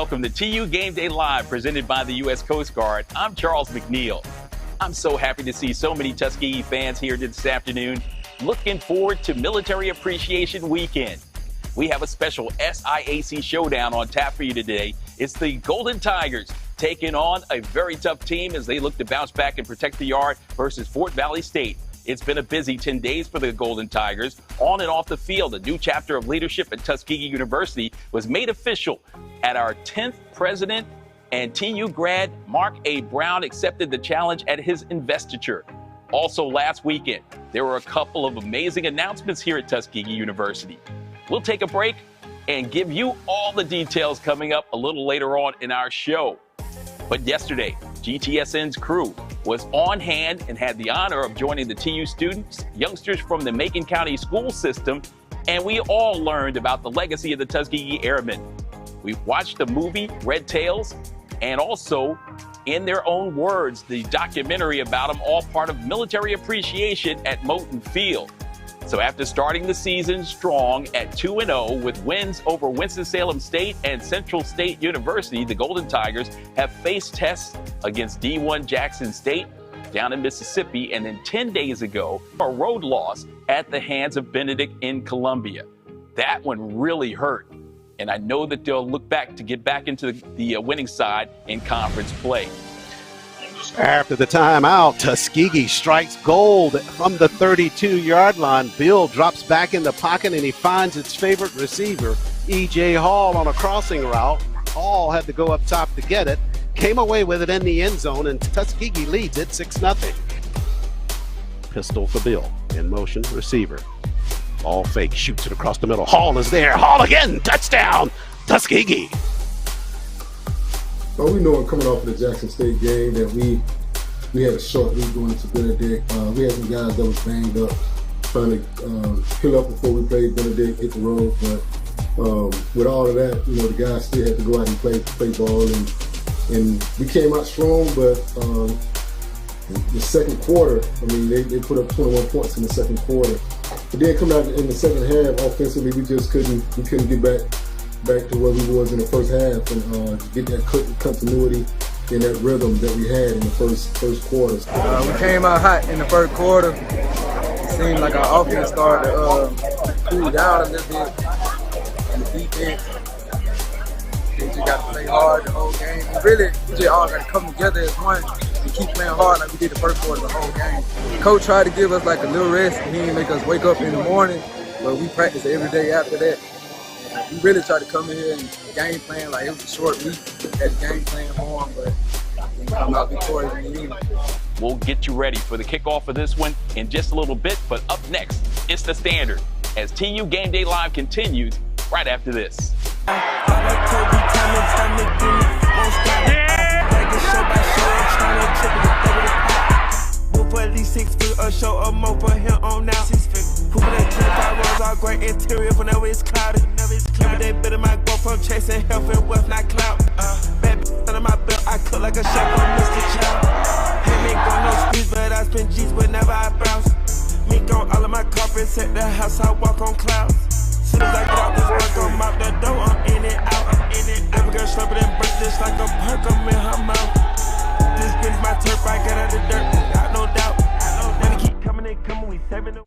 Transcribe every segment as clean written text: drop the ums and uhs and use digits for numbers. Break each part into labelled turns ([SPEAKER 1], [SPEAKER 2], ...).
[SPEAKER 1] welcome to TU Game Day Live, presented by the U.S. Coast Guard. I'm Charles McNeil. I'm so happy to see so many Tuskegee fans here this afternoon. Looking forward to Military Appreciation Weekend. We have a special SIAC showdown on tap for you today. It's the Golden Tigers taking on a very tough team as they look to bounce back and protect the yard versus Fort Valley State. It's been a busy 10 days for the Golden Tigers. On and off the field, a new chapter of leadership at Tuskegee University was made official at our 10th president, and TU grad Mark A. Brown accepted the challenge at his investiture. Also last weekend, there were a couple of amazing announcements here at Tuskegee University. We'll take a break and give you all the details coming up a little later on in our show. But yesterday, GTSN's crew was on hand and had the honor of joining the TU students, youngsters from the Macon County school system, and we all learned about the legacy of the Tuskegee Airmen. We watched the movie Red Tails, and also, in their own words, the documentary about them, all part of military appreciation at Moton Field. So after starting the season strong at 2-0 with wins over Winston-Salem State and Central State University, the Golden Tigers have faced tests against D1 Jackson State down in Mississippi, and then 10 days ago, a road loss at the hands of Benedict in Columbia. That one really hurt, and I know that they'll look back to get back into the winning side in conference play.
[SPEAKER 2] After the timeout, Tuskegee strikes gold from the 32-yard line. Bill drops back in the pocket, and he finds its favorite receiver, E.J. Hall, on a crossing route. Hall had to go up top to get it, came away with it in the end zone, and Tuskegee leads it 6-0. Pistol for Bill, in motion, receiver. Ball fake, shoots it across the middle. Hall is there. Hall again, touchdown, Tuskegee.
[SPEAKER 3] But we know coming off of the Jackson State game that we had a short week going into Benedict. We had some guys that was banged up, trying to heal up before we played Benedict, hit the road. But with all of that, the guys still had to go out and play ball, and we came out strong. But the second quarter, they put up 21 points in the second quarter. But then coming out in the second half, offensively, we couldn't get back to where we was in the first half and get that continuity and that rhythm that we had in the first quarters.
[SPEAKER 4] We came out hot in the first quarter. It seemed like our offense started to cool down a little bit. And the defense, we just got to play hard the whole game. And really, we just all got to come together as one and keep playing hard like we did the first quarter of the whole game. Coach tried to give us like a little rest. He didn't make us wake up in the morning, but we practiced every day after that. We really tried to come in here and game plan like it was a short week at the game plan form, but we come out victorious in the end.
[SPEAKER 1] We'll get you ready for the kickoff of this one in just a little bit, but up next, it's the Standard as TU Game Day Live continues right after this. At least 6 feet or show or more for him on now. 6 feet. Who that 25 rows all great interior whenever it's cloudy. Every day better my go from chasing health and wealth, not clout. Bad bitch under my belt, I cook like a chef on Mr. Chow. Him ain't got no streets, but I spend G's whenever I browse. Mink on all of my carpets at the house, I walk on clouds. Soon as I get out this work, I'm out the door, I'm in and out. Every girl slurping and burst just like a perk, I'm in her mouth. This spins my turf, I get out the dirt, got no doubt. Let me keep coming and coming, we serving them.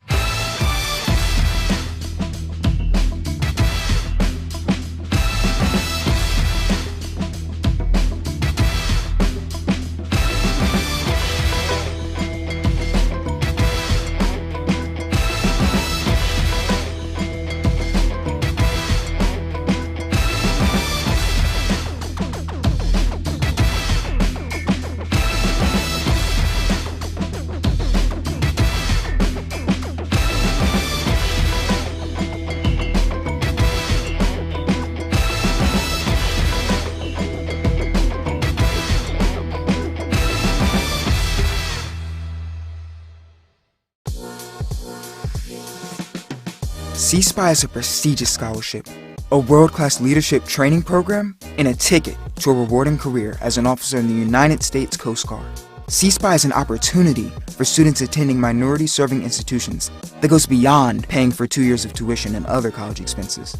[SPEAKER 5] C-SPY is a prestigious scholarship, a world-class leadership training program, and a ticket to a rewarding career as an officer in the United States Coast Guard. C-SPY is an opportunity for students attending minority-serving institutions that goes beyond paying for 2 years of tuition and other college expenses.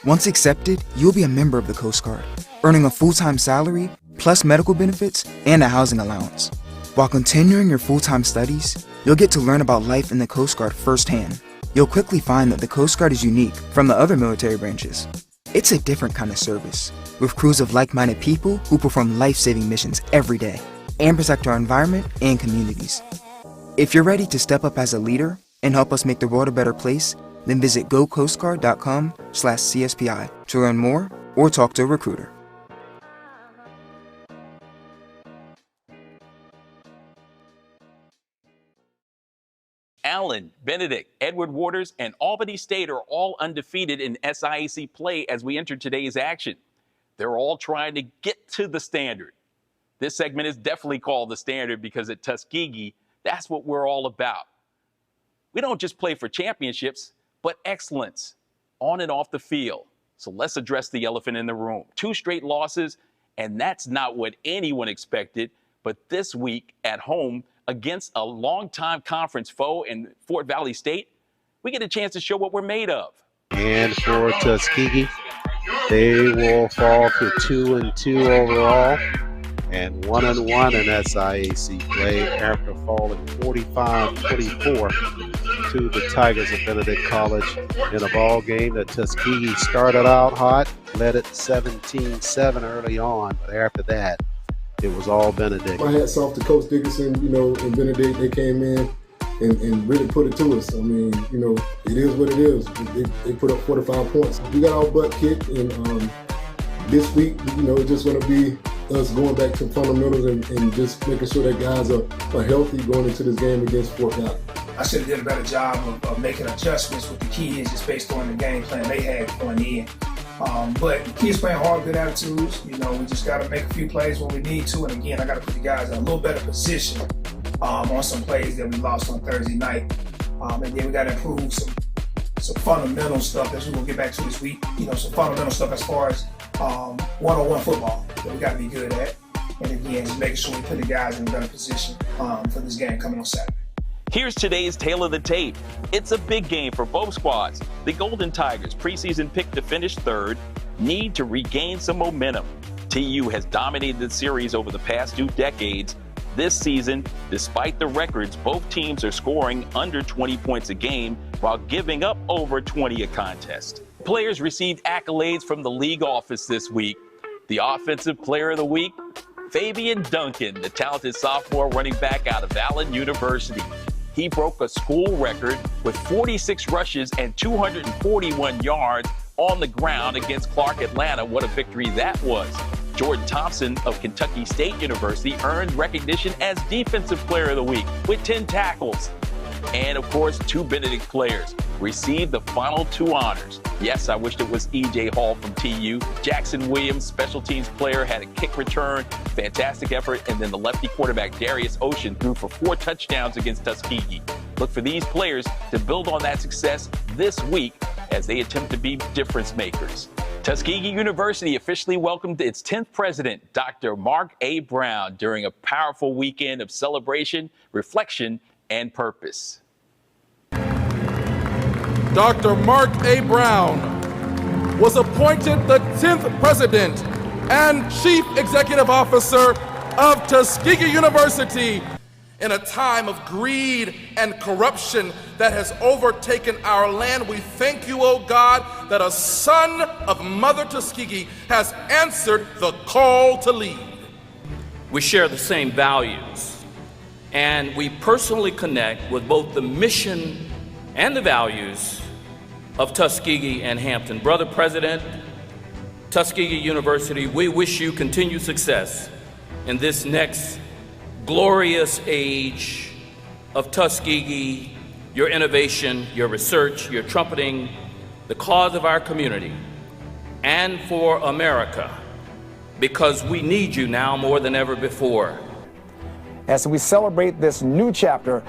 [SPEAKER 5] Once accepted, you'll be a member of the Coast Guard, earning a full-time salary, plus medical benefits and a housing allowance. While continuing your full-time studies, you'll get to learn about life in the Coast Guard firsthand. You'll quickly find that the Coast Guard is unique from the other military branches. It's a different kind of service, with crews of like-minded people who perform life-saving missions every day and protect our environment and communities. If you're ready to step up as a leader and help us make the world a better place, then visit gocoastguard.com/CSPI to learn more or talk to a recruiter.
[SPEAKER 1] Allen, Benedict, Edward Waters, and Albany State are all undefeated in SIAC play as we enter today's action. They're all trying to get to the standard. This segment is definitely called the standard because at Tuskegee, that's what we're all about. We don't just play for championships, but excellence on and off the field. So let's address the elephant in the room. 2 straight losses, and that's not what anyone expected. But this week at home, against a longtime conference foe in Fort Valley State, we get a chance to show what we're made of.
[SPEAKER 2] And for Tuskegee, they will fall to 2-2 overall and 1-1 in SIAC play after falling 45-24 to the Tigers of Benedict College in a ball game that Tuskegee started out hot, led it 17-7 early on, but after that, it was all Benedict.
[SPEAKER 3] My hats off to Coach Dickinson, and Benedict. They came in and really put it to us. I mean, it is what it is. They put up 45 points. We got our butt kicked, and this week, it's just going to be us going back to fundamentals and just making sure that guys are healthy going into this game against Fort Valley.
[SPEAKER 6] I should have did a better job of making adjustments with the kids just based on the game plan they had going in. But the kids playing hard, good attitudes. We just got to make a few plays when we need to. And again, I got to put the guys in a little better position on some plays that we lost on Thursday night. And then we got to improve some fundamental stuff as we're going to get back to this week. Some fundamental stuff as far as one-on-one football that we got to be good at. And again, just making sure we put the guys in a better position for this game coming on Saturday.
[SPEAKER 1] Here's today's Tale of the Tape. It's a big game for both squads. The Golden Tigers, preseason pick to finish 3rd, need to regain some momentum. TU has dominated the series over the past 2 decades. This season, despite the records, both teams are scoring under 20 points a game while giving up over 20 a contest. Players received accolades from the league office this week. The Offensive Player of the Week, Fabian Duncan, the talented sophomore running back out of Allen University. He broke a school record with 46 rushes and 241 yards on the ground against Clark Atlanta. What a victory that was. Jordan Thompson of Kentucky State University earned recognition as Defensive Player of the Week with 10 tackles. And of course, 2 Benedict players received the final 2 honors. Yes, I wished it was E.J. Hall from TU. Jackson Williams, special teams player, had a kick return, fantastic effort, and then the lefty quarterback Darius Ocean threw for 4 touchdowns against Tuskegee. Look for these players to build on that success this week as they attempt to be difference makers. Tuskegee University officially welcomed its 10th president, Dr. Mark A. Brown, during a powerful weekend of celebration, reflection, and purpose.
[SPEAKER 7] Dr. Mark A. Brown was appointed the 10th president and chief executive officer of Tuskegee University in a time of greed and corruption that has overtaken our land. We thank you, oh God, that a son of Mother Tuskegee has answered the call to lead.
[SPEAKER 8] We share the same values, and we personally connect with both the mission and the values of Tuskegee and Hampton. Brother President, Tuskegee University, we wish you continued success in this next glorious age of Tuskegee, your innovation, your research, your trumpeting the cause of our community and for America, because we need you now more than ever before.
[SPEAKER 9] As we celebrate this new chapter,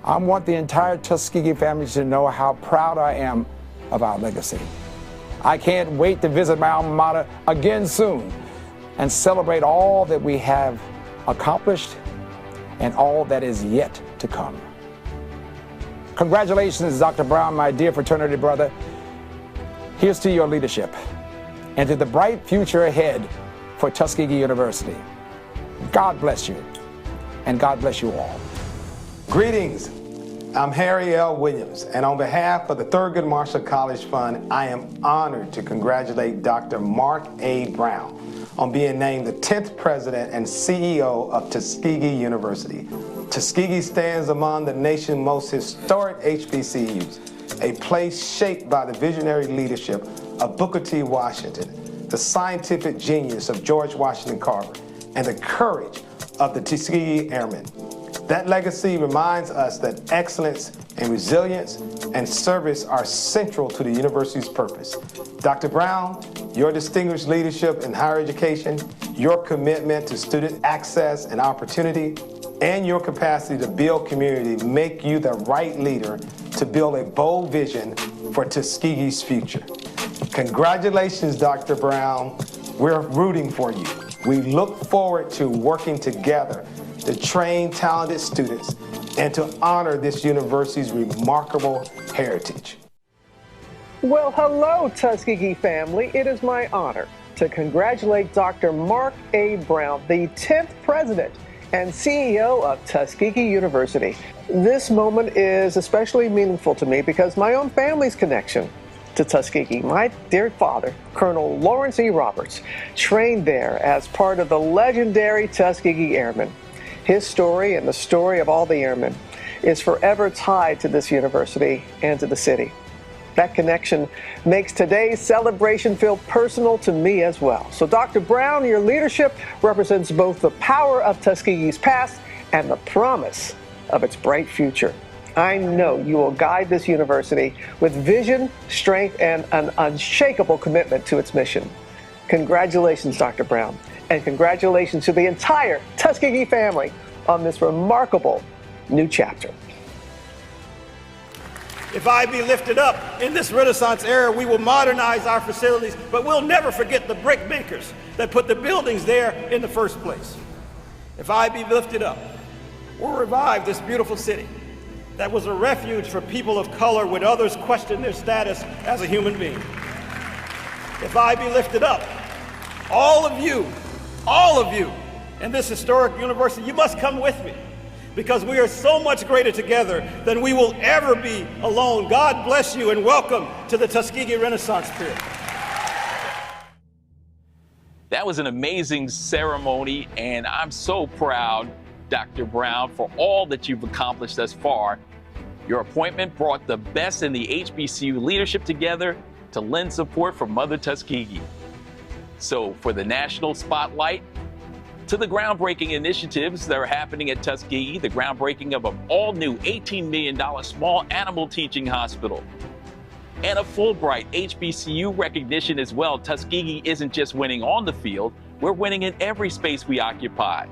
[SPEAKER 9] I want the entire Tuskegee family to know how proud I am of our legacy. I can't wait to visit my alma mater again soon and celebrate all that we have accomplished and all that is yet to come. Congratulations, Dr. Brown, my dear fraternity brother. Here's to your leadership and to the bright future ahead for Tuskegee University. God bless you, and God bless you all.
[SPEAKER 10] Greetings. I'm Harry L. Williams, and on behalf of the Thurgood Marshall College Fund, I am honored to congratulate Dr. Mark A. Brown on being named the 10th president and CEO of Tuskegee University. Tuskegee stands among the nation's most historic HBCUs, a place shaped by the visionary leadership of Booker T. Washington, the scientific genius of George Washington Carver, and the courage of the Tuskegee Airmen. That legacy reminds us that excellence and resilience and service are central to the university's purpose. Dr. Brown, your distinguished leadership in higher education, your commitment to student access and opportunity, and your capacity to build community make you the right leader to build a bold vision for Tuskegee's future. Congratulations, Dr. Brown. We're rooting for you. We look forward to working together to train talented students and to honor this university's remarkable heritage.
[SPEAKER 11] Well, hello, Tuskegee family. It is my honor to congratulate Dr. Mark A. Brown, the 10th president and CEO of Tuskegee University. This moment is especially meaningful to me because my own family's connection to Tuskegee. My dear father, Colonel Lawrence E. Roberts, trained there as part of the legendary Tuskegee Airmen. His story and the story of all the airmen is forever tied to this university and to the city. That connection makes today's celebration feel personal to me as well. So Dr. Brown, your leadership represents both the power of Tuskegee's past and the promise of its bright future. I know you will guide this university with vision, strength, and an unshakable commitment to its mission. Congratulations, Dr. Brown, and congratulations to the entire Tuskegee family on this remarkable new chapter.
[SPEAKER 12] If I be lifted up in this Renaissance era, we will modernize our facilities, but we'll never forget the brick makers that put the buildings there in the first place. If I be lifted up, we'll revive this beautiful city that was a refuge for people of color when others questioned their status as a human being. If I be lifted up, all of you in this historic university, you must come with me, because we are so much greater together than we will ever be alone. God bless you and welcome to the Tuskegee Renaissance period.
[SPEAKER 1] That was an amazing ceremony, and I'm so proud, Dr. Brown, for all that you've accomplished thus far. Your appointment brought the best in the HBCU leadership together to lend support for Mother Tuskegee. So for the national spotlight, to the groundbreaking initiatives that are happening at Tuskegee, the groundbreaking of an all-new $18 million small animal teaching hospital, and a Fulbright HBCU recognition as well. Tuskegee isn't just winning on the field, we're winning in every space we occupy.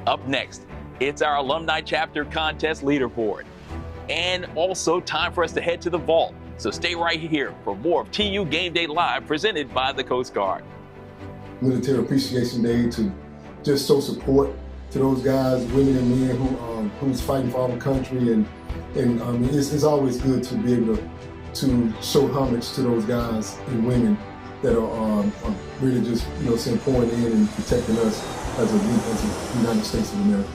[SPEAKER 1] Up next, it's our Alumni Chapter Contest leaderboard. And also time for us to head to the vault. So stay right here for more of TU Game Day Live presented by the Coast Guard.
[SPEAKER 3] Military Appreciation Day to just show support to those guys, women and men who's fighting for our country, and it's always good to be able to show homage to those guys and women that are really just saying pouring in and protecting us as a United States of America.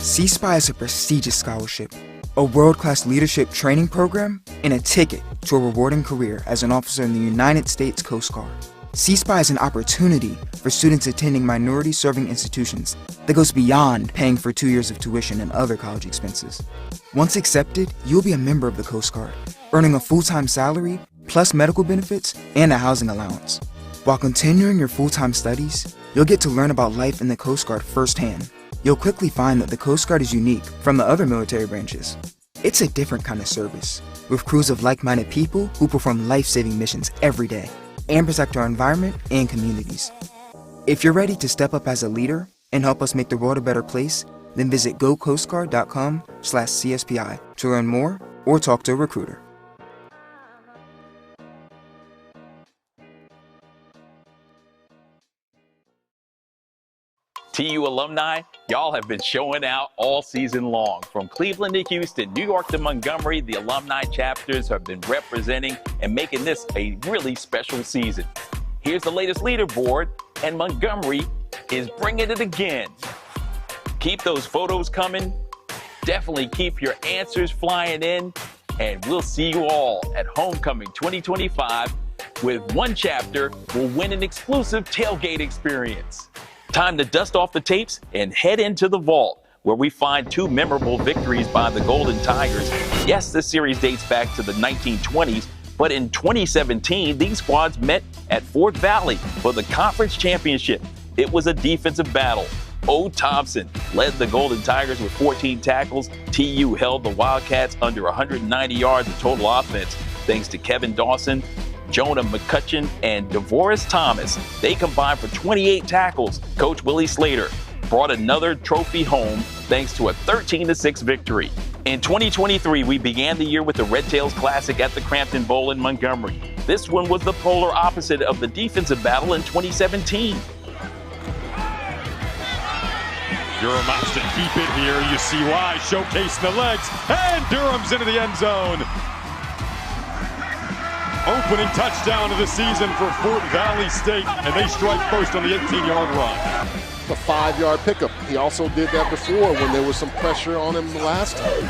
[SPEAKER 5] C-SPY is a prestigious scholarship, a world-class leadership training program, and a ticket to a rewarding career as an officer in the United States Coast Guard. C-SPY is an opportunity for students attending minority-serving institutions that goes beyond paying for 2 years of tuition and other college expenses. Once accepted, you'll be a member of the Coast Guard, earning a full-time salary, plus medical benefits and a housing allowance. While continuing your full-time studies, you'll get to learn about life in the Coast Guard firsthand. You'll quickly find that the Coast Guard is unique from the other military branches. It's a different kind of service, with crews of like-minded people who perform life-saving missions every day and protect our environment and communities. If you're ready to step up as a leader and help us make the world a better place, then visit gocoastguard.com/CSPI to learn more or talk to a recruiter.
[SPEAKER 1] TU alumni, y'all have been showing out all season long. From Cleveland to Houston, New York to Montgomery, the alumni chapters have been representing and making this a really special season. Here's the latest leaderboard, and Montgomery is bringing it again. Keep those photos coming. Definitely keep your answers flying in, and we'll see you all at Homecoming 2025 with one chapter will win an exclusive tailgate experience. Time to dust off the tapes and head into the vault, where we find two memorable victories by the Golden Tigers. Yes, this series dates back to the 1920s, but in 2017, these squads met at Fort Valley for the conference championship. It was a defensive battle. O. Thompson led the Golden Tigers with 14 tackles. TU held the Wildcats under 190 yards of total offense, thanks to Kevin Dawson, Jonah McCutcheon, and DeVoris Thomas. They combined for 28 tackles. Coach Willie Slater brought another trophy home thanks to a 13-6 victory. In 2023, we began the year with the Red Tails Classic at the Crampton Bowl in Montgomery. This one was the polar opposite of the defensive battle in 2017.
[SPEAKER 13] Durham opts to keep it here. You see why. Showcasing the legs. And Durham's into the end zone. Opening touchdown of the season for Fort Valley State. And they strike first on the 18-yard run.
[SPEAKER 14] A 5-yard pickup. He also did that before when there was some pressure on him the last time.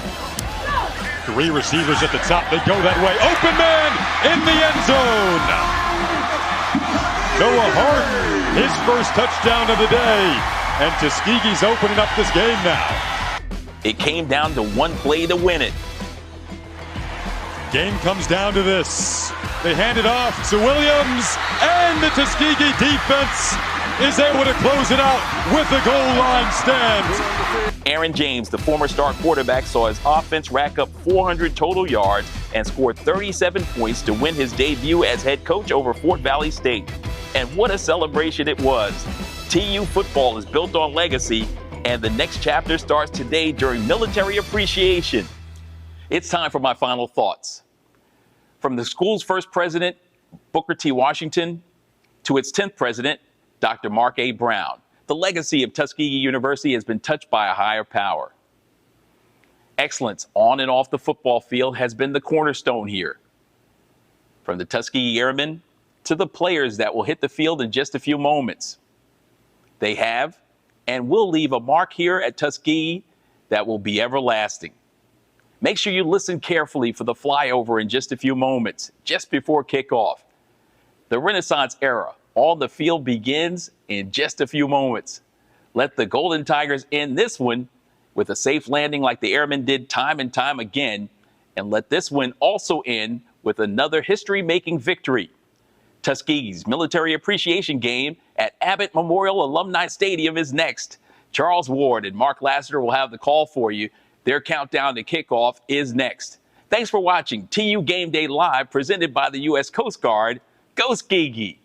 [SPEAKER 13] 3 receivers at the top. They go that way. Open man in the end zone. Noah Hart, his first touchdown of the day. And Tuskegee's opening up this game now.
[SPEAKER 1] It came down to one play to win it.
[SPEAKER 13] Game comes down to this. They hand it off to Williams, and the Tuskegee defense is able to close it out with the goal line stand.
[SPEAKER 1] Aaron James, the former star quarterback, saw his offense rack up 400 total yards and scored 37 points to win his debut as head coach over Fort Valley State. And what a celebration it was. TU football is built on legacy, and the next chapter starts today during Military Appreciation. It's time for my final thoughts. From the school's first president, Booker T. Washington, to its 10th president, Dr. Mark A. Brown, the legacy of Tuskegee University has been touched by a higher power. Excellence on and off the football field has been the cornerstone here. From the Tuskegee Airmen to the players that will hit the field in just a few moments. They have and will leave a mark here at Tuskegee that will be everlasting. Make sure you listen carefully for the flyover in just a few moments, just before kickoff. The Renaissance era on the field begins in just a few moments. Let the Golden Tigers end this one with a safe landing like the Airmen did time and time again, and let this one also end with another history-making victory. Tuskegee's Military Appreciation Game at Abbott Memorial Alumni Stadium is next. Charles Ward and Mark Lassiter will have the call for you. Their countdown to kickoff is next. Thanks for watching TU Game Day Live, presented by the U.S. Coast Guard. Go Tuskegee!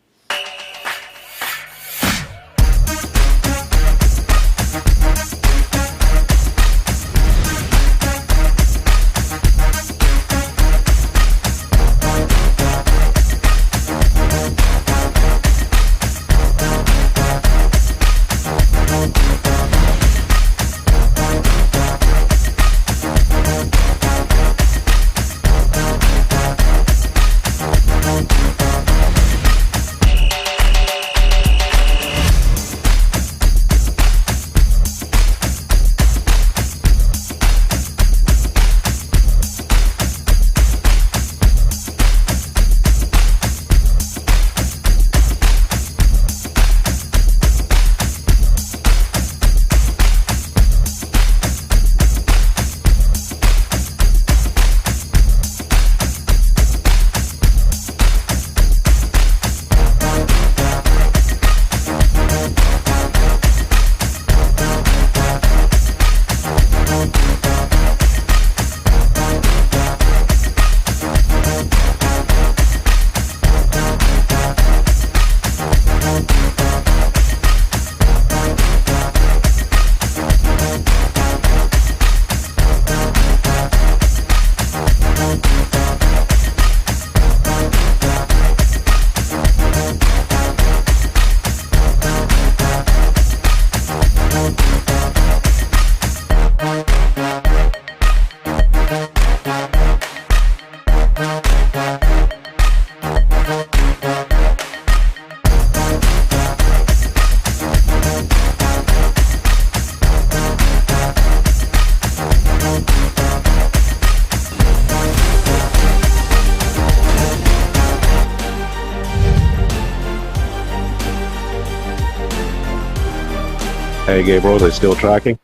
[SPEAKER 2] Hey, Gabriel, they're still tracking?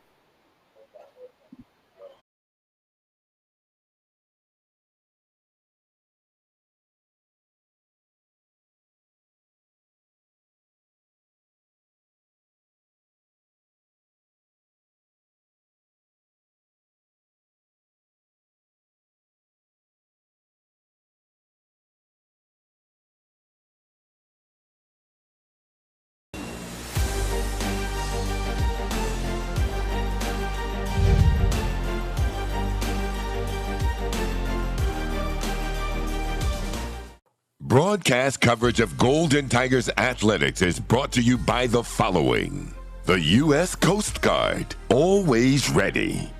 [SPEAKER 15] Broadcast coverage of Golden Tigers athletics is brought to you by the following. The U.S. Coast Guard, always ready.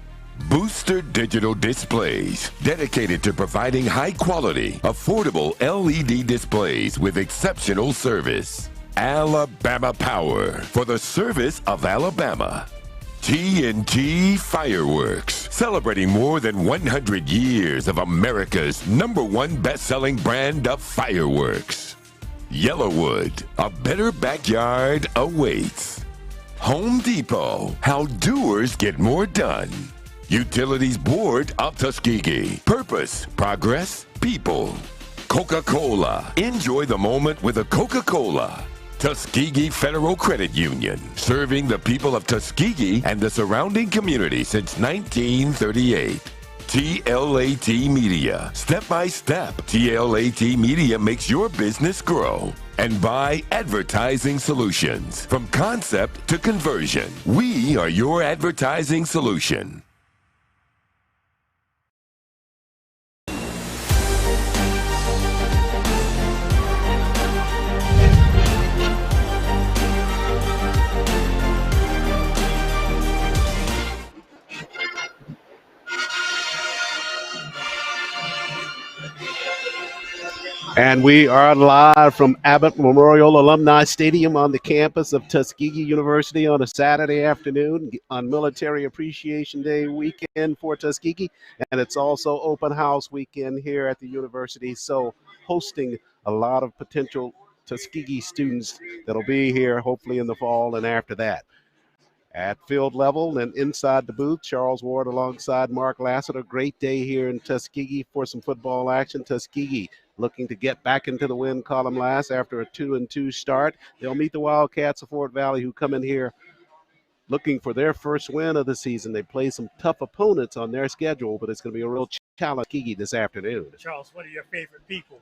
[SPEAKER 15] Booster Digital Displays, dedicated to providing high-quality, affordable LED displays with exceptional service. Alabama Power, for the service of Alabama. TNT Fireworks, celebrating more than 100 years of America's #1 best-selling brand of fireworks. Yellowwood, a better backyard awaits. Home Depot, how doers get more done. Utilities Board of Tuskegee, purpose, progress, people. Coca-Cola, enjoy the moment with a Coca-Cola. Tuskegee Federal Credit Union, serving the people of Tuskegee and the surrounding community since 1938. TLAT Media, step by step, TLAT Media makes your business grow. And by Advertising Solutions, from concept to conversion, we are your advertising solution.
[SPEAKER 2] And we are live from Abbott Memorial Alumni Stadium on the campus of Tuskegee University on a Saturday afternoon on Military Appreciation Day weekend for Tuskegee. And it's also open house weekend here at the university. So hosting a lot of potential Tuskegee students that'll be here hopefully in the fall and after that. At field level and inside the booth, Charles Ward alongside Mark Lassiter. Great day here in Tuskegee for some football action. Tuskegee looking to get back into the win column last after a 2-2 start. They'll meet the Wildcats of Fort Valley, who come in here looking for their first win of the season. They play some tough opponents on their schedule, but it's going to be a real challenge for Tuskegee this afternoon.
[SPEAKER 16] Charles, one of your favorite people,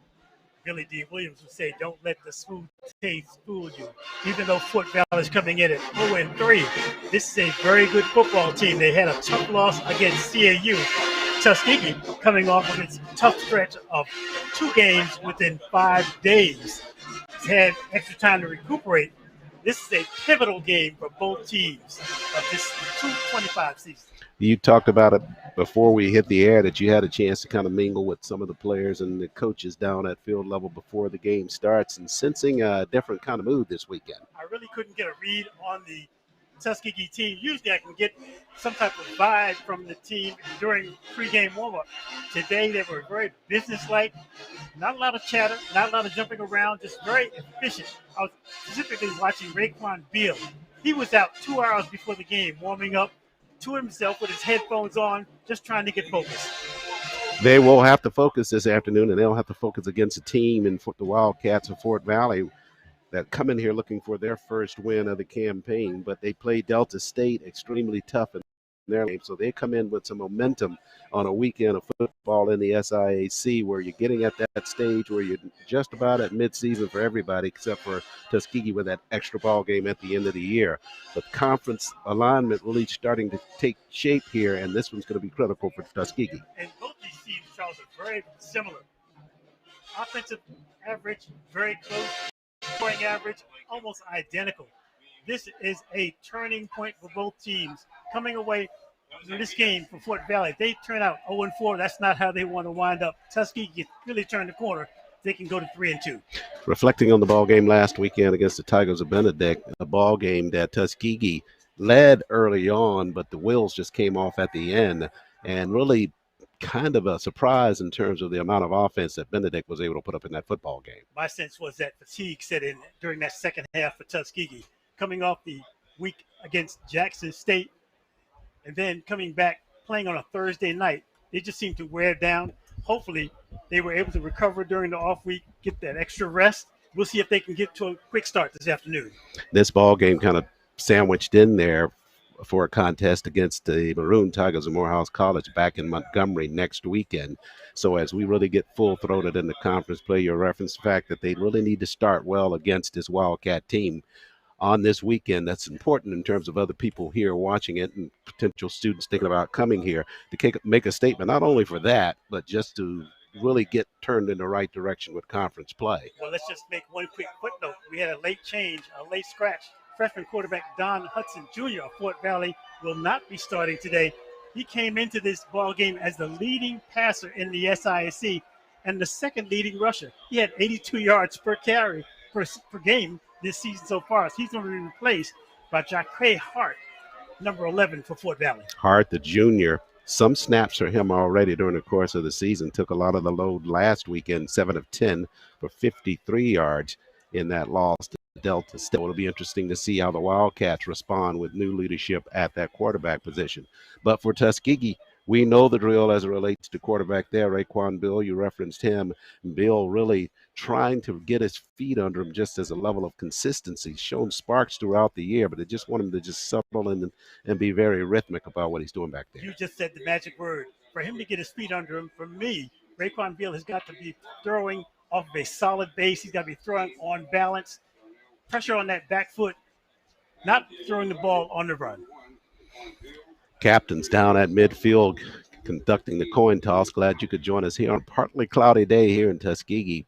[SPEAKER 16] Billy D. Williams, would say, don't let the smooth taste fool you. Even though Fort Valley is coming in at 0-3, this is a very good football team. They had a tough loss against CAU. Tuskegee coming off of its tough stretch of 2 games within 5 days. It's had extra time to recuperate. This is a pivotal game for both teams of this 225 season.
[SPEAKER 2] You talked about it before we hit the air that you had a chance to kind of mingle with some of the players and the coaches down at field level before the game starts and sensing a different kind of mood this weekend.
[SPEAKER 16] I really couldn't get a read on the Tuskegee team. Usually I can get some type of vibe from the team during pregame warm-up. Today they were very businesslike, not a lot of chatter, not a lot of jumping around, just very efficient. I was specifically watching Raekwon Beal. He was out 2 hours before the game warming up to himself with his headphones on, just trying to get focused.
[SPEAKER 2] They will have to focus this afternoon, and they'll have to focus against a team in the Wildcats of Fort Valley that come in here looking for their first win of the campaign, but they play Delta State extremely tough in their game, so they come in with some momentum on a weekend of football in the SIAC, where you're getting at that stage where you're just about at midseason for everybody except for Tuskegee with that extra ball game at the end of the year. But conference alignment really starting to take shape here, and this one's going to be critical for Tuskegee.
[SPEAKER 16] And both these teams, Charles, are very similar. Offensive average, very close. Scoring average, almost identical. This is a turning point for both teams. Coming away from this game for Fort Valley, they turn out 0-4. That's not how they want to wind up. Tuskegee really turned the corner. They can go to 3-2.
[SPEAKER 2] Reflecting on the ball game last weekend against the Tigers of Benedict, a ball game that Tuskegee led early on, but the wheels just came off at the end, and really kind of a surprise in terms of the amount of offense that Benedict was able to put up in that football game.
[SPEAKER 16] My sense was that fatigue set in during that second half for Tuskegee. Coming off the week against Jackson State, and then coming back playing on a Thursday night. They just seem to wear down. Hopefully, they were able to recover during the off week, get that extra rest. We'll see if they can get to a quick start this afternoon.
[SPEAKER 2] This ball game kind of sandwiched in there for a contest against the Maroon Tigers of Morehouse College back in Montgomery next weekend. So as we really get full-throated in the conference play, you reference the fact that they really need to start well against this Wildcat team on this weekend. That's important in terms of other people here watching it and potential students thinking about coming here to make a statement, not only for that, but just to really get turned in the right direction with conference play.
[SPEAKER 16] Well, let's just make one quick footnote. We had a late change, a late scratch. Freshman quarterback Don Hudson Jr. of Fort Valley will not be starting today. He came into this ball game as the leading passer in the SISC and the second leading rusher. He had 82 yards per carry per game this season so far. So he's going to be replaced by Jacque Hart, number 11 for Fort Valley.
[SPEAKER 2] Hart, the junior, some snaps for him already during the course of the season. Took a lot of the load last weekend, 7 of 10 for 53 yards in that loss to Delta State. It'll be interesting to see how the Wildcats respond with new leadership at that quarterback position. But for Tuskegee, we know the drill as it relates to quarterback there. Raquan Bill, you referenced him. Bill really trying to get his feet under him just as a level of consistency. Shown sparks throughout the year, but they just want him to just settle in and be very rhythmic about what he's doing back there.
[SPEAKER 16] You just said the magic word. For him to get his feet under him, for me, Raquan Bill has got to be throwing off of a solid base. He's got to be throwing on balance. Pressure on that back foot, not throwing the ball on the run.
[SPEAKER 2] Captains down at midfield conducting the coin toss. Glad you could join us here on a partly cloudy day here in Tuskegee,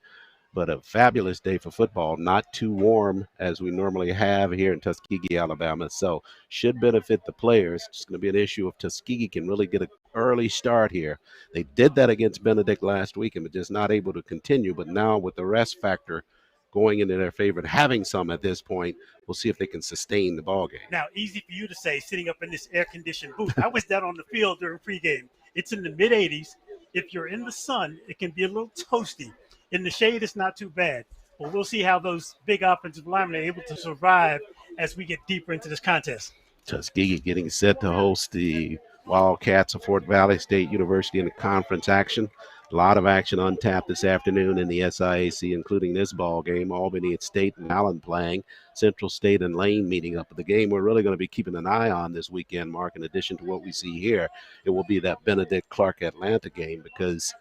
[SPEAKER 2] but a fabulous day for football. Not too warm as we normally have here in Tuskegee, Alabama, so should benefit the players. It's going to be an issue if Tuskegee can really get an early start here. They did that against Benedict last week and were just not able to continue, but now with the rest factor going into their favor and having some at this point, we'll see if they can sustain the ball game.
[SPEAKER 16] Now, easy for you to say sitting up in this air-conditioned booth. I was down on the field during pregame. It's in the mid-80s. If you're in the sun, it can be a little toasty. In the shade, it's not too bad. But we'll see how those big offensive linemen are able to survive as we get deeper into this contest.
[SPEAKER 2] Tuskegee getting set to host the Wildcats of Fort Valley State University in the conference action. A lot of action on tap this afternoon in the SIAC, including this ball game. Albany at State and Allen playing. Central State and Lane meeting up. The game we're really going to be keeping an eye on this weekend, Mark, in addition to what we see here, it will be that Benedict-Clark-Atlanta game, because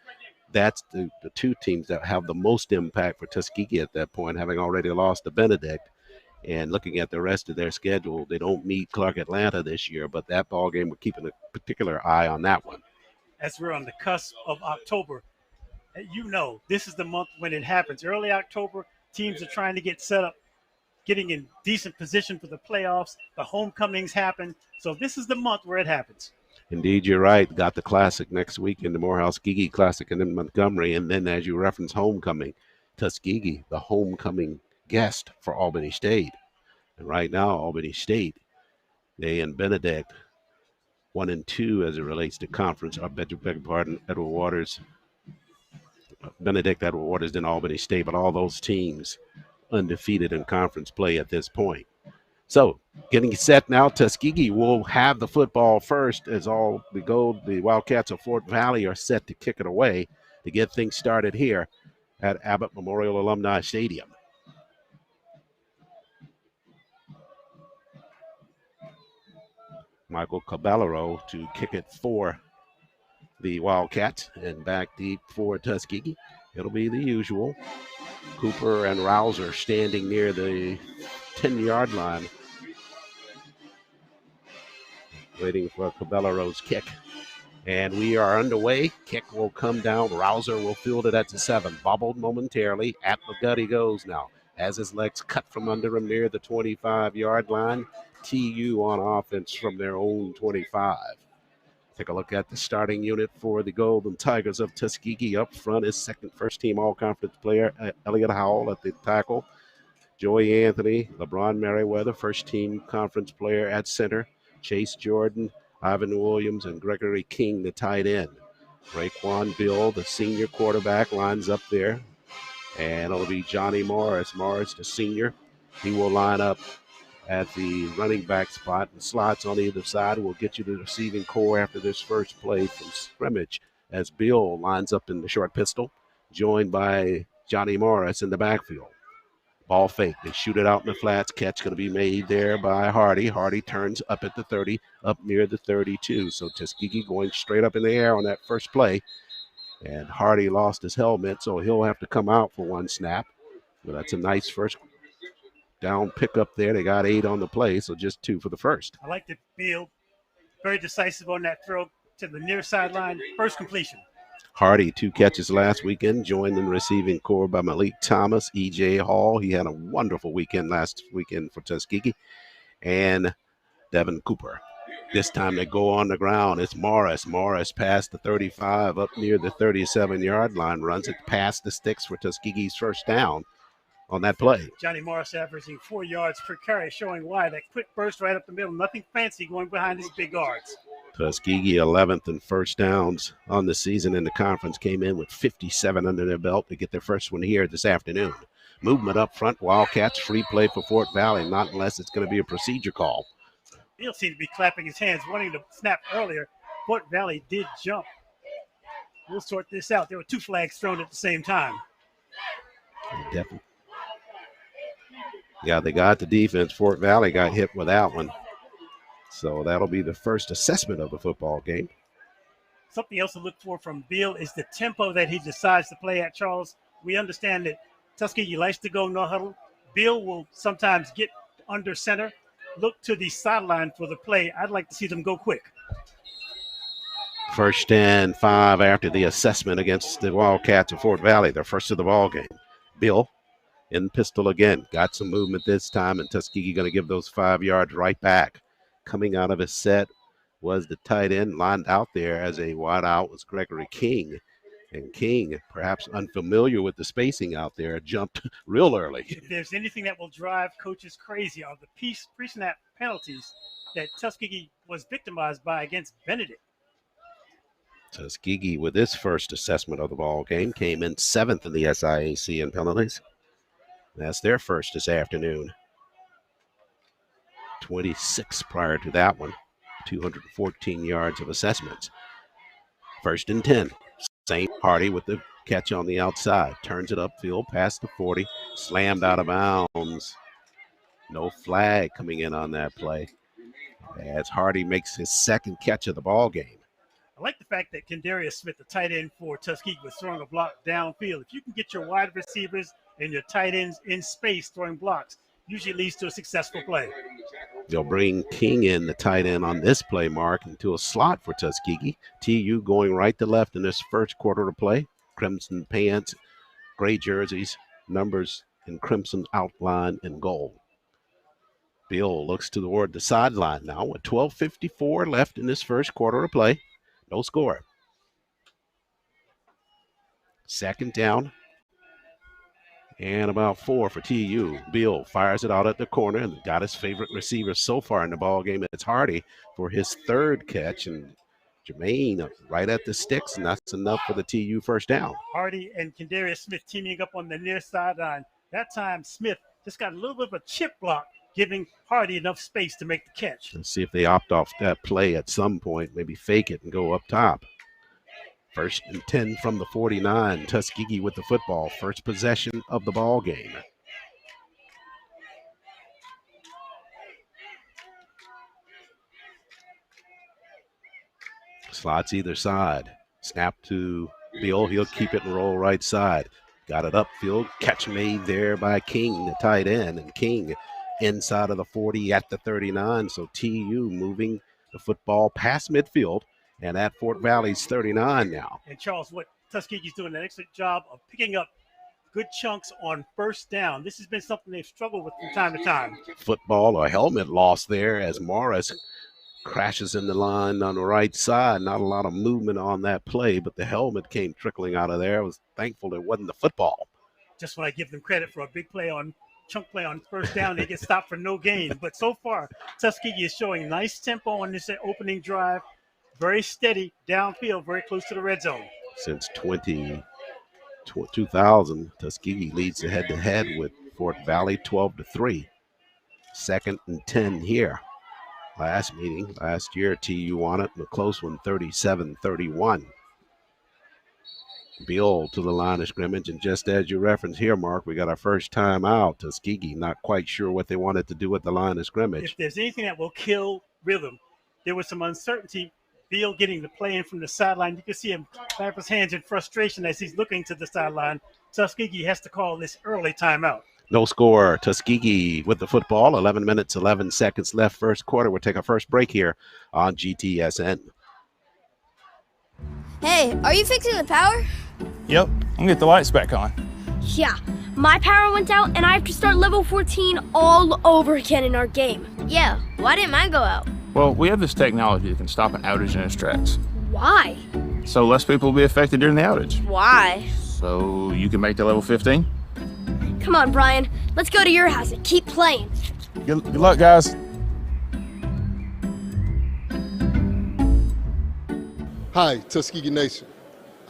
[SPEAKER 2] that's the two teams that have the most impact for Tuskegee at that point, having already lost to Benedict. And looking at the rest of their schedule, they don't meet Clark-Atlanta this year, but that ball game, we're keeping a particular eye on that one.
[SPEAKER 16] As we're on the cusp of October, you know this is the month when it happens. Early October, teams are trying to get set up, getting in decent position for the playoffs. The homecomings happen. So this is the month where it happens.
[SPEAKER 2] Indeed, you're right. Got the Classic next week in the Morehouse Gigi Classic and then Montgomery. And then, as you reference, homecoming, Tuskegee, the homecoming guest for Albany State. And right now, Albany State, they and Benedict, 1-2 as it relates to conference. I beg your pardon, Edward Waters, Benedict, Edward Waters, then Albany State. But all those teams undefeated in conference play at this point. So getting set now, Tuskegee will have the football first as all we go. The Wildcats of Fort Valley are set to kick it away to get things started here at Abbott Memorial Alumni Stadium. Michael Caballero to kick it for the Wildcats, and back deep for Tuskegee. It'll be the usual. Cooper and Rouser standing near the 10-yard line, waiting for Cabellero's kick. And we are underway. Kick will come down. Rouser will field it at the 7. Bobbled momentarily. At the gut he goes now. Has his legs cut from under him near the 25-yard line. TU on offense from their own 25. Take a look at the starting unit for the Golden Tigers of Tuskegee. Up front is first-team all-conference player Elliott Howell at the tackle. Joey Anthony, LeBron Merriweather, first-team conference player at center. Chase Jordan, Ivan Williams, and Gregory King, the tight end. Raquan Bill, the senior quarterback, lines up there. And it'll be Johnny Morris. Morris, the senior. He will line up at the running back spot. The slots on either side will get you to the receiving core after this first play from scrimmage as Bill lines up in the short pistol, joined by Johnny Morris in the backfield. Ball fake. They shoot it out in the flats. Catch going to be made there by Hardy. Hardy turns up at the 30, up near the 32. So Tuskegee going straight up in the air on that first play. And Hardy lost his helmet, so he'll have to come out for one snap. But that's a nice first down pickup there. They got 8 on the play, so just 2 for the first.
[SPEAKER 16] I like the field. Very decisive on that throw to the near sideline. First completion.
[SPEAKER 2] Hardy, 2 catches last weekend, joined in the receiving core by Malik Thomas, E.J. Hall. He had a wonderful weekend last weekend for Tuskegee. And Devin Cooper. This time they go on the ground. It's Morris. Morris past the 35, up near the 37-yard line, runs it past the sticks for Tuskegee's first down on that play.
[SPEAKER 16] Johnny Morris averaging 4 yards per carry, showing why. That quick burst right up the middle. Nothing fancy going behind his big guards.
[SPEAKER 2] Tuskegee 11th in first downs on the season in the conference, came in with 57 under their belt to get their first one here this afternoon. Movement up front, Wildcats, free play for Fort Valley, not unless it's going to be a procedure call.
[SPEAKER 16] He'll seem to be clapping his hands, wanting to snap earlier. Fort Valley did jump. We'll sort this out. There were 2 flags thrown at the same time.
[SPEAKER 2] Definitely. Yeah, they got the defense. Fort Valley got hit with that one. So that'll be the first assessment of the football game.
[SPEAKER 16] Something else to look for from Bill is the tempo that he decides to play at, Charles. We understand that Tuskegee likes to go no huddle. Bill will sometimes get under center, look to the sideline for the play. I'd like to see them go quick.
[SPEAKER 2] 1st and 5 after the assessment against the Wildcats of Fort Valley, their first of the ball game. Bill in pistol again. Got some movement this time, and Tuskegee going to give those 5 yards right back. Coming out of his set was the tight end lined out there as a wide out was Gregory King. And King, perhaps unfamiliar with the spacing out there, jumped real early.
[SPEAKER 16] If there's anything that will drive coaches crazy are the pre-snap penalties that Tuskegee was victimized by against Benedict.
[SPEAKER 2] Tuskegee, with his first assessment of the ball game, came in 7th in the SIAC in penalties. That's their first this afternoon. 26 prior to that one. 214 yards of assessments. 1st and 10. St. Hardy with the catch on the outside. Turns it upfield past the 40. Slammed out of bounds. No flag coming in on that play as Hardy makes his 2nd catch of the ball game.
[SPEAKER 16] I like the fact that Kendarius Smith, the tight end for Tuskegee, was throwing a block downfield. If you can get your wide receivers and your tight ends in space throwing blocks, usually leads to a successful play.
[SPEAKER 2] They'll bring King in, the tight end, on this play, Mark, into a slot for Tuskegee. TU going right to left in this first quarter of play. Crimson pants, gray jerseys, numbers in crimson outline and gold. Bill looks toward the sideline now with 12:54 left in this first quarter of play. No score. 2nd down. And about 4 for TU. Bill fires it out at the corner and got his favorite receiver so far in the ball game. It's Hardy for his 3rd catch. And Jermaine right at the sticks, and that's enough for the TU first down.
[SPEAKER 16] Hardy and Kendarius Smith teaming up on the near sideline. That time Smith just got a little bit of a chip block, giving Hardy enough space to make the catch.
[SPEAKER 2] Let's see if they opt off that play at some point, maybe fake it and go up top. 1st and 10 from the 49. Tuskegee with the football. First possession of the ball game. Slots either side. Snap to Bill. He'll keep it and roll right side. Got it upfield. Catch made there by King, the tight end. And King inside of the 40 at the 39. So TU moving the football past midfield. And at Fort Valley's 39 now.
[SPEAKER 16] And Charles, what Tuskegee's doing an excellent job of picking up good chunks on first down. This has been something they've struggled with from time to time.
[SPEAKER 2] Football or helmet loss there as Morris crashes in the line on the right side. Not a lot of movement on that play, but the helmet came trickling out of there. I was thankful it wasn't the football.
[SPEAKER 16] Just when I give them credit for a big play on chunk play on first down, they get stopped for no gain. But so far, Tuskegee is showing nice tempo on this opening drive. Very steady downfield, very close to the red zone.
[SPEAKER 2] Since 2000, Tuskegee leads the head-to-head with Fort Valley 12-3. 2nd and 10 here. Last year, TU won it in a close one, 37-31. Beal to the line of scrimmage, and just as you referenced here, Mark, we got our first time out. Tuskegee not quite sure what they wanted to do at the line of scrimmage.
[SPEAKER 16] If there's anything that will kill rhythm, there was some uncertainty. Beal getting the play in from the sideline. You can see him clap his hands in frustration as he's looking to the sideline. Tuskegee has to call this early timeout.
[SPEAKER 2] No score. Tuskegee with the football. 11 minutes, 11 seconds left first quarter. We'll take our first break here on GTSN.
[SPEAKER 17] Hey, are you fixing the power?
[SPEAKER 18] Yep, I'm gonna get the lights back on.
[SPEAKER 17] Yeah, my power went out and I have to start level 14 all over again in our game. Yeah, why didn't mine go out?
[SPEAKER 18] Well, we have this technology that can stop an outage in its tracks.
[SPEAKER 17] Why?
[SPEAKER 18] So less people will be affected during the outage.
[SPEAKER 17] Why?
[SPEAKER 18] So you can make the level 15?
[SPEAKER 17] Come on, Brian. Let's go to your house and keep playing.
[SPEAKER 18] Good luck, guys.
[SPEAKER 14] Hi, Tuskegee Nation.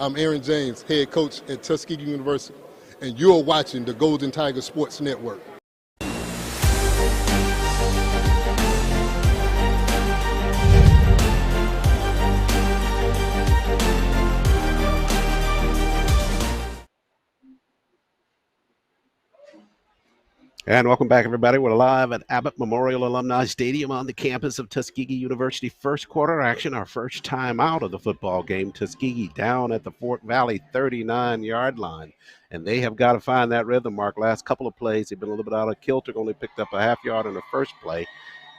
[SPEAKER 14] I'm Aaron James, head coach at Tuskegee University, and you're watching the Golden Tiger Sports Network.
[SPEAKER 2] And welcome back, everybody. We're live at Abbott Memorial Alumni Stadium on the campus of Tuskegee University. First quarter action, our first time out of the football game. Tuskegee down at the Fort Valley 39-yard line. And they have got to find that rhythm, Mark. Last couple of plays, they've been a little bit out of kilter, only picked up a half yard on the first play.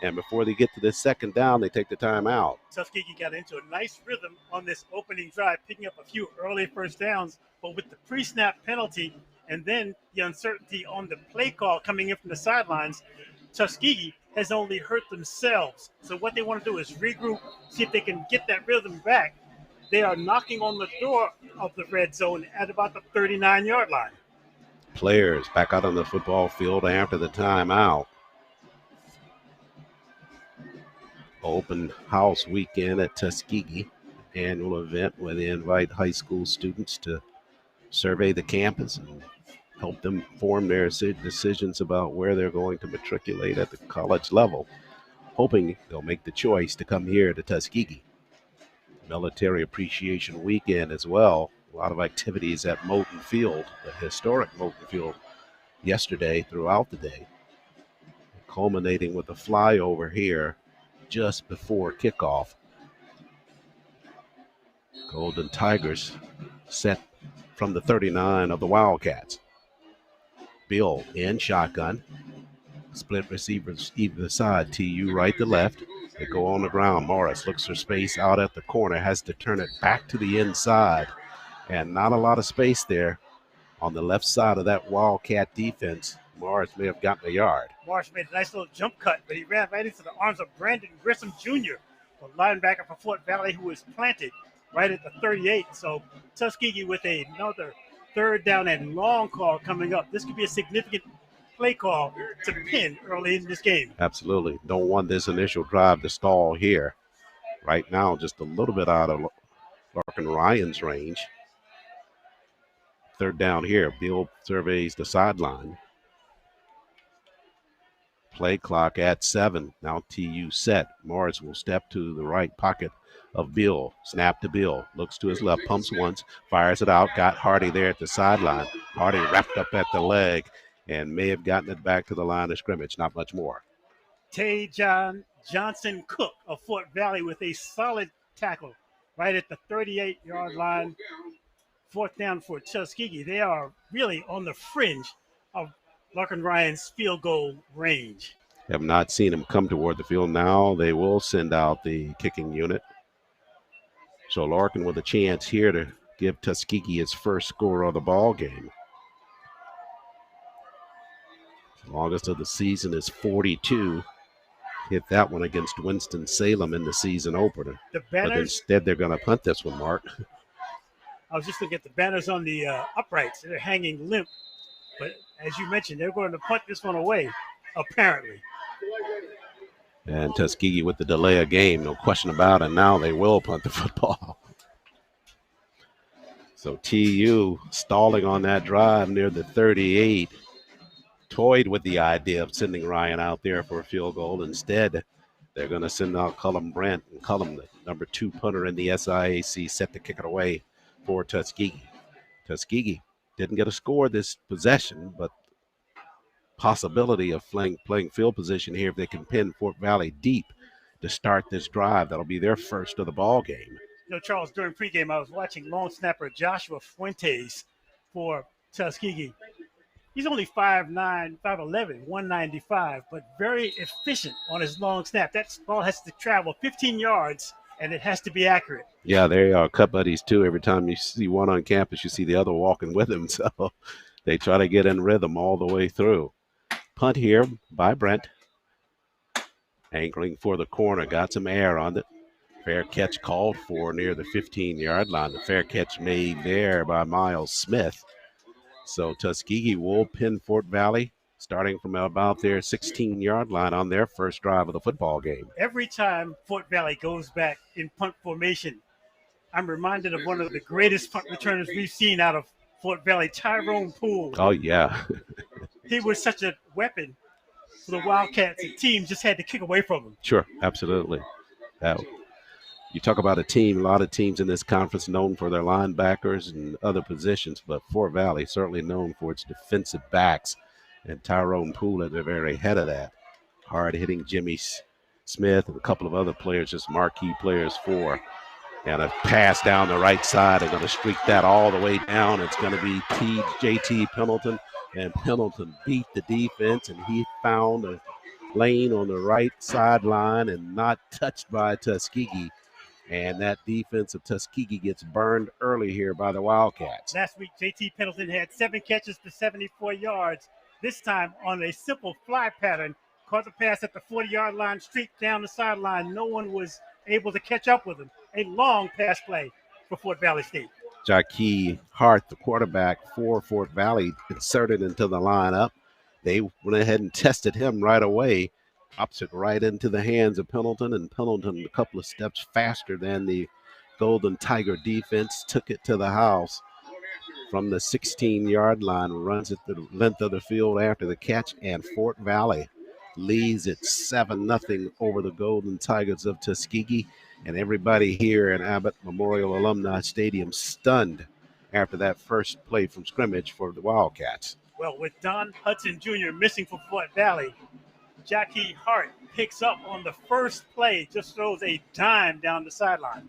[SPEAKER 2] And before they get to this second down, they take the time out.
[SPEAKER 16] Tuskegee got into a nice rhythm on this opening drive, picking up a few early first downs, but with the pre-snap penalty and then the uncertainty on the play call coming in from the sidelines, Tuskegee has only hurt themselves. So what they want to do is regroup, see if they can get that rhythm back. They are knocking on the door of the red zone at about the 39-yard line.
[SPEAKER 2] Players back out on the football field after the timeout. Open house weekend at Tuskegee, annual event where they invite high school students to survey the campus and help them form their decisions about where they're going to matriculate at the college level, hoping they'll make the choice to come here to Tuskegee. Military Appreciation Weekend as well. A lot of activities at Moton Field, the historic Moton Field, yesterday throughout the day, culminating with a flyover here just before kickoff. Golden Tigers set from the 39 of the Wildcats. Bill in shotgun. Split receivers either side. TU right to left. They go on the ground. Morris looks for space out at the corner. Has to turn it back to the inside. And not a lot of space there on the left side of that Wildcat defense. Morris may have gotten a yard.
[SPEAKER 16] Morris made a nice little jump cut, but he ran right into the arms of Brandon Grissom Jr., the linebacker for Fort Valley, who was planted right at the 38. So Tuskegee with another third down and long call coming up. This could be a significant play call to pin early in this game.
[SPEAKER 2] Absolutely. Don't want this initial drive to stall here. Right now, just a little bit out of Larkin Ryan's range. Third down here. Bill surveys the sideline. Play clock at 7. Now TU set. Morris will step to the right pocket of Bill. Snap to Bill. Looks to his left. Pumps once. Fires it out. Got Hardy there at the sideline. Hardy wrapped up at the leg and may have gotten it back to the line of scrimmage. Not much more.
[SPEAKER 16] Tajon Johnson Cook of Fort Valley with a solid tackle right at the 38-yard line. Fourth down for Tuskegee. They are really on the fringe of Larkin Ryan's field goal range.
[SPEAKER 2] Have not seen him come toward the field. Now they will send out the kicking unit. So Larkin with a chance here to give Tuskegee his first score of the ball game. The longest of the season is 42. Hit that one against Winston-Salem in the season opener.
[SPEAKER 16] The banners,
[SPEAKER 2] but instead they're going to punt this one, Mark.
[SPEAKER 16] I was just looking at the banners on the uprights. They're hanging limp. But as you mentioned, they're going to punt this one away, apparently.
[SPEAKER 2] And Tuskegee with the delay of game, no question about it. Now they will punt the football. So TU stalling on that drive near the 38. toyed with the idea of sending Ryan out there for a field goal. Instead, they're going to send out Cullum Brent, and Cullum, the number 2 punter in the SIAC, set to kick it away for Tuskegee. Tuskegee didn't get a score this possession, but possibility of playing field position here if they can pin Fort Valley deep to start this drive. That'll be their first of the ball game.
[SPEAKER 16] You know, Charles, during pregame, I was watching long snapper Joshua Fuentes for Tuskegee. He's only 5'9", 5'11", 195, but very efficient on his long snap. That ball has to travel 15 yards, and it has to be accurate.
[SPEAKER 2] Yeah, they are cut buddies, too. Every time you see one on campus, you see the other walking with him. So they try to get in rhythm all the way through. Punt here by Brent. Angling for the corner. Got some air on it. Fair catch called for near the 15-yard line. The fair catch made there by Miles Smith. So Tuskegee will pin Fort Valley starting from about their 16-yard line on their first drive of the football game.
[SPEAKER 16] Every time Fort Valley goes back in punt formation, I'm reminded of one of the greatest punt returners we've seen out of Fort Valley, Tyrone Poole.
[SPEAKER 2] Oh, yeah.
[SPEAKER 16] He was such a weapon for the Wildcats, and teams just had to kick away from him.
[SPEAKER 2] Sure, absolutely. You talk about a lot of teams in this conference known for their linebackers and other positions, but Fort Valley certainly known for its defensive backs, and Tyrone Poole at the very head of that. Hard-hitting Jimmy Smith and a couple of other players, just marquee players for. And a pass down the right side. They're going to streak that all the way down. It's going to be JT Pendleton, and Pendleton beat the defense, and he found a lane on the right sideline and not touched by Tuskegee. And that defense of Tuskegee gets burned early here by the Wildcats.
[SPEAKER 16] Last week, JT Pendleton had 7 catches for 74 yards. This time on a simple fly pattern, caught the pass at the 40-yard line, streaked down the sideline. No one was able to catch up with him. A long pass play for Fort Valley State.
[SPEAKER 2] Jaquie Hart, the quarterback for Fort Valley, inserted into the lineup. They went ahead and tested him right away. Drops it right into the hands of Pendleton, and Pendleton a couple of steps faster than the Golden Tiger defense took it to the house from the 16-yard line, runs it the length of the field after the catch, and Fort Valley leads it 7-0 over the Golden Tigers of Tuskegee, and everybody here in Abbott Memorial Alumni Stadium stunned after that first play from scrimmage for the Wildcats.
[SPEAKER 16] Well, with Don Hudson Jr. missing for Fort Valley, Jaquie Hart picks up on the first play, just throws a dime down the sideline.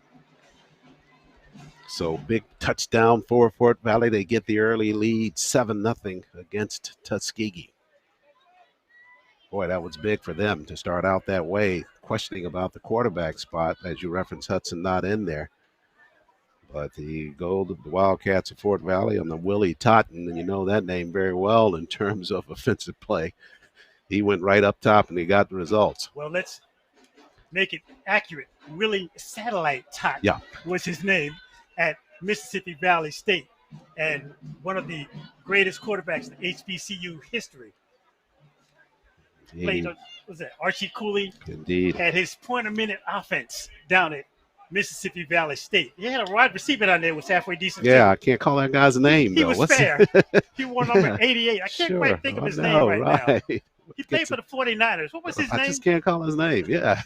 [SPEAKER 2] So big touchdown for Fort Valley. They get the early lead, 7-0 against Tuskegee. Boy, that was big for them to start out that way. Questioning about the quarterback spot, as you referenced, Hudson not in there. But the Wildcats of Fort Valley on the Willie Totten, and you know that name very well in terms of offensive play. He went right up top and he got the results.
[SPEAKER 16] Well, let's make it accurate. Willie Satellite Totten was his name at Mississippi Valley State, and one of the greatest quarterbacks in HBCU history. Played, was that Archie Cooley?
[SPEAKER 2] Indeed.
[SPEAKER 16] Had his point-a-minute offense down at Mississippi Valley State. He had a wide receiver down there was halfway decent.
[SPEAKER 2] Yeah,
[SPEAKER 16] too.
[SPEAKER 2] I can't call that guy's name,
[SPEAKER 16] He
[SPEAKER 2] though.
[SPEAKER 16] was fair. He wore number 88. I can't quite think of his name right now. He played for the 49ers. What was his name?
[SPEAKER 2] I just can't call his name, yeah.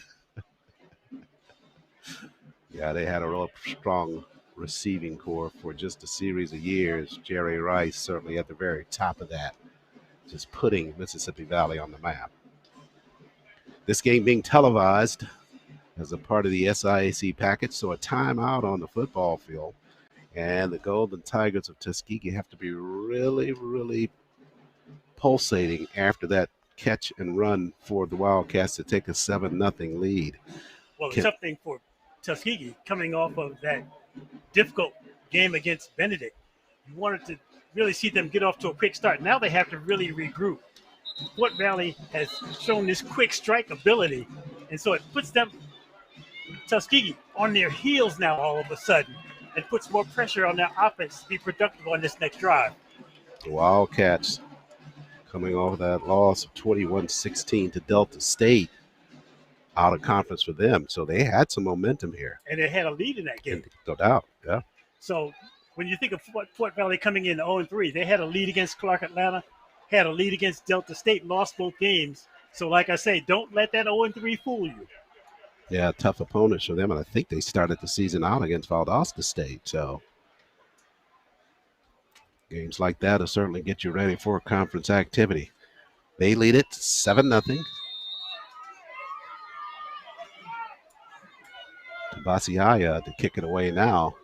[SPEAKER 2] Yeah, they had a real strong receiving core for just a series of years. Jerry Rice certainly at the very top of that, just putting Mississippi Valley on the map. This game being televised as a part of the SIAC package, so a timeout on the football field. And the Golden Tigers of Tuskegee have to be really, really pulsating after that catch and run for the Wildcats to take a 7-0 lead.
[SPEAKER 16] Well, it's something for Tuskegee coming off of that difficult game against Benedict. You wanted to really see them get off to a quick start. Now they have to really regroup. Fort Valley has shown this quick strike ability, and so it puts them, Tuskegee, on their heels now all of a sudden, and puts more pressure on their offense to be productive on this next drive.
[SPEAKER 2] The Wildcats coming off that loss of 21-16 to Delta State, out of conference for them. So they had some momentum here.
[SPEAKER 16] And they had a lead in that game.
[SPEAKER 2] No doubt, yeah.
[SPEAKER 16] So when you think of Fort Valley coming in 0-3, they had a lead against Clark Atlanta. had a lead against Delta State, lost both games. So, like I say, don't let that 0-3 fool you.
[SPEAKER 2] Yeah, tough opponents for them, and I think they started the season out against Valdosta State. So games like that will certainly get you ready for conference activity. They lead it 7-0. Tabasiaya to kick it away now.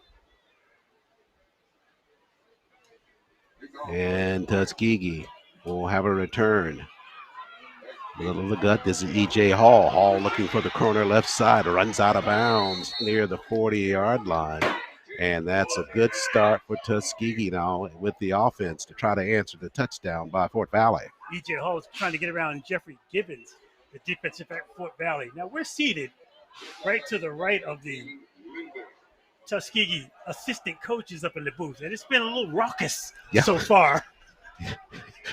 [SPEAKER 2] And Tuskegee will have a return. Middle of the gut. This is E.J. Hall. Hall looking for the corner left side. Runs out of bounds near the 40-yard line. And that's a good start for Tuskegee now with the offense to try to answer the touchdown by Fort Valley.
[SPEAKER 16] E.J. Hall is trying to get around Jeffrey Gibbons, the defensive back at Fort Valley. Now, we're seated right to the right of the Tuskegee assistant coaches up in the booth, and it's been a little raucous so far.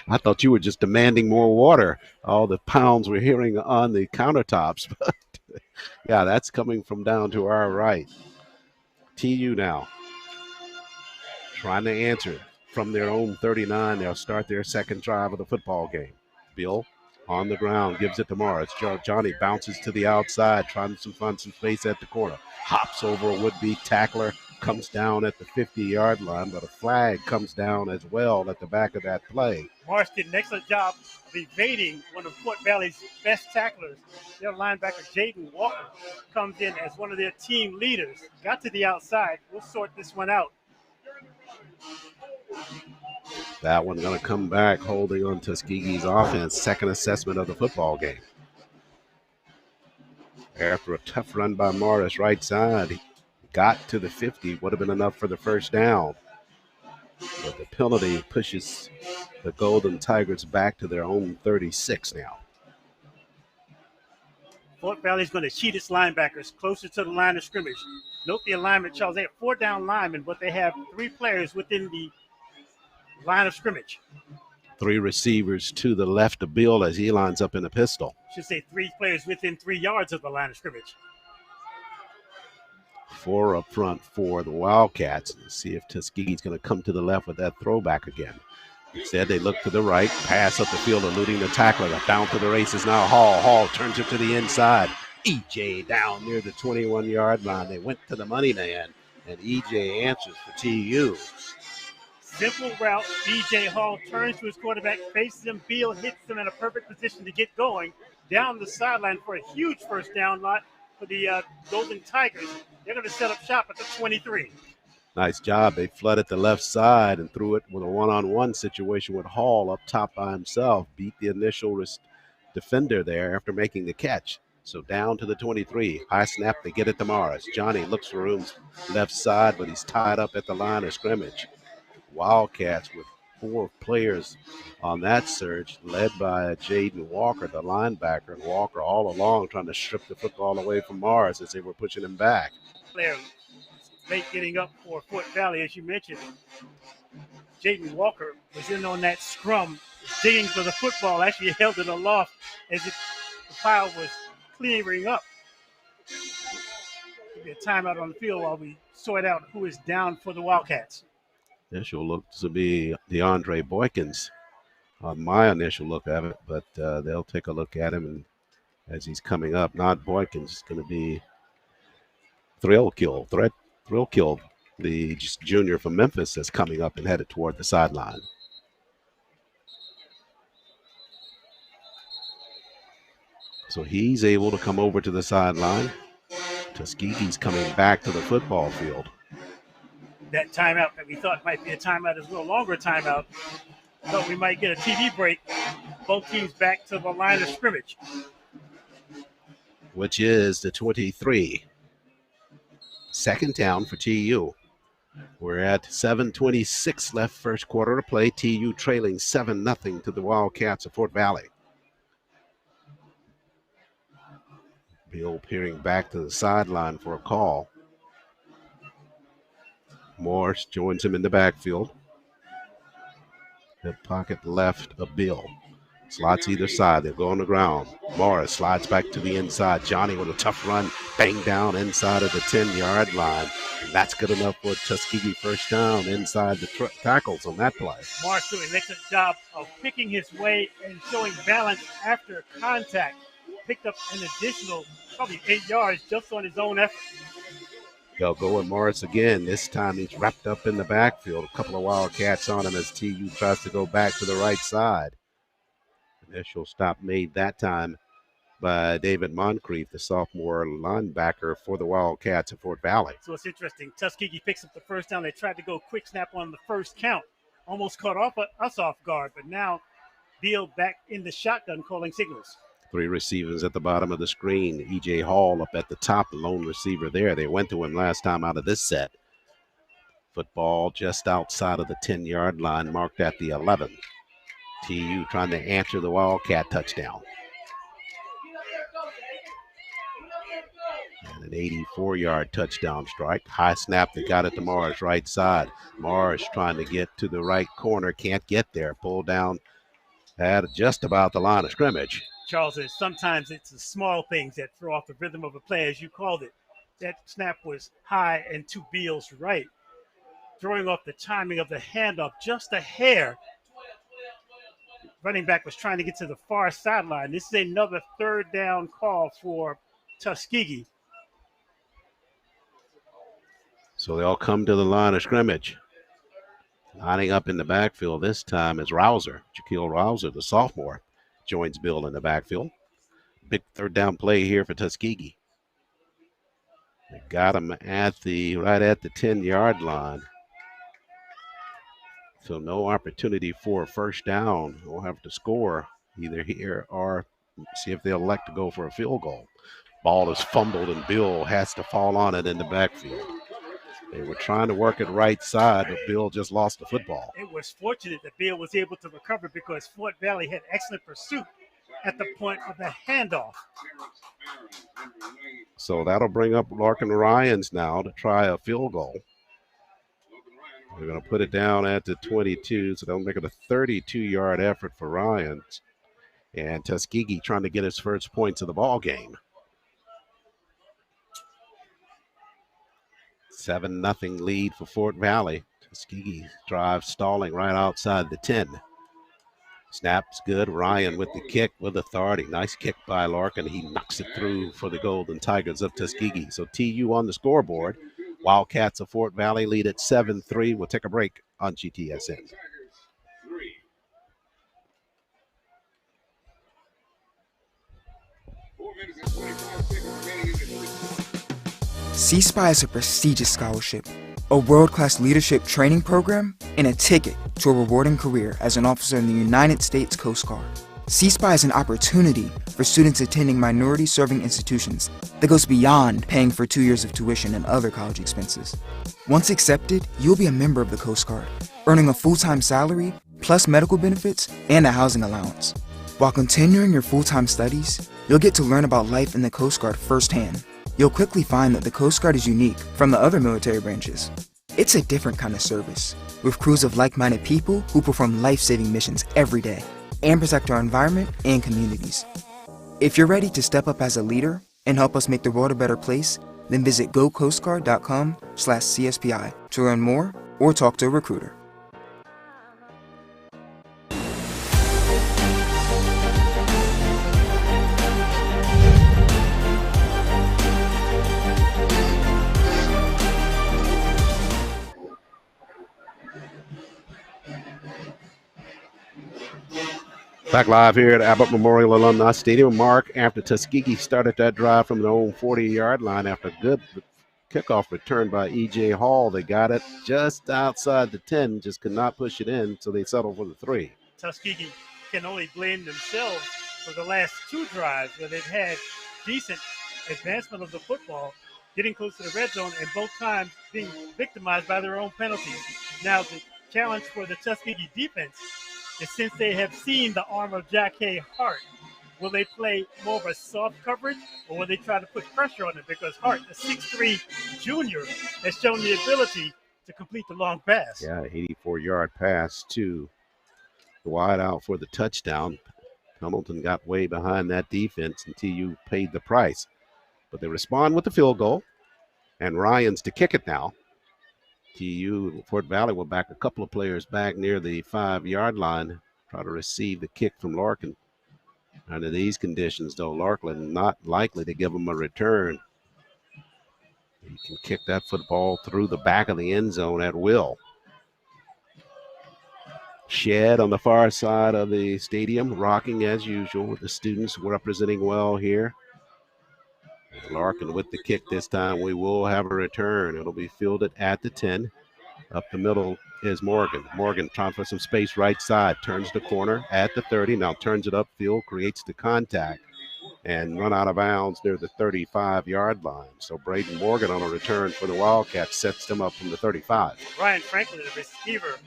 [SPEAKER 2] I thought you were just demanding more water. All the pounds we're hearing on the countertops. But, yeah, that's coming from down to our right. TU now trying to answer from their own 39. They'll start their second drive of the football game. Bill on the ground, gives it to Morris. Johnny bounces to the outside, trying to find some space at the corner. Hops over a would-be tackler, comes down at the 50-yard line, but a flag comes down as well at the back of that play.
[SPEAKER 16] Morris did an excellent job of evading one of Fort Valley's best tacklers. Their linebacker, Jaden Walker, comes in as one of their team leaders. Got to the outside. We'll sort this one out.
[SPEAKER 2] That one going to come back, holding on Tuskegee's offense. Second assessment of the football game. After a tough run by Morris, right side, he got to the 50. Would have been enough for the first down. But the penalty pushes the Golden Tigers back to their own 36 now.
[SPEAKER 16] Fort Valley's going to cheat its linebackers closer to the line of scrimmage. Note the alignment, Charles. They have 4 down linemen, but they have 3 players within the line of scrimmage.
[SPEAKER 2] 3 receivers to the left of Bill as he lines up in a pistol.
[SPEAKER 16] Should say 3 players within 3 yards of the line of scrimmage.
[SPEAKER 2] 4 up front for the Wildcats. Let's see if Tuskegee's going to come to the left with that throwback again. Instead, they look to the right, pass up the field, eluding the tackler. Down to the races now. Hall turns it to the inside. EJ down near the 21-yard line. They went to the money man, and EJ answers for TU.
[SPEAKER 16] Simple route. EJ Hall turns to his quarterback, faces him. Beal hits him in a perfect position to get going down the sideline for a huge first down lot for the Golden Tigers. They're going to set up shop at the 23.
[SPEAKER 2] Nice job. They flooded the left side and threw it with a one-on-one situation with Hall up top by himself. Beat the initial defender there after making the catch. So down to the 23. High snap. They get it to Morris. Johnny looks for room left side, but he's tied up at the line of scrimmage. Wildcats with 4 players on that surge, led by Jaden Walker, the linebacker. And Walker all along trying to strip the football away from Morris as they were pushing him back.
[SPEAKER 16] Player late getting up for Fort Valley, as you mentioned. Jaden Walker was in on that scrum, digging for the football, actually held it aloft as the pile was clearing up. Give me a timeout on the field while we sort out who is down for the Wildcats.
[SPEAKER 2] This will look to be DeAndre Boykins on my initial look at it, but they'll take a look at him and as he's coming up. Not Boykins, it's going to be Thrillkill, the junior from Memphis that's coming up and headed toward the sideline. So he's able to come over to the sideline. Tuskegee's coming back to the football field.
[SPEAKER 16] That timeout that we thought might be a timeout is a little longer timeout. Thought we might get a TV break. Both teams back to the line of scrimmage.
[SPEAKER 2] Which is the 23. Second down for TU. We're at 7:26 left first quarter to play. TU trailing 7-0 to the Wildcats of Fort Valley. Bill peering back to the sideline for a call. Morris joins him in the backfield. The pocket left of Bill. Slots either side. They'll go on the ground. Morris slides back to the inside. Johnny with a tough run. Bang down inside of the 10-yard line. And that's good enough for Tuskegee first down inside the tackles on that play.
[SPEAKER 16] Morris doing an excellent job of picking his way and showing balance after contact. Picked up an additional probably 8 yards just on his own effort.
[SPEAKER 2] They'll go with Morris again. This time he's wrapped up in the backfield. A couple of Wildcats on him as TU tries to go back to the right side. Initial stop made that time by David Moncrief, the sophomore linebacker for the Wildcats of Fort Valley.
[SPEAKER 16] So it's interesting. Tuskegee picks up the first down. They tried to go quick snap on the first count. Almost caught us off guard, but now Beal back in the shotgun calling signals.
[SPEAKER 2] 3 receivers at the bottom of the screen. E.J. Hall up at the top, the lone receiver there. They went to him last time out of this set. Football just outside of the 10-yard line, marked at the 11. TU trying to answer the Wildcat touchdown. And an 84-yard touchdown strike. High snap that got it to Morris right side. Morris trying to get to the right corner, can't get there. Pulled down at just about the line of scrimmage.
[SPEAKER 16] Charles says sometimes it's the small things that throw off the rhythm of a play, as you called it. That snap was high and to Beal's right, throwing off the timing of the handoff just a hair. Running back was trying to get to the far sideline. This is another third down call for Tuskegee.
[SPEAKER 2] So they'll come to the line of scrimmage. Lining up in the backfield this time is Rouser. Jaquil Rouser, the sophomore, joins Bill in the backfield. Big third down play here for Tuskegee. They got him right at the 10-yard line. So no opportunity for a first down. We'll have to score either here or see if they'll elect to go for a field goal. Ball is fumbled and Bill has to fall on it in the backfield. They were trying to work it right side, but Bill just lost the football.
[SPEAKER 16] It was fortunate that Bill was able to recover because Fort Valley had excellent pursuit at the point of the handoff.
[SPEAKER 2] So that'll bring up Larkin Ryans now to try a field goal. They're going to put it down at the 22, so they'll make it a 32-yard effort for Ryans. And Tuskegee trying to get his first points of the ball game. 7-0 lead for Fort Valley. Tuskegee drive stalling right outside the 10. Snap's good. Ryan with the kick with authority. Nice kick by Larkin. He knocks it through for the Golden Tigers of Tuskegee. So TU on the scoreboard. Wildcats of Fort Valley lead at 7-3. We'll take a break on GTSN.
[SPEAKER 5] C-SPY is a prestigious scholarship, a world-class leadership training program, and a ticket to a rewarding career as an officer in the United States Coast Guard. C-SPY is an opportunity for students attending minority-serving institutions that goes beyond paying for 2 years of tuition and other college expenses. Once accepted, you'll be a member of the Coast Guard, earning a full-time salary, plus medical benefits and a housing allowance. While continuing your full-time studies, you'll get to learn about life in the Coast Guard firsthand. You'll quickly find that the Coast Guard is unique from the other military branches. It's a different kind of service, with crews of like-minded people who perform life-saving missions every day and protect our environment and communities. If you're ready to step up as a leader and help us make the world a better place, then visit gocoastguard.com/CSPI to learn more or talk to a recruiter.
[SPEAKER 2] Back live here at Abbott Memorial Alumni Stadium. Mark, after Tuskegee started that drive from their own 40-yard line after a good kickoff return by E.J. Hall, they got it just outside the 10, just could not push it in, so they settled for the 3.
[SPEAKER 16] Tuskegee can only blame themselves for the last 2 drives where they've had decent advancement of the football, getting close to the red zone, and both times being victimized by their own penalties. Now, the challenge for the Tuskegee defense is, since they have seen the arm of Jackay Hart, will they play more of a soft coverage, or will they try to put pressure on it? Because Hart, the 6'3" junior, has shown the ability to complete the long pass.
[SPEAKER 2] Yeah, 84-yard pass to the wide out for the touchdown. Hamilton got way behind that defense and TU paid the price. But they respond with the field goal, and Ryans to kick it now. TU, Fort Valley will back a couple of players back near the 5-yard line, try to receive the kick from Larkin. Under these conditions, though, Larkin not likely to give him a return. He can kick that football through the back of the end zone at will. Shed on the far side of the stadium, rocking as usual with the students representing well here. Larkin with the kick this time. We will have a return. It'll be fielded at the 10. Up the middle is Morgan. Morgan trying for some space right side. Turns the corner at the 30. Now turns it upfield, creates the contact, and run out of bounds near the 35-yard line. So Braden Morgan on a return for the Wildcats sets them up from the 35.
[SPEAKER 16] Ryan Franklin, the receiver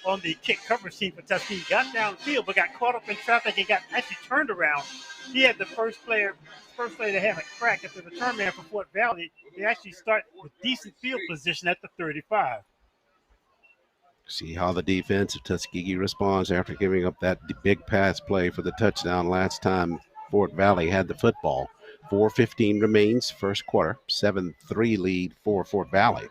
[SPEAKER 16] on the kick coverage team for Tuskegee, got downfield but got caught up in traffic and got actually turned around. He had the first player to have a crack at the return man for Fort Valley. They actually start with decent field position at the 35.
[SPEAKER 2] See how the defense of Tuskegee responds after giving up that big pass play for the touchdown last time Fort Valley had the football. 4:15 remains, first quarter, 7-3 lead for Fort Valley.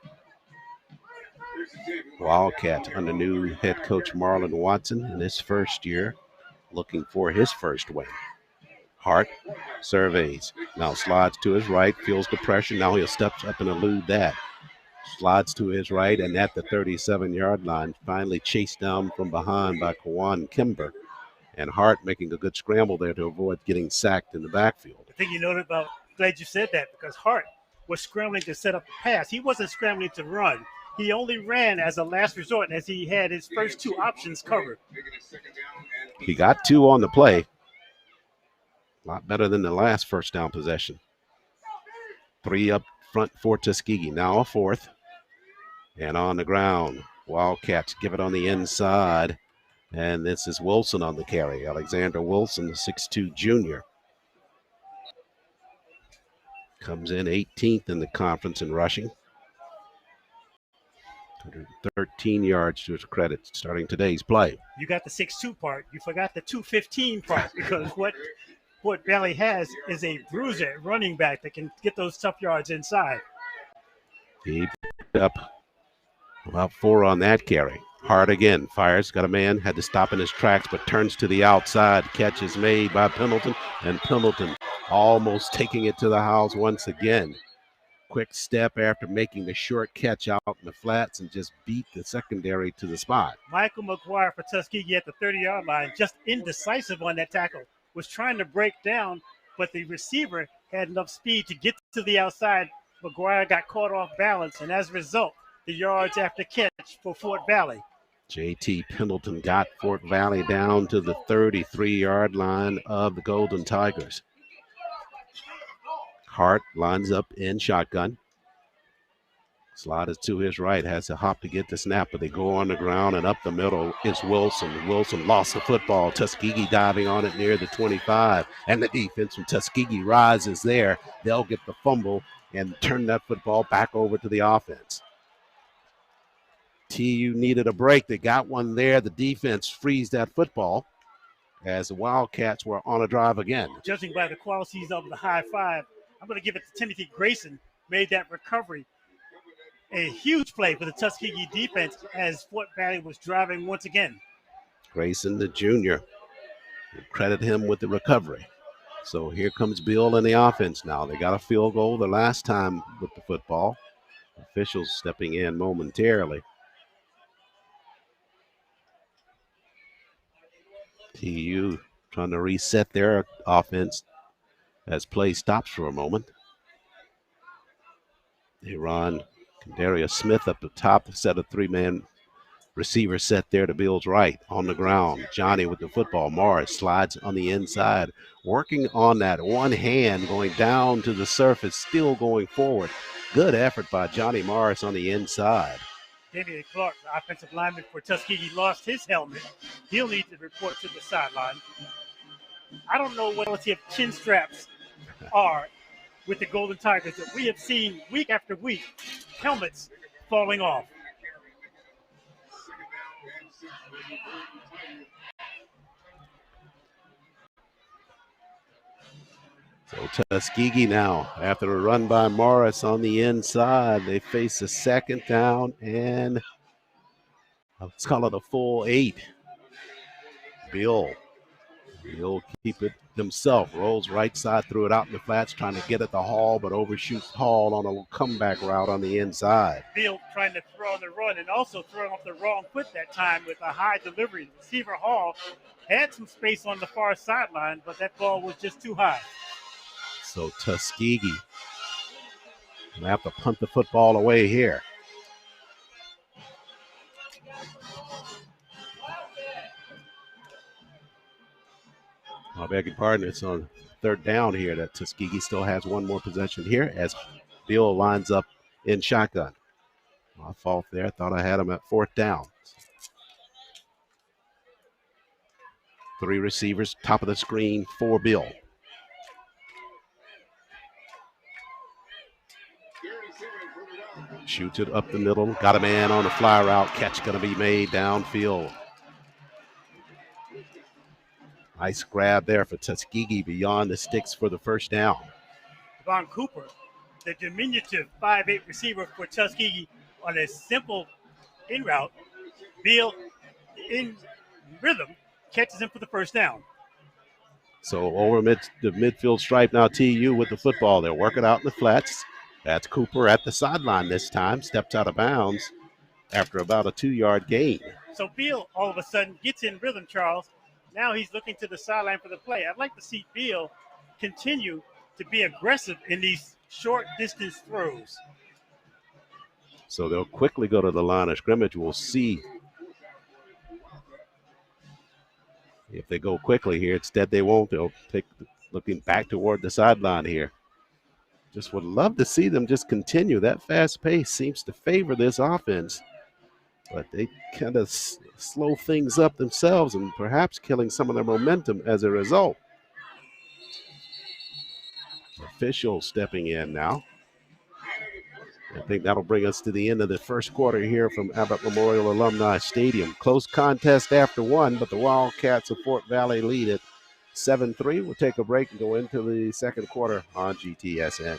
[SPEAKER 2] Wildcats under new head coach Marlon Watson in his first year, looking for his first win. Hart surveys, now slides to his right, feels the pressure, now he'll step up and elude that. Slides to his right, and at the 37-yard line, finally chased down from behind by Kawan Kimber. And Hart making a good scramble there to avoid getting sacked in the backfield.
[SPEAKER 16] The thing you noted about, glad you said that, because Hart was scrambling to set up the pass. He wasn't scrambling to run. He only ran as a last resort as he had his first two options covered.
[SPEAKER 2] He got two on the play. A lot better than the last first down possession. 3 up front for Tuskegee. Now a 4th. And on the ground, Wildcats give it on the inside. And this is Wilson on the carry. Alexander Wilson, the 6'2 junior. Comes in 18th in the conference in rushing. 113 yards to his credit starting today's play.
[SPEAKER 16] You got the 6'2 part. You forgot the 215 part, because what Fort Valley has is a bruiser running back that can get those tough yards inside.
[SPEAKER 2] He picked up about 4 on that carry. Hard again, fires, got a man, had to stop in his tracks, but turns to the outside. Catch is made by Pendleton, and Pendleton almost taking it to the house once again. Quick step after making the short catch out in the flats and just beat the secondary to the spot.
[SPEAKER 16] Michael McGuire for Tuskegee at the 30-yard line, just indecisive on that tackle. Was trying to break down, but the receiver had enough speed to get to the outside. McGuire got caught off balance, and as a result, the yards after catch for Fort Valley.
[SPEAKER 2] JT Pendleton got Fort Valley down to the 33-yard line of the Golden Tigers. Hart lines up in shotgun. Slide is to his right, has to hop to get the snap, but they go on the ground, and up the middle is Wilson. Wilson lost the football. Tuskegee diving on it near the 25, and the defense from Tuskegee rises there. They'll get the fumble and turn that football back over to the offense. TU needed a break. They got one there. The defense frees that football as the Wildcats were on a drive again.
[SPEAKER 16] Judging by the qualities of the high five, I'm going to give it to Timothy Grayson, made that recovery. A huge play for the Tuskegee defense as Fort Valley was driving once again.
[SPEAKER 2] Grayson, the junior, we'll credit him with the recovery. So here comes Bill in the offense now. They got a field goal the last time with the football. Officials stepping in momentarily. TU trying to reset their offense as play stops for a moment. They run Darius Smith up the top, set a 3-man receiver set there to Bill's right on the ground. Johnny with the football. Morris slides on the inside, working on that one hand, going down to the surface, still going forward. Good effort by Johnny Morris on the inside.
[SPEAKER 16] Damian Clark, the offensive lineman for Tuskegee, lost his helmet. He'll need to report to the sideline. I don't know what relative chin straps are with the Golden Tigers that we have seen week after week, helmets falling off.
[SPEAKER 2] So Tuskegee now, after a run by Morris on the inside, they face a second down and let's call it a full 8. He'll keep it himself. Rolls right side, threw it out in the flats, trying to get at the Hall, but overshoots Hall on a comeback route on the inside.
[SPEAKER 16] Beal trying to throw on the run and also throwing off the wrong foot that time with a high delivery. Receiver Hall had some space on the far sideline, but that ball was just too high.
[SPEAKER 2] So Tuskegee will have to punt the football away here. I beg your pardon, it's on third down here that Tuskegee still has one more possession here as Bill lines up in shotgun. My fault there. Thought I had him at fourth down. 3 receivers, top of the screen for Bill. Shoots it up the middle. Got a man on a fly route. Catch going to be made downfield. Nice grab there for Tuskegee beyond the sticks for the first down.
[SPEAKER 16] Von Cooper, the diminutive 5'8" receiver for Tuskegee on a simple in route. Beal in rhythm catches him for the first down.
[SPEAKER 2] So over the midfield stripe now, TU with the football. They'll work it out in the flats. That's Cooper at the sideline this time. Steps out of bounds after about a 2-yard gain.
[SPEAKER 16] So Beal all of a sudden gets in rhythm, Charles. Now he's looking to the sideline for the play. I'd like to see Beal continue to be aggressive in these short distance throws.
[SPEAKER 2] So they'll quickly go to the line of scrimmage. We'll see if they go quickly here. Instead, they won't. They'll take looking back toward the sideline here. Just would love to see them just continue. That fast pace seems to favor this offense, but they kind of slow things up themselves and perhaps killing some of their momentum as a result. Official stepping in now. I think that'll bring us to the end of the first quarter here from Abbott Memorial Alumni Stadium. Close contest after 1, but the Wildcats of Fort Valley lead it 7-3. We'll take a break and go into the second quarter on GTSN.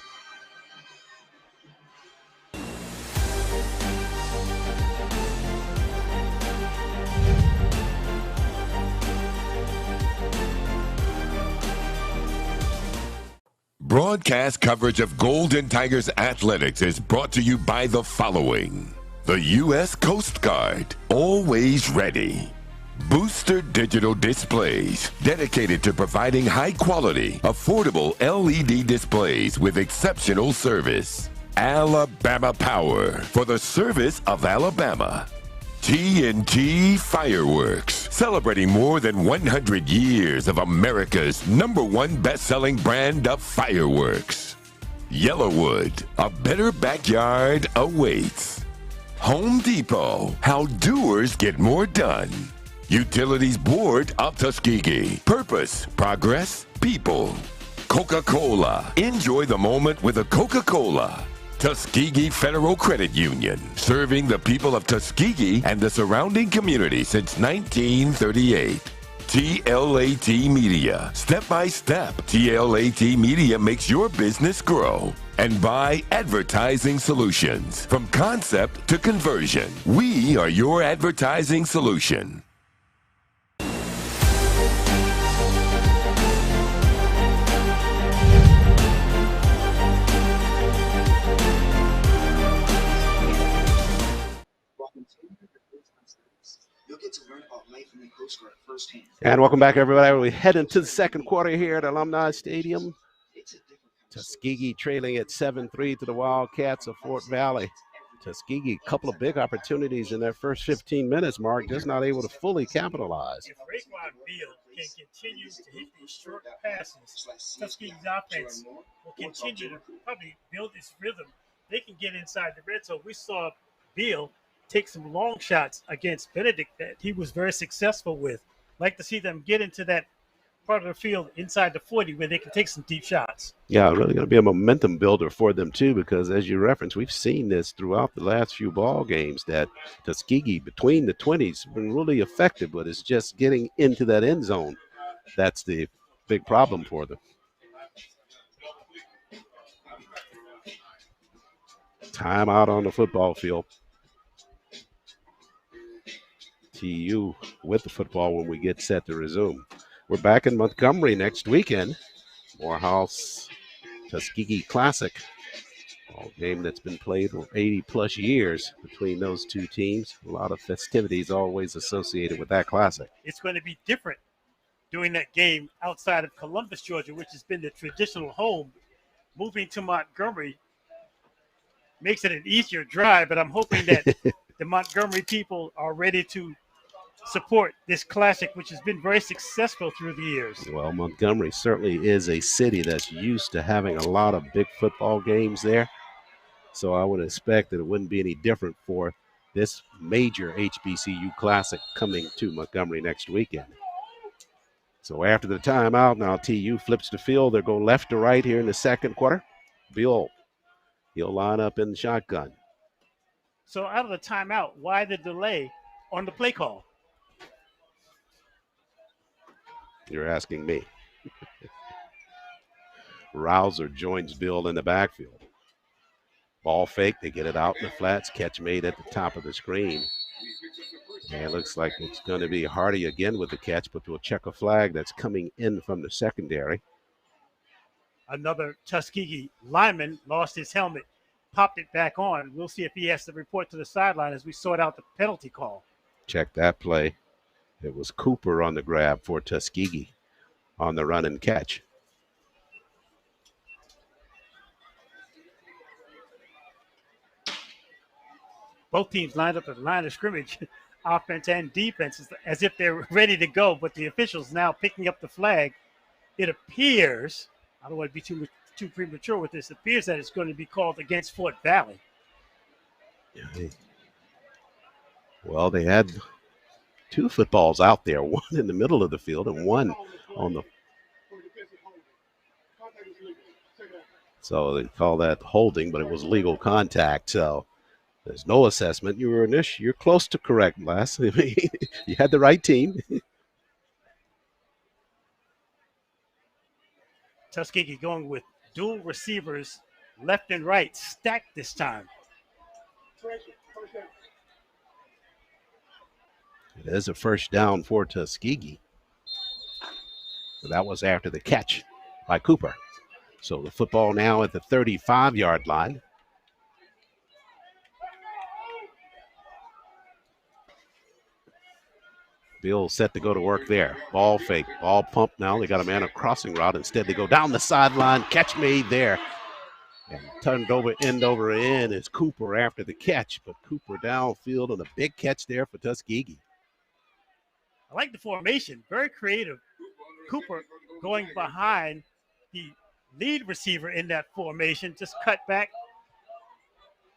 [SPEAKER 15] Broadcast coverage of Golden Tigers athletics is brought to you by the following. The U.S. Coast Guard, always ready. Booster Digital Displays, dedicated to providing high-quality, affordable LED displays with exceptional service. Alabama Power, for the service of Alabama. TNT Fireworks, celebrating more than 100 years of America's #1 best-selling brand of fireworks. Yellowwood, a better backyard awaits. Home Depot, how doers get more done. Utilities Board of Tuskegee, purpose, progress, people. Coca-Cola, enjoy the moment with a Coca-Cola. Tuskegee Federal Credit Union, serving the people of Tuskegee and the surrounding community since 1938. TLAT Media, step by step, TLAT Media makes your business grow. And by Advertising Solutions, from concept to conversion, we are your advertising solution.
[SPEAKER 2] And welcome back, everybody. We head into the second quarter here at Alumni Stadium. Tuskegee trailing at 7-3 to the Wildcats of Fort Valley. Tuskegee, a couple of big opportunities in their first 15 minutes, Mark, just not able to fully capitalize.
[SPEAKER 16] If Raekwon Beal can continue to hit these short passes, Tuskegee's offense will continue to probably build this rhythm. They can get inside the red zone. We saw Beal take some long shots against Benedict that he was very successful with. Like to see them get into that part of the field inside the 40 where they can take some deep shots.
[SPEAKER 2] Yeah, really going to be a momentum builder for them too, because as you referenced, we've seen this throughout the last few ball games that Tuskegee between the 20s has been really effective, but it's just getting into that end zone. That's the big problem for them. Timeout on the football field. TU with the football when we get set to resume. We're back in Montgomery next weekend. Morehouse Tuskegee Classic. A game that's been played for 80-plus years between those two teams. A lot of festivities always associated with that classic.
[SPEAKER 16] It's going to be different doing that game outside of Columbus, Georgia, which has been the traditional home. Moving to Montgomery makes it an easier drive, but I'm hoping that the Montgomery people are ready to support this classic, which has been very successful through the years.
[SPEAKER 2] Well, Montgomery certainly is a city that's used to having a lot of big football games there. So I would expect that it wouldn't be any different for this major HBCU classic coming to Montgomery next weekend. So after the timeout, now TU flips the field. They'll go left to right here in the second quarter. Bill, he'll line up in the shotgun.
[SPEAKER 16] So out of the timeout, why the delay on the play call?
[SPEAKER 2] You're asking me. Rouser joins Bill in the backfield. Ball fake, they get it out in the flats. Catch made at the top of the screen. And it looks like it's going to be Hardy again with the catch, but we'll check a flag that's coming in from the secondary.
[SPEAKER 16] Another Tuskegee lineman lost his helmet, popped it back on. We'll see if he has to report to the sideline as we sort out the penalty call.
[SPEAKER 2] Check that play. It was Cooper on the grab for Tuskegee on the run and catch.
[SPEAKER 16] Both teams lined up at the line of scrimmage, offense and defense, as if they're ready to go, but the officials now picking up the flag. It appears, I don't want to be too premature with this, it appears that it's going to be called against Fort Valley.
[SPEAKER 2] Well, they had two footballs out there, one in the middle of the field and one on the. So they call that holding, but it was legal contact. So there's no assessment. You're close to correct, Les. I mean, you had the right team.
[SPEAKER 16] Tuskegee going with dual receivers, left and right, stacked this time.
[SPEAKER 2] It is a first down for Tuskegee. So that was after the catch by Cooper. So the football now at the 35-yard line. Bill set to go to work there. Ball fake, ball pump now. They got a man a crossing route. Instead, they go down the sideline. Catch made there. And turned over, end over end is Cooper after the catch. But Cooper downfield on a big catch there for Tuskegee.
[SPEAKER 16] I like the formation. Very creative. Cooper going behind the lead receiver in that formation. Just cut back.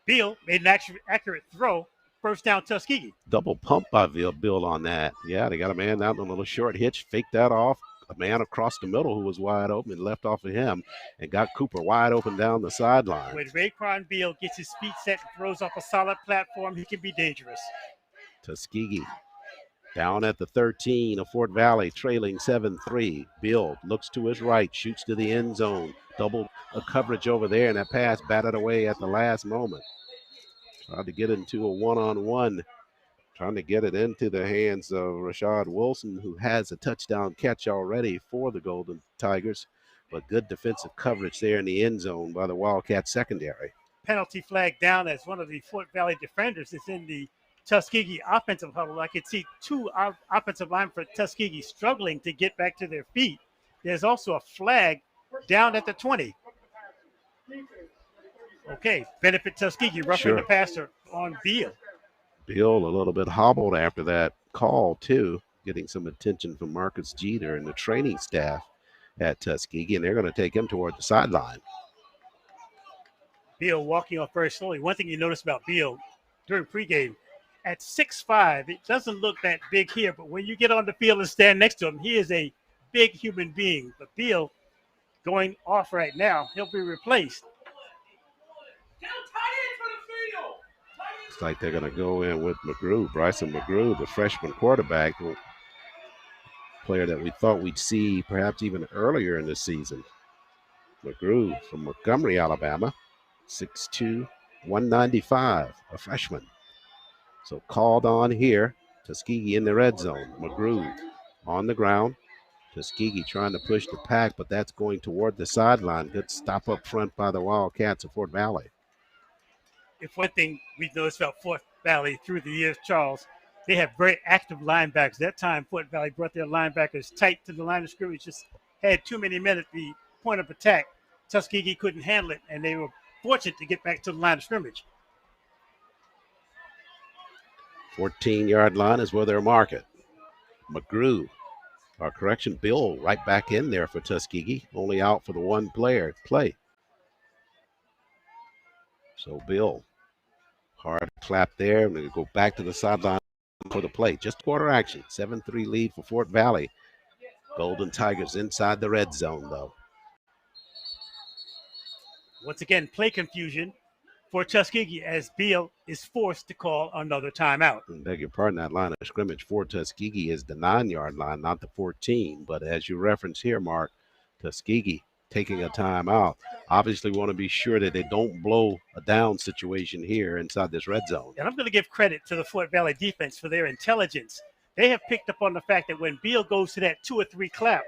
[SPEAKER 16] Bill made an accurate throw. First down, Tuskegee.
[SPEAKER 2] Double pump by Bill on that. Yeah, they got a man out in a little short hitch, faked that off. A man across the middle who was wide open and left off of him and got Cooper wide open down the sideline.
[SPEAKER 16] When Raekwon Beal gets his feet set and throws off a solid platform, he can be dangerous.
[SPEAKER 2] Tuskegee down at the 13 of Fort Valley, trailing 7-3. Bill looks to his right, shoots to the end zone. Double coverage over there, and that pass batted away at the last moment. Tried to get into a one-on-one, trying to get it into the hands of Rashad Wilson, who has a touchdown catch already for the Golden Tigers. But good defensive coverage there in the end zone by the Wildcats secondary.
[SPEAKER 16] Penalty flag down as one of the Fort Valley defenders is in the Tuskegee offensive huddle. I could see two offensive linemen for Tuskegee struggling to get back to their feet. There's also a flag down at the 20. Okay, benefit Tuskegee, roughing the passer on Beal.
[SPEAKER 2] Beal a little bit hobbled after that call, too, getting some attention from Marcus Jeter and the training staff at Tuskegee, and they're going to take him toward the sideline.
[SPEAKER 16] Beal walking off very slowly. One thing you notice about Beal during pregame, at 6'5", it doesn't look that big here, but when you get on the field and stand next to him, he is a big human being. But Beal going off right now, he'll be replaced.
[SPEAKER 2] Looks like they're going to go in with McGrew, Bryson McGrew, the freshman quarterback, player that we thought we'd see perhaps even earlier in the season. McGrew from Montgomery, Alabama, 6'2", 195, a freshman. So called on here. Tuskegee in the red zone. McGrew on the ground. Tuskegee trying to push the pack, but that's going toward the sideline. Good stop up front by the Wildcats of Fort Valley.
[SPEAKER 16] If one thing we've noticed about Fort Valley through the years, Charles, they have very active linebackers. That time, Fort Valley brought their linebackers tight to the line of scrimmage, just had too many men at the point of attack. Tuskegee couldn't handle it, and they were fortunate to get back to the line of scrimmage.
[SPEAKER 2] 14-yard line is where they'll mark it. McGrew, Bill right back in there for Tuskegee, only out for the one play. So Bill, hard clap there. We're going to go back to the sideline for the play. Just quarter action, 7-3 lead for Fort Valley. Golden Tigers inside the red zone, though.
[SPEAKER 16] Once again, play confusion for Tuskegee as Beal is forced to call another timeout.
[SPEAKER 2] I beg your pardon, that line of scrimmage for Tuskegee is the 9-yard line, not the 14. But as you reference here, Mark, Tuskegee taking a timeout. Obviously want to be sure that they don't blow a down situation here inside this red zone.
[SPEAKER 16] And I'm going to give credit to the Fort Valley defense for their intelligence. They have picked up on the fact that when Beal goes to that 2 or 3 clap,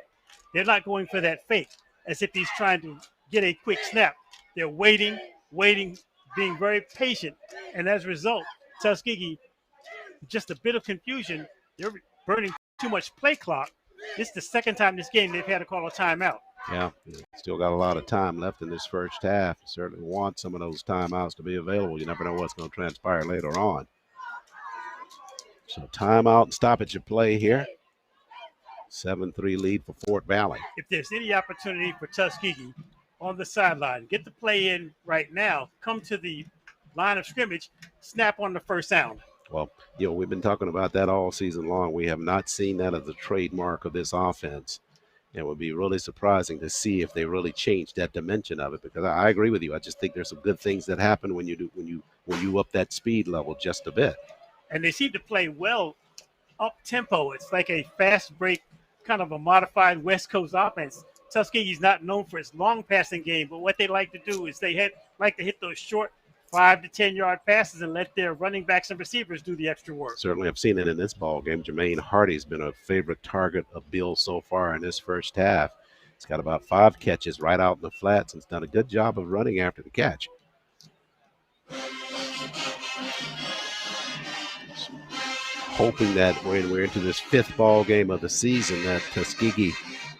[SPEAKER 16] they're not going for that fake as if he's trying to get a quick snap. They're waiting, being very patient. And as a result, Tuskegee, just a bit of confusion. They're burning too much play clock. This is the second time this game they've had to call a timeout.
[SPEAKER 2] Yeah, still got a lot of time left in this first half. Certainly want some of those timeouts to be available. You never know what's going to transpire later on. So timeout and stoppage of play here. 7-3 lead for Fort Valley.
[SPEAKER 16] If there's any opportunity for Tuskegee on the sideline, get the play in right now, come to the line of scrimmage, snap on the first sound.
[SPEAKER 2] Well, we've been talking about that all season long. We have not seen that as a trademark of this offense. It would be really surprising to see if they really change that dimension of it, because I agree with you. I just think there's some good things that happen when you up that speed level just a bit.
[SPEAKER 16] And they seem to play well up tempo. It's like a fast break, kind of a modified West Coast offense. Tuskegee's not known for its long passing game, but what they like to do is they like to hit those short 5 to 10 yard passes and let their running backs and receivers do the extra work.
[SPEAKER 2] Certainly, I've seen it in this ball game. Jermaine Hardy's been a favorite target of Bill so far in this first half. He's got about 5 catches right out in the flats and has done a good job of running after the catch. Hoping that we're into this 5th ball game of the season, that Tuskegee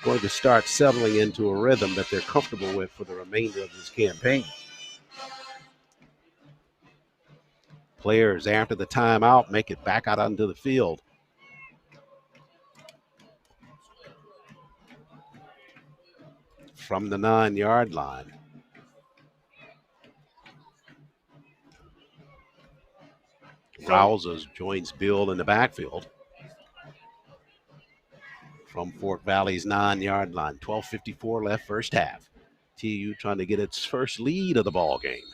[SPEAKER 2] going to start settling into a rhythm that they're comfortable with for the remainder of this campaign. Players after the timeout make it back out onto the field. From the 9-yard line. Rousers joins Bill in the backfield. From Fort Valley's 9-yard line. 12:54 left first half. TU trying to get its first lead of the ball game.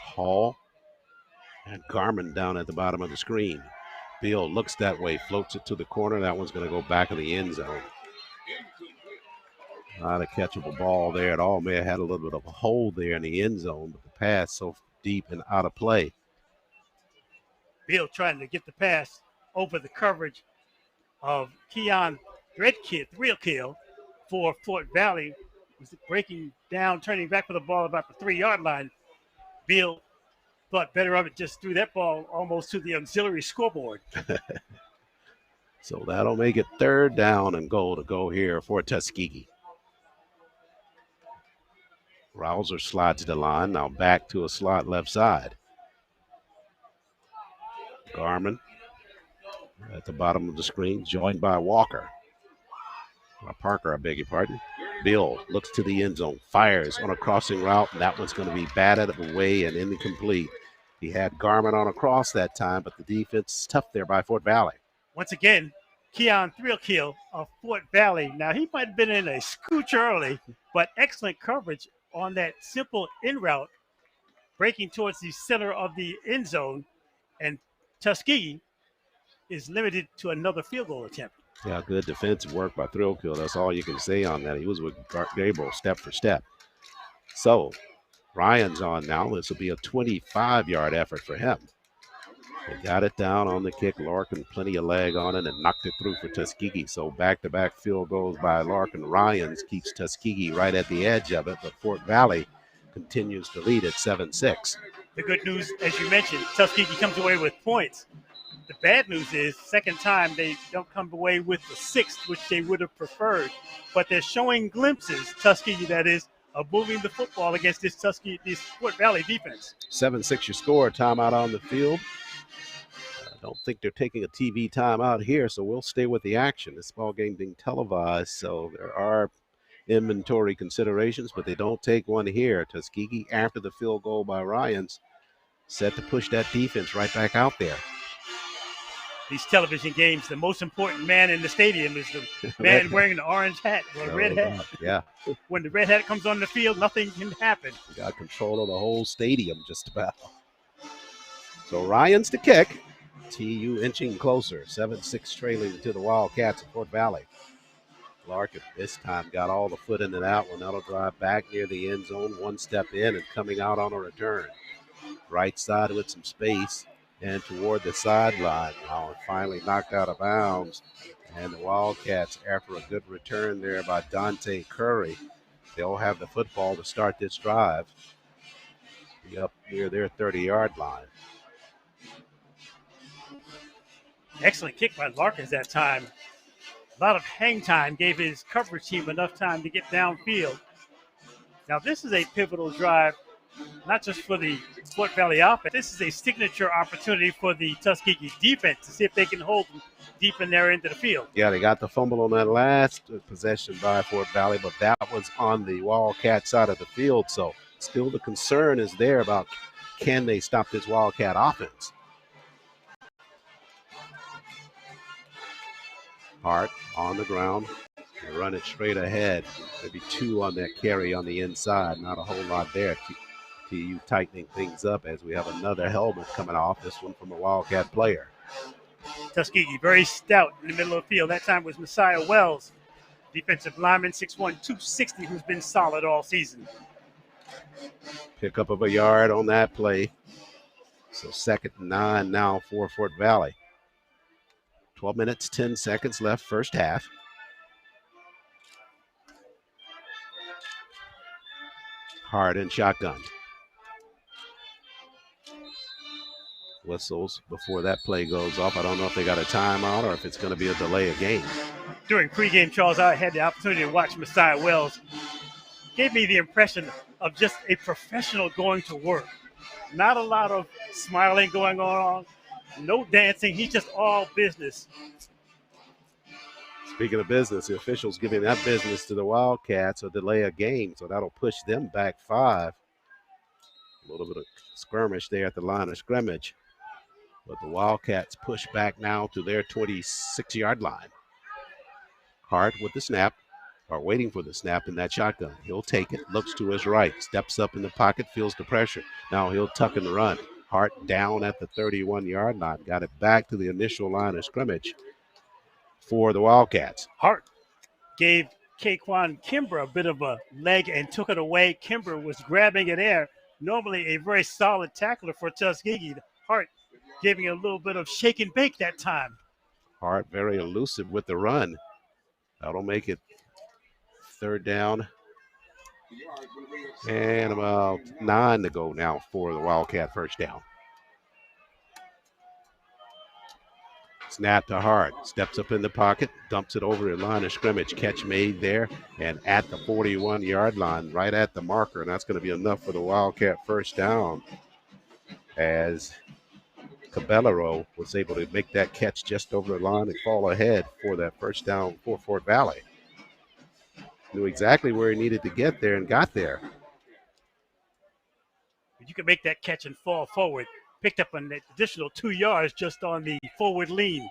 [SPEAKER 2] Hall and Garmin down at the bottom of the screen. Bill looks that way, floats it to the corner. That one's going to go back in the end zone. Not a catchable ball there at all. May have had a little bit of a hole there in the end zone, but the pass so deep and out of play.
[SPEAKER 16] Bill trying to get the pass over the coverage of Keon Thrill for Fort Valley. Was breaking down, turning back for the ball about the 3-yard line. Bill thought better of it, just threw that ball almost to the auxiliary scoreboard.
[SPEAKER 2] So that'll make it 3rd down and goal to go here for Tuskegee. Rouser slides to the line, now back to a slot left side. Garmin at the bottom of the screen, joined by Parker, I beg your pardon. Bill looks to the end zone, fires on a crossing route, and that one's going to be batted away and incomplete. He had Garmin on a cross that time, but the defense is tough there by Fort Valley.
[SPEAKER 16] Once again, Keon Thrill of Fort Valley. Now, he might have been in a scooch early, but excellent coverage on that simple in route, breaking towards the center of the end zone, and Tuskegee is limited to another field goal attempt.
[SPEAKER 2] Yeah, good defensive work by Thrillkill. That's all you can say on that. He was with Gabriel step for step. So Ryan's on now. This will be a 25-yard effort for him. They got it down on the kick. Larkin, plenty of leg on it, and knocked it through for Tuskegee. So back-to-back field goals by Larkin. Ryans keeps Tuskegee right at the edge of it, but Fort Valley continues to lead at 7-6.
[SPEAKER 16] The good news, as you mentioned, Tuskegee comes away with points. The bad news is, second time, they don't come away with the sixth, which they would have preferred. But they're showing glimpses, Tuskegee that is, of moving the football against this Fort Valley defense.
[SPEAKER 2] 7-6 your score. Timeout on the field. I don't think they're taking a TV timeout here, so we'll stay with the action. This ball game being televised, so there are inventory considerations, but they don't take one here. Tuskegee, after the field goal by Ryans, set to push that defense right back out there.
[SPEAKER 16] These television games, the most important man in the stadium is the man wearing the orange hat or the red hat.
[SPEAKER 2] Yeah.
[SPEAKER 16] When the red hat comes on the field, nothing can happen.
[SPEAKER 2] We got control of the whole stadium just about. So Ryans to kick. TU inching closer. 7-6 trailing to the Wildcats at Fort Valley. Larkin this time got all the foot into that one. That'll drive back near the end zone. One step in and coming out on a return. Right side with some space and toward the sideline. Now finally knocked out of bounds. And the Wildcats, after a good return there by Dante Curry, they'll have the football to start this drive. Be up near their 30-yard line.
[SPEAKER 16] Excellent kick by Larkins that time. A lot of hang time gave his coverage team enough time to get downfield. Now this is a pivotal drive, not just for the Fort Valley offense. This is a signature opportunity for the Tuskegee defense to see if they can hold them deep in their end of the field.
[SPEAKER 2] Yeah, they got the fumble on that last possession by Fort Valley, but that was on the Wildcat side of the field. So still the concern is there about can they stop this Wildcat offense. Hart on the ground. They run it straight ahead. Maybe two on that carry on the inside. Not a whole lot there. TU tightening things up as we have another helmet coming off. This one from a Wildcat player.
[SPEAKER 16] Tuskegee very stout in the middle of the field. That time was Messiah Wells, defensive lineman, 6'1", 260, who's been solid all season.
[SPEAKER 2] Pick up of a yard on that play. So 2nd and 9 now for Fort Valley. 12 minutes, 10 seconds left, first half. Hard and shotgun. Whistles before that play goes off. I don't know if they got a timeout or if it's going to be a delay of game.
[SPEAKER 16] During pregame, Charles, I had the opportunity to watch Messiah Wells. Gave me the impression of just a professional going to work. Not a lot of smiling going on. No dancing. He's just all business.
[SPEAKER 2] Speaking of business, the officials giving that business to the Wildcats, a delay of game, so that'll push them back 5. A little bit of skirmish there at the line of scrimmage. But the Wildcats push back now to their 26-yard line. Hart with the snap, or waiting for the snap in that shotgun. He'll take it, looks to his right, steps up in the pocket, feels the pressure. Now he'll tuck and run. Hart down at the 31-yard line. Got it back to the initial line of scrimmage for the Wildcats.
[SPEAKER 16] Hart gave Kaquan Kimber a bit of a leg and took it away. Kimber was grabbing it air. Normally a very solid tackler for Tuskegee. Hart giving a little bit of shake and bake that time.
[SPEAKER 2] Hart very elusive with the run. That'll make it 3rd down. And about 9 to go now for the Wildcat first down. Snap to Hart. Steps up in the pocket. Dumps it over the line of scrimmage. Catch made there. And at the 41-yard line, right at the marker. And that's going to be enough for the Wildcat first down. As Caballero was able to make that catch just over the line and fall ahead for that first down for Fort Valley. Knew exactly where he needed to get there and got there.
[SPEAKER 16] You can make that catch and fall forward. Picked up an additional 2 yards just on the forward lean.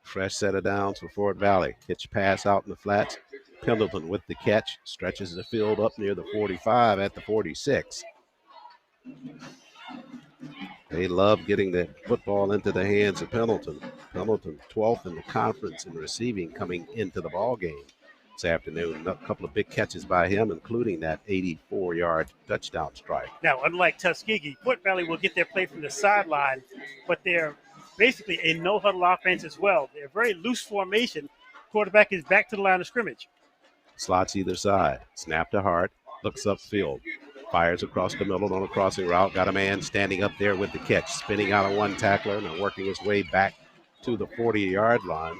[SPEAKER 2] Fresh set of downs for Fort Valley. Pitch pass out in the flats. Pendleton with the catch. Stretches the field up near the 45 at the 46. They love getting the football into the hands of Pendleton. Pendleton 12th in the conference in receiving coming into the ball game. this afternoon. A couple of big catches by him, including that 84-yard touchdown strike.
[SPEAKER 16] Now, unlike Tuskegee, Fort Valley will get their play from the sideline, but they're basically a no-huddle offense as well. They're a very loose formation. Quarterback is back to the line of scrimmage.
[SPEAKER 2] Slots either side. Snap to Hart. Looks upfield. Fires across the middle on a crossing route. Got a man standing up there with the catch. Spinning out of one tackler and working his way back to the 40-yard line.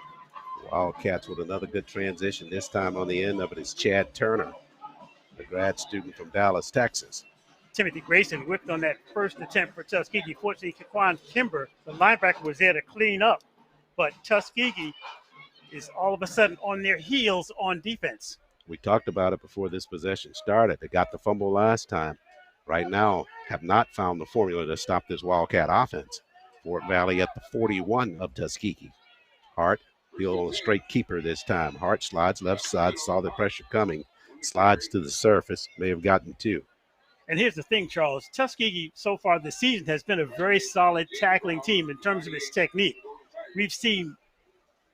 [SPEAKER 2] Wildcats with another good transition. This time on the end of it is Chad Turner, a grad student from Dallas, Texas.
[SPEAKER 16] Timothy Grayson whipped on that first attempt for Tuskegee. Fortunately, Kaquan Kimber, the linebacker, was there to clean up. But Tuskegee is all of a sudden on their heels on defense.
[SPEAKER 2] We talked about it before this possession started. They got the fumble last time. Right now, have not found the formula to stop this Wildcat offense. Fort Valley at the 41 of Tuskegee. Hart, field a straight keeper this time. Hart slides left side, saw the pressure coming, slides to the surface, may have gotten two.
[SPEAKER 16] And here's the thing, Charles. Tuskegee so far this season has been a very solid tackling team in terms of its technique. We've seen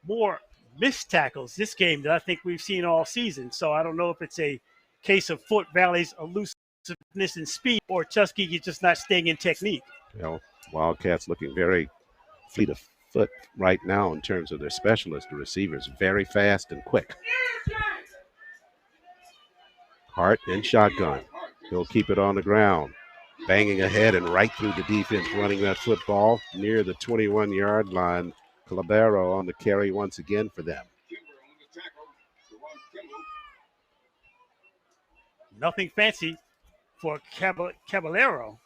[SPEAKER 16] more missed tackles this game that I think we've seen all season. So I don't know if it's a case of Fort Valley's elusiveness and speed or Tuskegee just not staying in technique.
[SPEAKER 2] You know, Wildcats looking very fleet of foot right now in terms of their specialists, the receivers, very fast and quick. Hart in shotgun. He'll keep it on the ground. Banging ahead and right through the defense, running that football near the 21-yard line. Calabero on the carry once again for them.
[SPEAKER 16] Nothing fancy for Caballero.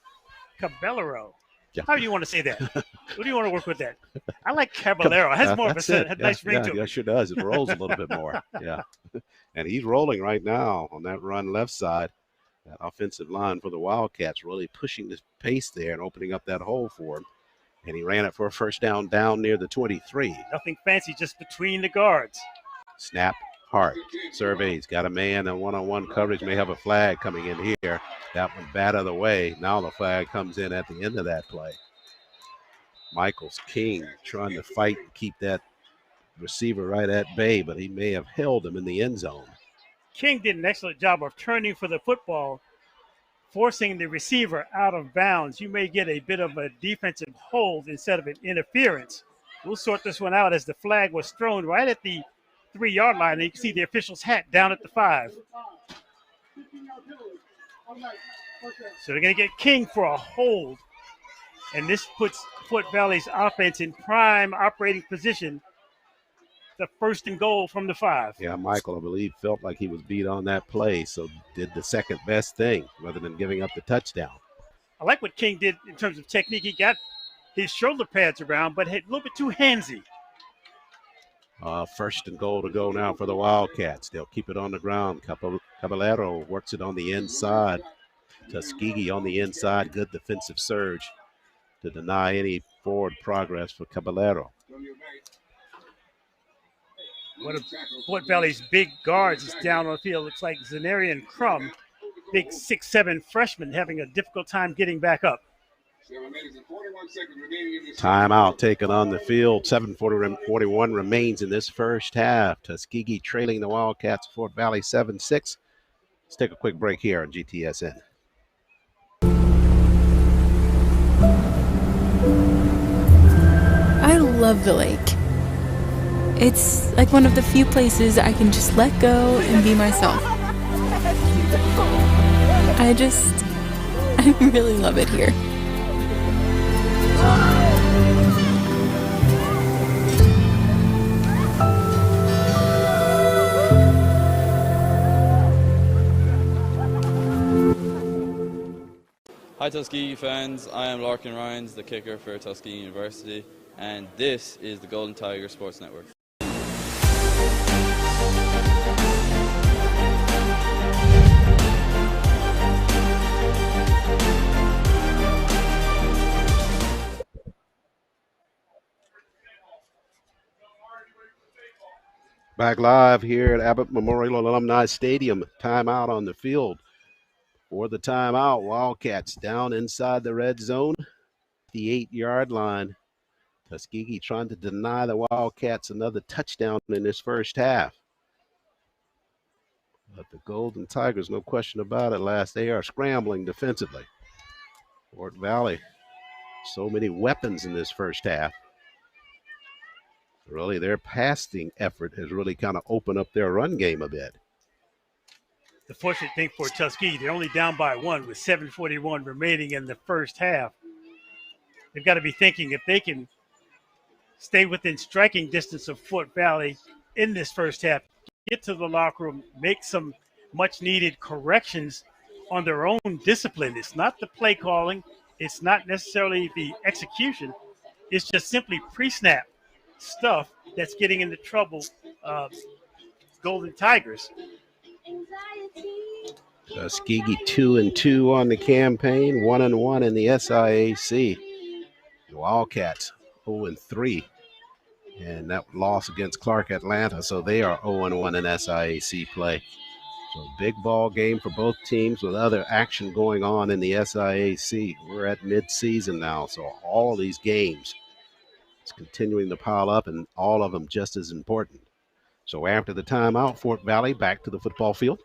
[SPEAKER 16] Yeah. How do you want to say that? What do you want to work with that? I like Caballero. It has more of a nice ring to it.
[SPEAKER 2] Yeah, sure does. It rolls a little bit more. Yeah. And he's rolling right now on that run left side. That offensive line for the Wildcats really pushing the pace there and opening up that hole for him. And he ran it for a first down near the 23.
[SPEAKER 16] Nothing fancy, just between the guards.
[SPEAKER 2] Snap, Hart, surveys, got a man on one-on-one coverage, may have a flag coming in here. That one bat of the way. Now the flag comes in at the end of that play. Michaels King trying to fight and keep that receiver right at bay, but he may have held him in the end zone.
[SPEAKER 16] King did an excellent job of turning for the football, forcing the receiver out of bounds. You may get a bit of a defensive hold instead of an interference. We'll sort this one out as the flag was thrown right at the 3-yard line. And you can see the official's hat down at the 5. So they're going to get King for a hold. And this puts Fort Valley's offense in prime operating position. The first and goal from the 5.
[SPEAKER 2] Yeah, Michael, I believe, felt like he was beat on that play, so did the second best thing rather than giving up the touchdown.
[SPEAKER 16] I like what King did in terms of technique. He got his shoulder pads around, but hit a little bit too handsy.
[SPEAKER 2] First and goal to go now for the Wildcats. They'll keep it on the ground. Caballero works it on the inside. Tuskegee on the inside. Good defensive surge to deny any forward progress for Caballero.
[SPEAKER 16] One of Fort Valley's big guards is down on the field. Looks like Zanarian Crum, big 6'7" freshman, having a difficult time getting back up.
[SPEAKER 2] Timeout taken on the field. 7:41 remains in this first half. Tuskegee trailing the Wildcats, Fort Valley 7-6. Let's take a quick break here on GTSN.
[SPEAKER 19] I love the lake. It's like one of the few places I can just let go and be myself. I really love it here.
[SPEAKER 20] Hi Tuskegee fans, I am Larkin Ryans, the kicker for Tuskegee University, and this is the Golden Tiger Sports Network.
[SPEAKER 2] Back live here at Abbott Memorial Alumni Stadium. Timeout on the field. For the timeout, Wildcats down inside the red zone, the 8-yard line. Tuskegee trying to deny the Wildcats another touchdown in this first half. But the Golden Tigers, no question about it, they are scrambling defensively. Fort Valley, so many weapons in this first half. Really, their passing effort has really kind of opened up their run game a bit.
[SPEAKER 16] The fortunate thing for Tuskegee, they're only down by 1 with 7:41 remaining in the first half. They've got to be thinking if they can stay within striking distance of Fort Valley in this first half, get to the locker room, make some much-needed corrections on their own discipline. It's not the play calling. It's not necessarily the execution. It's just simply pre-snap stuff that's getting into trouble Golden Tigers.
[SPEAKER 2] Tuskegee 2-2 on the campaign, 1-1 in the SIAC. The Wildcats 0-3, and that loss against Clark Atlanta, so they are 0-1 in SIAC play. So big ball game for both teams with other action going on in the SIAC. We're at mid-season now, so all these games, it's continuing to pile up, and all of them just as important. So after the timeout, Fort Valley back to the football field.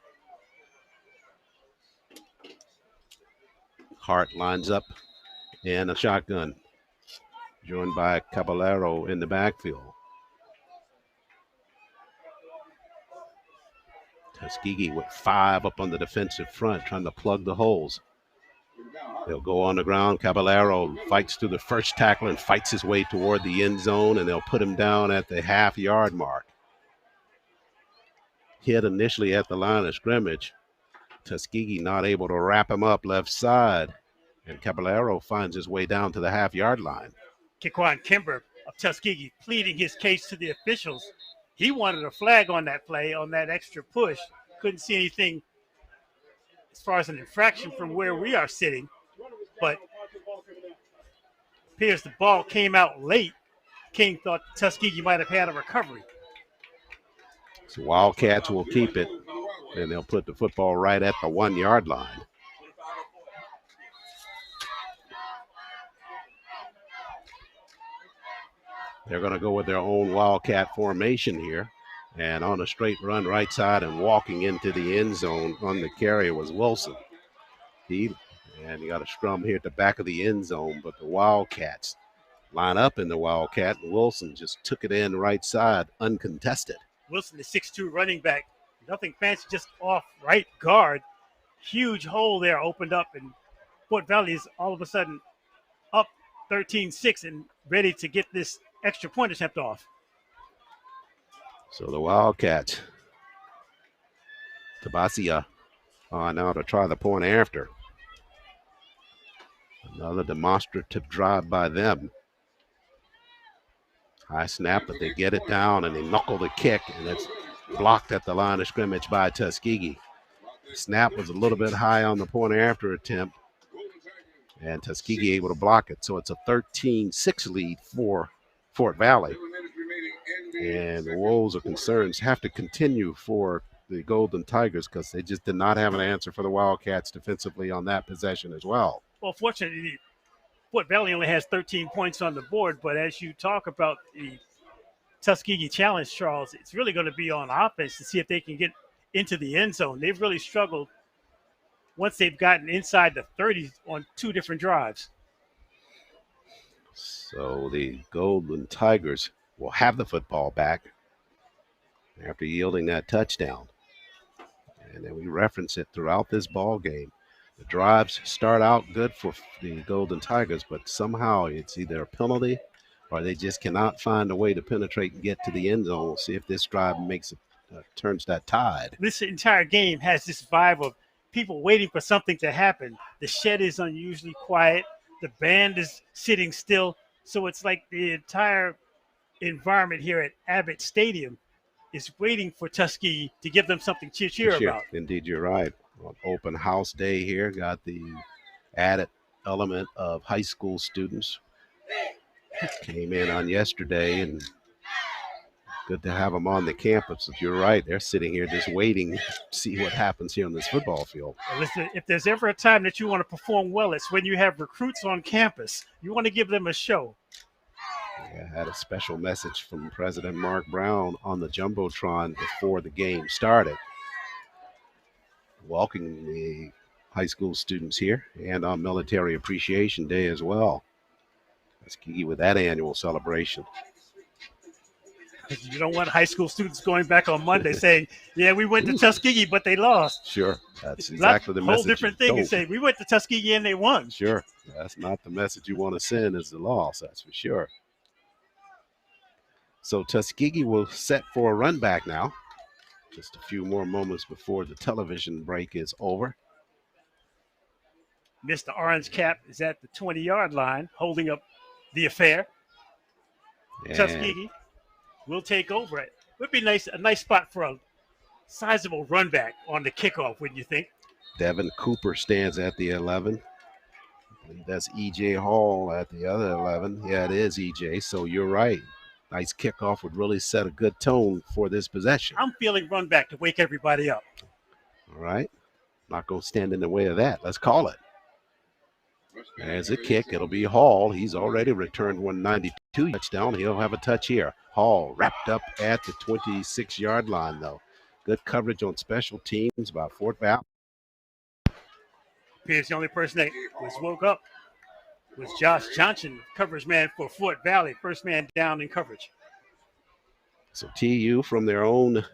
[SPEAKER 2] Hart lines up in a shotgun, joined by Caballero in the backfield. Tuskegee with 5 up on the defensive front, trying to plug the holes. They'll go on the ground. Caballero fights through the first tackle and fights his way toward the end zone, and they'll put him down at the half-yard mark. Hit initially at the line of scrimmage. Tuskegee not able to wrap him up left side, and Caballero finds his way down to the half-yard line.
[SPEAKER 16] Kequan Kimber of Tuskegee pleading his case to the officials. He wanted a flag on that play, on that extra push. Couldn't see anything as far as an infraction from where we are sitting, but appears the ball came out late. King thought Tuskegee might have had a recovery.
[SPEAKER 2] So Wildcats will keep it, and they'll put the football right at the 1-yard line. They're going to go with their own Wildcat formation here. And on a straight run right side and walking into the end zone on the carry was Wilson. He got a scrum here at the back of the end zone, but the Wildcats line up in the Wildcat, and Wilson just took it in right side, uncontested.
[SPEAKER 16] Wilson, the 6'2" running back, nothing fancy, just off right guard. Huge hole there opened up, and Fort Valley is all of a sudden up 13-6 and ready to get this extra point attempt off.
[SPEAKER 2] So the Wildcats, Tabasia on now to try the point after. Another demonstrative drive by them. High snap, but they get it down and they knuckle the kick, and it's blocked at the line of scrimmage by Tuskegee. The snap was a little bit high on the point after attempt, and Tuskegee able to block it. So it's a 13-6 lead for Fort Valley. And the woes or concerns have to continue for the Golden Tigers because they just did not have an answer for the Wildcats defensively on that possession as well.
[SPEAKER 16] Well, fortunately, Fort Valley only has 13 points on the board, but as you talk about the Tuskegee challenge, Charles, it's really going to be on offense to see if they can get into the end zone. They've really struggled once they've gotten inside the 30s on 2 different drives.
[SPEAKER 2] So the Golden Tigers will have the football back after yielding that touchdown. And then we reference it throughout this ball game. The drives start out good for the Golden Tigers, but somehow it's either a penalty or they just cannot find a way to penetrate and get to the end zone. We'll see if this drive makes it, turns that tide.
[SPEAKER 16] This entire game has this vibe of people waiting for something to happen. The shed is unusually quiet. The band is sitting still. So it's like the entire environment here at Abbott Stadium is waiting for Tuskegee to give them something to cheer about.
[SPEAKER 2] Indeed, you're right. Open house day here. Got the added element of high school students. Came in on yesterday, and good to have them on the campus. If you're right, they're sitting here just waiting to see what happens here on this football field.
[SPEAKER 16] Well, listen, if there's ever a time that you want to perform well, it's when you have recruits on campus. You want to give them a show.
[SPEAKER 2] Yeah, I had a special message from President Mark Brown on the Jumbotron before the game started. welcoming the high school students here and on Military Appreciation Day as well. Tuskegee with that annual celebration.
[SPEAKER 16] You don't want high school students going back on Monday saying, yeah, we went to Tuskegee, but they lost.
[SPEAKER 2] Sure. That's exactly the message.
[SPEAKER 16] Whole different thing is say, we went to Tuskegee and they won.
[SPEAKER 2] Sure. That's not the message you want to send is the loss, that's for sure. So Tuskegee will set for a run back now. Just a few more moments before the television break is over.
[SPEAKER 16] Mr. Orange Cap is at the 20-yard line holding up the affair. And Tuskegee will take over it. Would be nice, a nice spot for a sizable run back on the kickoff, wouldn't you think?
[SPEAKER 2] Devin Cooper stands at the 11. I believe that's E.J. Hall at the other 11. Yeah, it is E.J., so you're right. Nice kickoff would really set a good tone for this possession.
[SPEAKER 16] I'm feeling run back to wake everybody up.
[SPEAKER 2] All right. Not going to stand in the way of that. Let's call it. As a kick, it'll be Hall. He's already returned 192 touchdown. He'll have a touch here. Hall wrapped up at the 26-yard line, though. Good coverage on special teams by Fort Valley.
[SPEAKER 16] Appears the only person that was woke up was Josh Johnson, coverage man for Fort Valley. First man down in coverage.
[SPEAKER 2] So TU from their own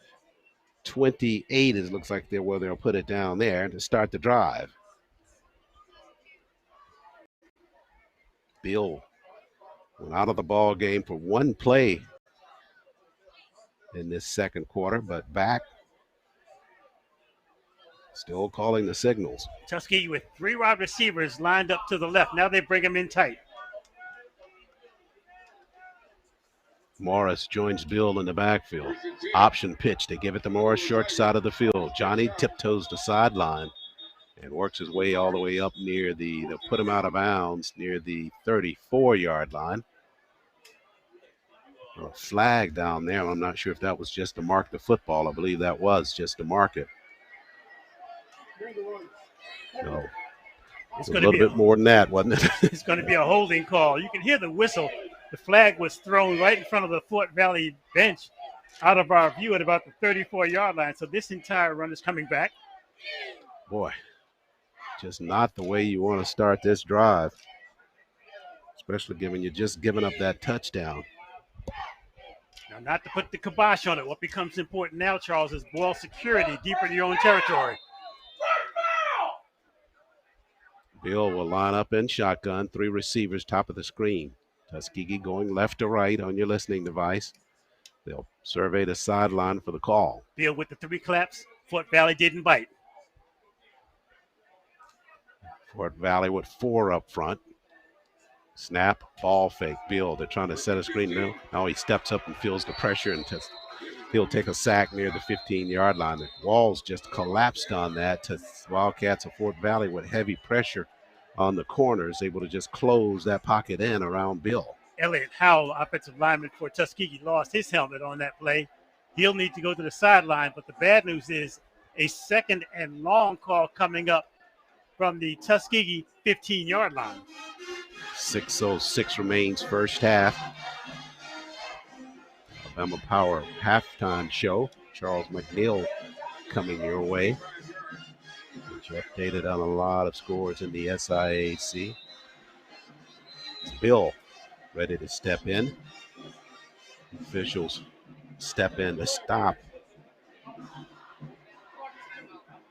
[SPEAKER 2] 28, it looks like they'll put it down there to start the drive. Bill went out of the ball game for one play in this second quarter, but back. Still calling the signals.
[SPEAKER 16] Tuskegee with 3 wide receivers lined up to the left. Now they bring them in tight.
[SPEAKER 2] Morris joins Bill in the backfield. Option pitch. They give it to Morris, short side of the field. Johnny tiptoes the sideline and works his way all the way up near they'll put him out of bounds near the 34-yard line. A flag down there. I'm not sure if that was just to mark the football. I believe that was just to mark it. No. It's a little bit more than that, wasn't it?
[SPEAKER 16] It's going to be a holding call. You can hear the whistle. The flag was thrown right in front of the Fort Valley bench out of our view at about the 34-yard line. So this entire run is coming back.
[SPEAKER 2] Boy, just not the way you want to start this drive, especially given you're just giving up that touchdown.
[SPEAKER 16] Now, not to put the kibosh on it, what becomes important now, Charles, is ball security deeper in your own territory.
[SPEAKER 2] Bill will line up in shotgun, 3 receivers, top of the screen. Tuskegee going left to right on your listening device. They'll survey the sideline for the call.
[SPEAKER 16] Bill with the 3 claps. Fort Valley didn't bite.
[SPEAKER 2] Fort Valley with 4 up front. Snap, ball fake. Bill, they're trying to set a screen now. Now he steps up and feels the pressure, and he'll take a sack near the 15-yard line. The walls just collapsed on that. Wildcats of Fort Valley with heavy pressure on the corners, able to just close that pocket in around Bill.
[SPEAKER 16] Elliott Howell, offensive lineman for Tuskegee, lost his helmet on that play. He'll need to go to the sideline, but the bad news is a second and long call coming up from the Tuskegee 15-yard line.
[SPEAKER 2] 6:06 remains first half. Alabama Power halftime show. Charles McNeil coming your way. Which updated on a lot of scores in the SIAC. Bill ready to step in. Officials step in to stop.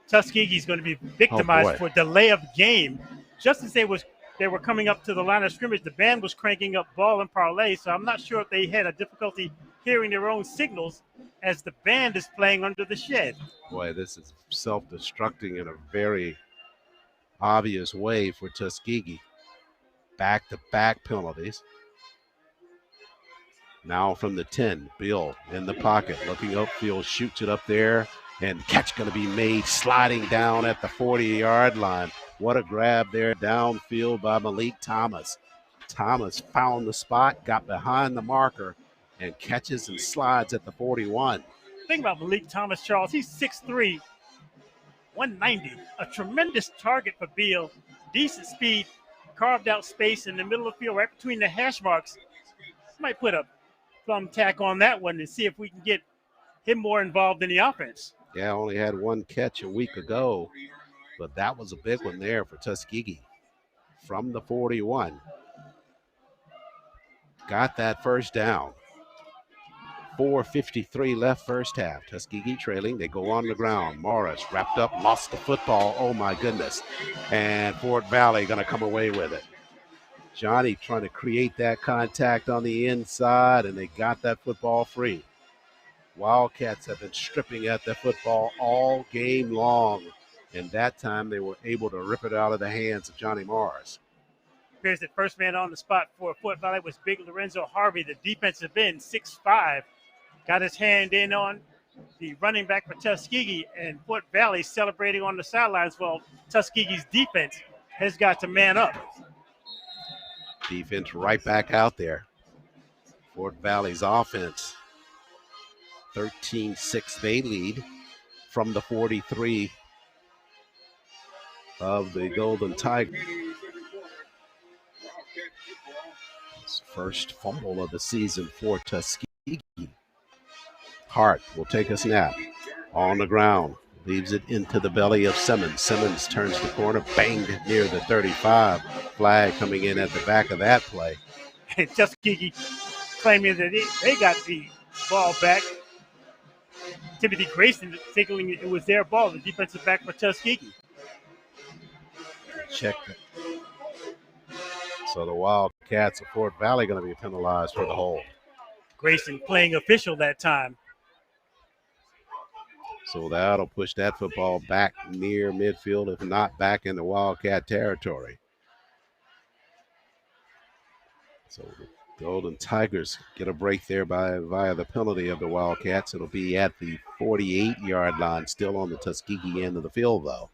[SPEAKER 16] Tuskegee's going to be victimized for delay of game. Just as they were coming up to the line of scrimmage, the band was cranking up ball and parlay, so I'm not sure if they had a difficulty hearing their own signals as the band is playing under the shed.
[SPEAKER 2] Boy, this is self-destructing in a very obvious way for Tuskegee. Back-to-back penalties. Now from the 10, Bill in the pocket, looking upfield, shoots it up there, and catch going to be made sliding down at the 40-yard line. What a grab there downfield by Malik Thomas. Thomas found the spot, got behind the marker, and catches and slides at the 41.
[SPEAKER 16] Think about Malik Thomas, Charles. He's 6'3", 190. A tremendous target for Bill. Decent speed, carved out space in the middle of the field, right between the hash marks. Might put a thumbtack on that one and see if we can get him more involved in the offense.
[SPEAKER 2] Yeah, only had one catch a week ago, but that was a big one there for Tuskegee from the 41. Got that first down. 4:53 left first half. Tuskegee trailing. They go on the ground. Morris wrapped up, lost the football. Oh, my goodness. And Fort Valley going to come away with it. Johnny trying to create that contact on the inside, and they got that football free. Wildcats have been stripping at the football all game long, and that time they were able to rip it out of the hands of Johnny Morris.
[SPEAKER 16] Appears that first man on the spot for Fort Valley was Big Lorenzo Harvey, the defensive end, 6'5", got his hand in on the running back for Tuskegee, and Fort Valley celebrating on the sidelines while Tuskegee's defense has got to man up.
[SPEAKER 2] Defense right back out there. Fort Valley's offense, 13-6 they lead from the 43 of the Golden Tiger. It's the first fumble of the season for Tuskegee. Hart will take a snap on the ground, leaves it into the belly of Simmons. Simmons turns the corner, banged near the 35. Flag coming in at the back of that play.
[SPEAKER 16] And Tuskegee claiming that they got the ball back. Timothy Grayson signaling it was their ball, the defensive back for Tuskegee.
[SPEAKER 2] Check it. So the Wildcats of Fort Valley going to be penalized for the hold.
[SPEAKER 16] Grayson playing official that time.
[SPEAKER 2] So that'll push that football back near midfield, if not back in the Wildcat territory. So the Golden Tigers get a break there via the penalty of the Wildcats. It'll be at the 48-yard line, still on the Tuskegee end of the field, though.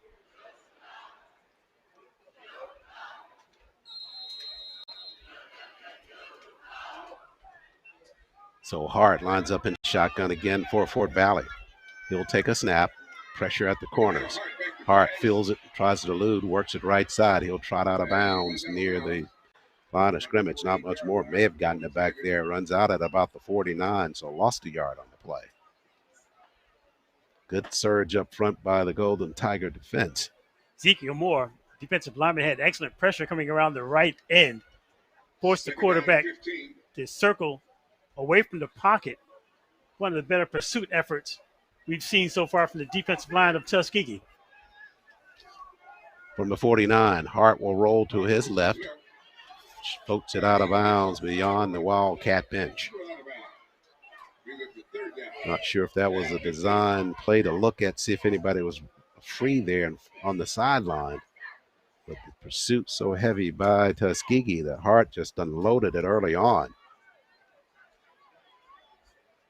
[SPEAKER 2] So Hart lines up in shotgun again for Fort Valley. He'll take a snap, pressure at the corners. Hart feels it, tries to elude, works it right side. He'll trot out of bounds near the line of scrimmage. Not much more. May have gotten it back there. Runs out at about the 49, so lost a yard on the play. Good surge up front by the Golden Tiger defense.
[SPEAKER 16] Ezekiel Moore, defensive lineman, had excellent pressure coming around the right end. Forced the quarterback to circle away from the pocket. One of the better pursuit efforts we've seen so far from the defensive line of Tuskegee.
[SPEAKER 2] From the 49, Hart will roll to his left. Floats it out of bounds beyond the Wildcat bench. Not sure if that was a design play to look at, see if anybody was free there on the sideline. But the pursuit so heavy by Tuskegee that Hart just unloaded it early on.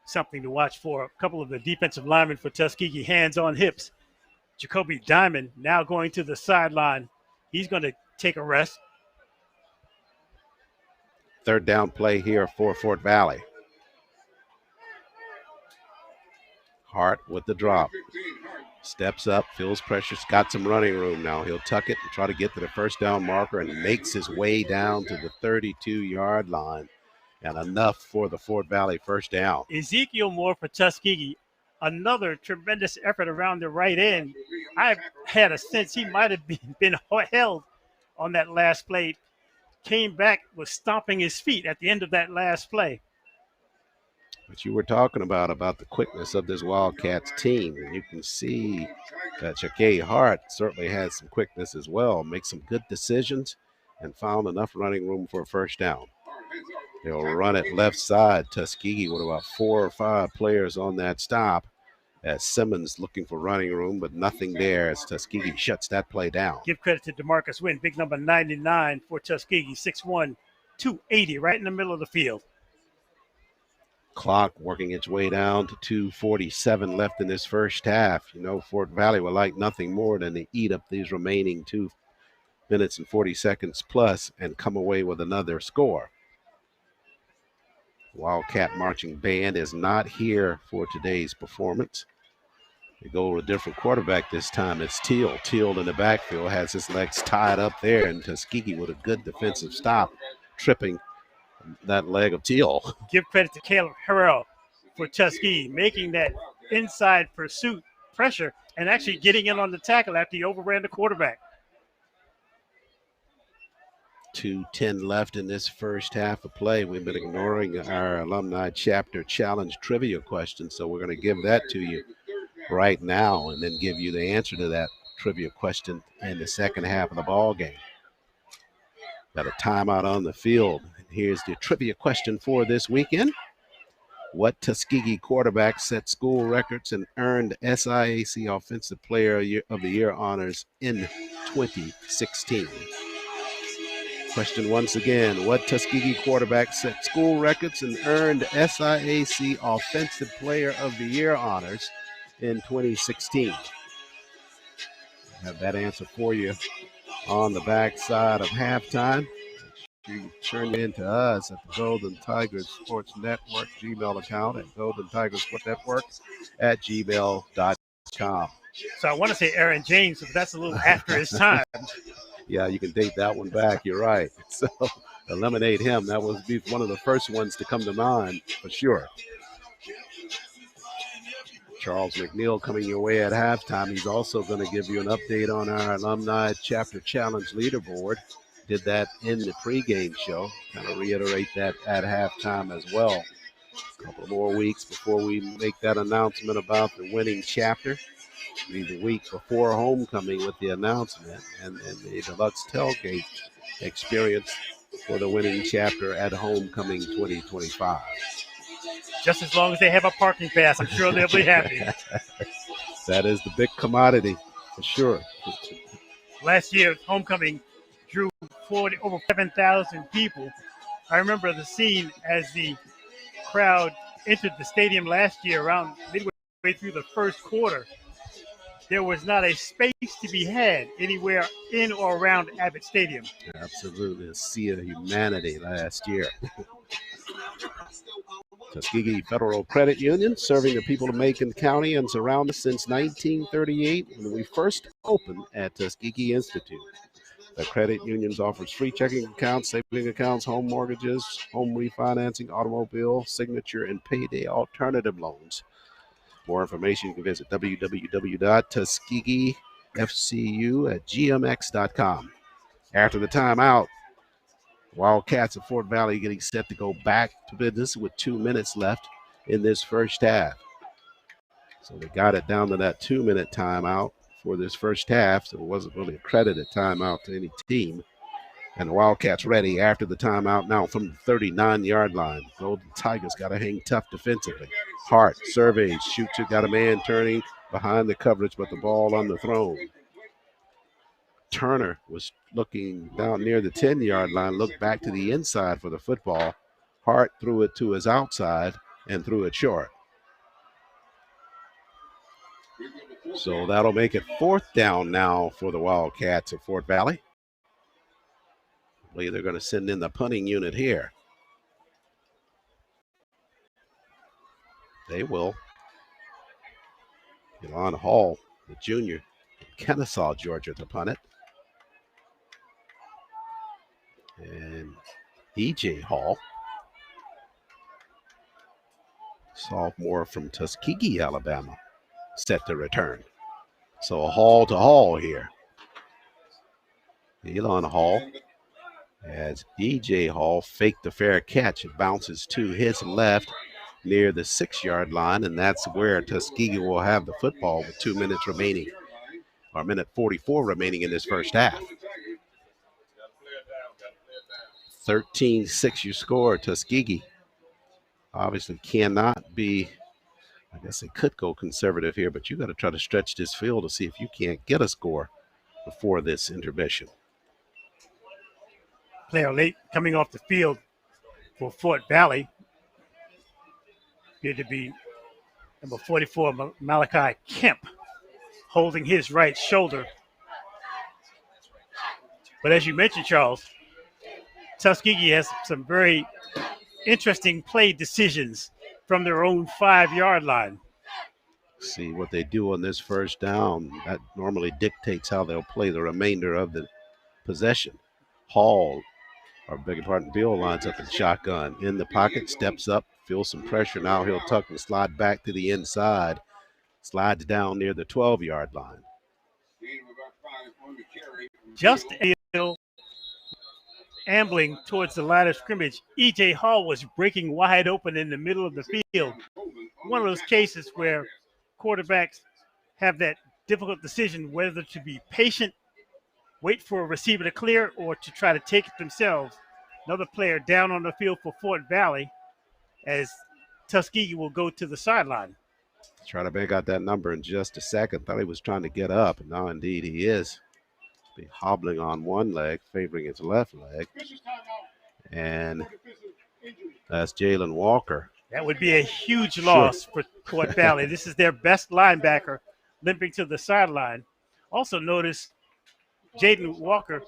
[SPEAKER 16] Something to watch for. A couple of the defensive linemen for Tuskegee, hands on hips. Jacoby Diamond now going to the sideline. He's going to take a rest.
[SPEAKER 2] Third down play here for Fort Valley. Hart with the drop. Steps up, feels pressure, got some running room now. He'll tuck it and try to get to the first down marker and makes his way down to the 32-yard line. And enough for the Fort Valley first down.
[SPEAKER 16] Ezekiel Moore for Tuskegee. Another tremendous effort around the right end. I had a sense he might have been held on that last play. Came back, was stomping his feet at the end of that last play.
[SPEAKER 2] But you were talking about the quickness of this Wildcats team. And you can see that Jaquay Hart certainly has some quickness as well. Makes some good decisions and found enough running room for a first down. They'll run it left side. Tuskegee with about 4 or 5 players on that stop as Simmons looking for running room, but nothing there as Tuskegee shuts that play down.
[SPEAKER 16] Give credit to DeMarcus Wynn, big number 99 for Tuskegee, 6'1", 280, right in the middle of the field.
[SPEAKER 2] Clock working its way down to 2:47 left in this first half. You know, Fort Valley would like nothing more than to eat up these remaining 2 minutes and 40 seconds plus and come away with another score. Wildcat Marching Band is not here for today's performance. They go with a different quarterback this time. It's Teal. Teal in the backfield has his legs tied up there, and Tuskegee with a good defensive stop, tripping that leg of Teal.
[SPEAKER 16] Give credit to Caleb Harrell for Tuskegee, making that inside pursuit pressure and actually getting in on the tackle after he overran the quarterback.
[SPEAKER 2] 2:10 left in this first half of play. We've been ignoring our Alumni Chapter Challenge trivia question, so we're going to give that to you right now and then give you the answer to that trivia question in the second half of the ball game. Got a timeout on the field. Here's the trivia question for this weekend. What Tuskegee quarterback set school records and earned SIAC Offensive Player of the Year honors in 2016? Question once again, what Tuskegee quarterback set school records and earned SIAC Offensive Player of the Year honors in 2016? Have that answer for you on the backside of halftime. You turn it into us at the Golden Tigers Sports Network Gmail account at Golden Tigers Sports Network at gmail.com.
[SPEAKER 16] So I want to say Aaron James, but that's a little after his time.
[SPEAKER 2] Yeah, you can date that one back. You're right. So eliminate him. That was one of the first ones to come to mind for sure. Charles McNeil coming your way at halftime. He's also going to give you an update on our Alumni Chapter Challenge leaderboard. Did that in the pregame show. Kind of reiterate that at halftime as well. A couple more weeks before we make that announcement about the winning chapter. The week before homecoming with the announcement and the deluxe tailgate experience for the winning chapter at homecoming 2025.
[SPEAKER 16] Just as long as they have a parking pass, I'm sure they'll be happy.
[SPEAKER 2] That is the big commodity for sure.
[SPEAKER 16] Last year, homecoming drew over 7,000 people. I remember the scene as the crowd entered the stadium last year around midway through the first quarter. There was not a space to be had anywhere in or around Abbott Stadium.
[SPEAKER 2] Absolutely. A sea of humanity last year. Tuskegee Federal Credit Union, serving the people of Macon County and surroundings since 1938 when we first opened at Tuskegee Institute. The credit unions offers free checking accounts, saving accounts, home mortgages, home refinancing, automobile, signature, and payday alternative loans. More information, you can visit www.tuskegeefcu@gmx.com. After the timeout, Wildcats of Fort Valley getting set to go back to business with 2 minutes left in this first half. So they got it down to that 2-minute timeout for this first half, so it wasn't really a credited timeout to any team. And the Wildcats ready after the timeout now from the 39-yard line. Golden Tigers got to hang tough defensively. Hart surveys, shoots it, got a man turning behind the coverage, but the ball underthrown. Turner was looking down near the 10-yard line, looked back to the inside for the football. Hart threw it to his outside and threw it short. So that'll make it 4th down now for the Wildcats of Fort Valley. I believe they're going to send in the punting unit here. They will. Elon Hall, the junior, Kennesaw, Georgia, to punt it. And E.J. Hall, sophomore from Tuskegee, Alabama, set to return. So a Hall to Hall here. Elon Hall as E.J. Hall faked the fair catch. It bounces to his left near the 6-yard line, and that's where Tuskegee will have the football with 2 minutes remaining, or minute 44 remaining in this first half. 13-6 you score. Tuskegee obviously cannot be, I guess they could go conservative here, but you got to try to stretch this field to see if you can't get a score before this intermission.
[SPEAKER 16] Player late coming off the field for Fort Valley appeared to be number 44, Malachi Kemp, holding his right shoulder. But as you mentioned, Charles, Tuskegee has some very interesting play decisions from their own 5-yard line.
[SPEAKER 2] See what they do on this first down. That normally dictates how they'll play the remainder of the possession. Hall, or beg your pardon, Bill lines up in shotgun. In the pocket, steps up, feels some pressure. Now he'll tuck and slide back to the inside. Slides down near the 12-yard line.
[SPEAKER 16] Just ambling towards the line of scrimmage, E.J. Hall was breaking wide open in the middle of the field. One of those cases where quarterbacks have that difficult decision whether to be patient, wait for a receiver to clear, or to try to take it themselves. Another player down on the field for Fort Valley as Tuskegee will go to the sideline.
[SPEAKER 2] Try to make out that number in just a second. Thought he was trying to get up, and now indeed he is. Be hobbling on one leg, favoring his left leg. And that's Jalen Walker.
[SPEAKER 16] That would be a huge loss for Fort Valley. This is their best linebacker limping to the sideline. Also notice Jaden Walker,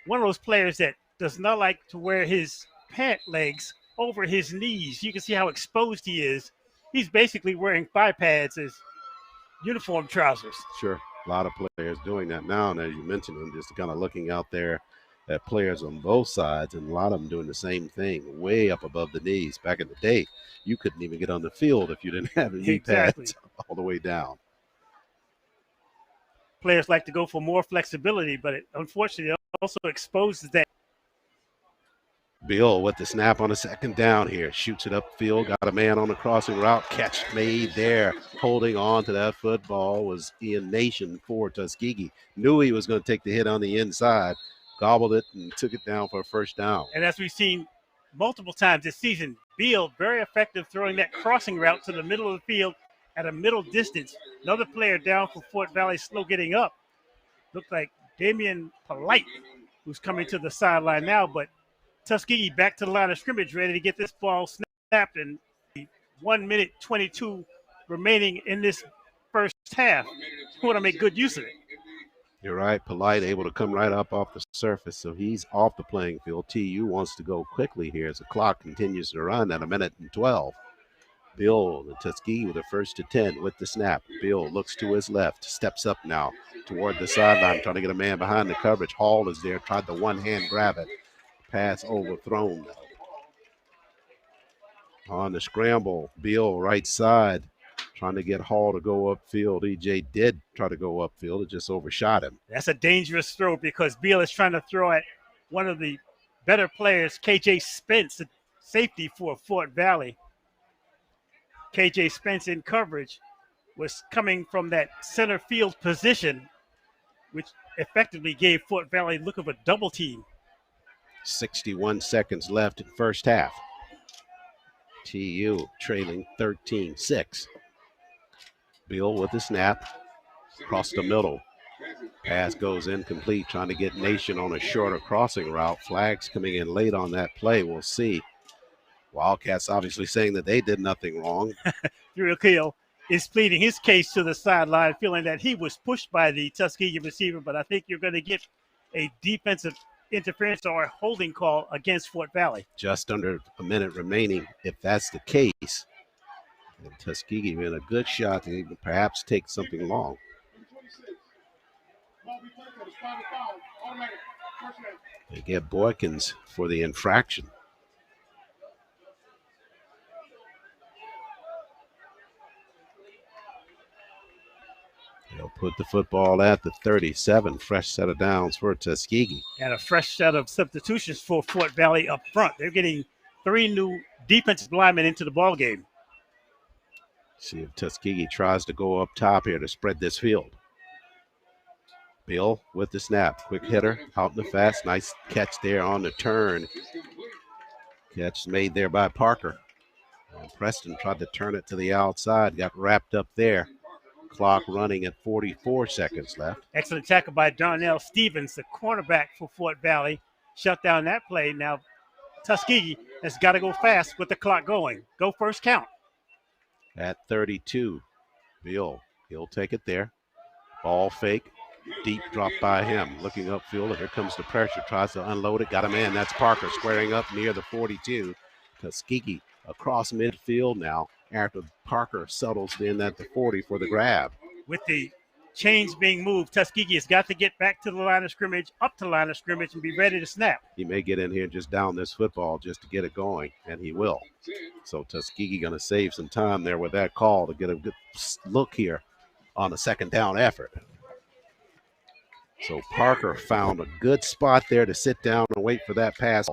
[SPEAKER 16] one of those players that does not like to wear his pant legs over his knees. You can see how exposed he is. He's basically wearing thigh pads as uniform trousers.
[SPEAKER 2] Sure, a lot of players doing that now. And as you mentioned, I'm just kind of looking out there at players on both sides, and a lot of them doing the same thing, way up above the knees. Back in the day, you couldn't even get on the field if you didn't have knee pads all the way down.
[SPEAKER 16] Players like to go for more flexibility, but it unfortunately also exposes that.
[SPEAKER 2] Bill with the snap on a second down here. Shoots it upfield. Got a man on the crossing route. Catch made there. Holding on to that football was Ian Nation for Tuskegee. Knew he was going to take the hit on the inside. Gobbled it and took it down for a first down.
[SPEAKER 16] And as we've seen multiple times this season, Beal very effective throwing that crossing route to the middle of the field at a middle distance. Another player down for Fort Valley, slow getting up. Looked like Damian Polite, who's coming to the sideline now, but Tuskegee back to the line of scrimmage, ready to get this ball snapped, and 1 minute 22 remaining in this first half. We want to make good use of it.
[SPEAKER 2] You're right. Polite able to come right up off the surface, so he's off the playing field. TU wants to go quickly here as the clock continues to run at 1:12. Bill, the Tuskegee with a 1st and 10 with the snap. Bill looks to his left, steps up now toward the sideline, trying to get a man behind the coverage. Hall is there, tried the one-hand grab it. Pass overthrown. On the scramble, Bill right side, trying to get Hall to go upfield. EJ did try to go upfield. It just overshot him.
[SPEAKER 16] That's a dangerous throw because Beal is trying to throw at one of the better players, KJ Spence, the safety for Fort Valley. KJ Spence in coverage was coming from that center field position, which effectively gave Fort Valley a look of a double team.
[SPEAKER 2] 61 seconds left in first half. TU trailing 13-6. Bill with the snap. Across the middle. Pass goes incomplete, trying to get Nation on a shorter crossing route. Flags coming in late on that play. We'll see. Wildcats obviously saying that they did nothing wrong.
[SPEAKER 16] Drew Akil is pleading his case to the sideline, feeling that he was pushed by the Tuskegee receiver, but I think you're going to get a defensive interference or a holding call against Fort Valley.
[SPEAKER 2] Just under a minute remaining. If that's the case, and Tuskegee in a good shot to even perhaps take something long. They get Boykins for the infraction. They'll put the football at the 37. Fresh set of downs for Tuskegee.
[SPEAKER 16] And a fresh set of substitutions for Fort Valley up front. They're getting 3 new defensive linemen into the ball game.
[SPEAKER 2] See if Tuskegee tries to go up top here to spread this field. Bill with the snap. Quick hitter out in the fast. Nice catch there on the turn. Catch made there by Parker. And Preston tried to turn it to the outside. Got wrapped up there. Clock running at 44 seconds left.
[SPEAKER 16] Excellent tackle by Darnell Stevens, the cornerback for Fort Valley. Shut down that play. Now Tuskegee has got to go fast with the clock going. Go first count.
[SPEAKER 2] At 32, Bill, he'll take it there. Ball fake, deep drop by him. Looking upfield, and here comes the pressure. Tries to unload it. Got a man. That's Parker squaring up near the 42. Tuskegee across midfield now after Parker settles in at the 40 for the grab.
[SPEAKER 16] With the chains being moved, Tuskegee has got to get back to the line of scrimmage, up to the line of scrimmage, and be ready to snap.
[SPEAKER 2] He may get in here and just down this football just to get it going, and he will. So Tuskegee going to save some time there with that call to get a good look here on the second down effort. So Parker found a good spot there to sit down and wait for that pass.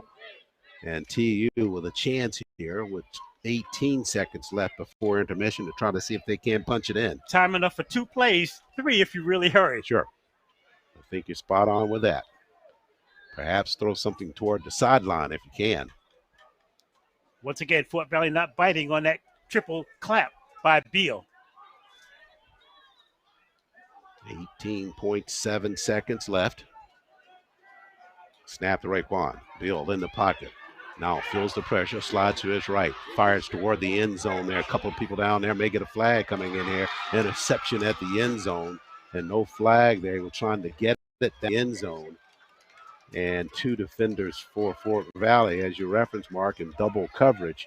[SPEAKER 2] And TU with a chance here with 18 seconds left before intermission to try to see if they can punch it in.
[SPEAKER 16] Time enough for 2 plays, 3 if you really hurry.
[SPEAKER 2] Sure. I think you're spot on with that. Perhaps throw something toward the sideline if you can.
[SPEAKER 16] Once again, Fort Valley not biting on that triple clap by Beal.
[SPEAKER 2] 18.7 seconds left. Snap to Raekwon. Beal in the pocket. Now feels the pressure, slides to his right, fires toward the end zone there. A couple of people down there may get a flag coming in here. Interception at the end zone, and no flag there. We're trying to get it the end zone. And 2 defenders for Fort Valley, as you referenced, Mark, in double coverage.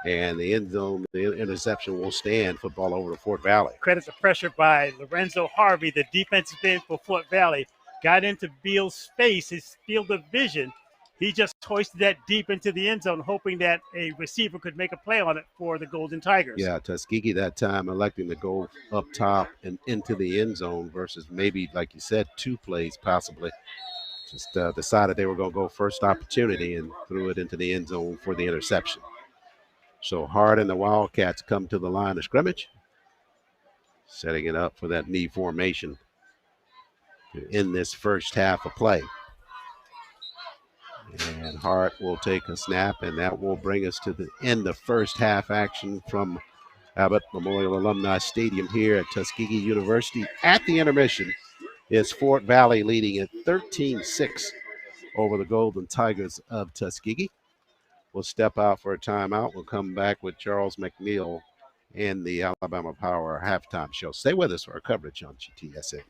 [SPEAKER 2] And the end zone, the interception will stand. Football over to Fort Valley.
[SPEAKER 16] Credit the pressure by Lorenzo Harvey, the defensive end for Fort Valley. Got into Beal's space, his field of vision. He just hoisted that deep into the end zone, hoping that a receiver could make a play on it for the Golden Tigers.
[SPEAKER 2] Yeah, Tuskegee that time electing to go up top and into the end zone versus maybe, like you said, 2 plays possibly. Just decided they were going to go first opportunity and threw it into the end zone for the interception. So Hart and the Wildcats come to the line of scrimmage, setting it up for that knee formation to end this first half of play. And Hart will take a snap, and that will bring us to the end of first half action from Abbott Memorial Alumni Stadium here at Tuskegee University. At the intermission is Fort Valley leading at 13-6 over the Golden Tigers of Tuskegee. We'll step out for a timeout. We'll come back with Charles McNeil and the Alabama Power halftime show. Stay with us for our coverage on GTSA.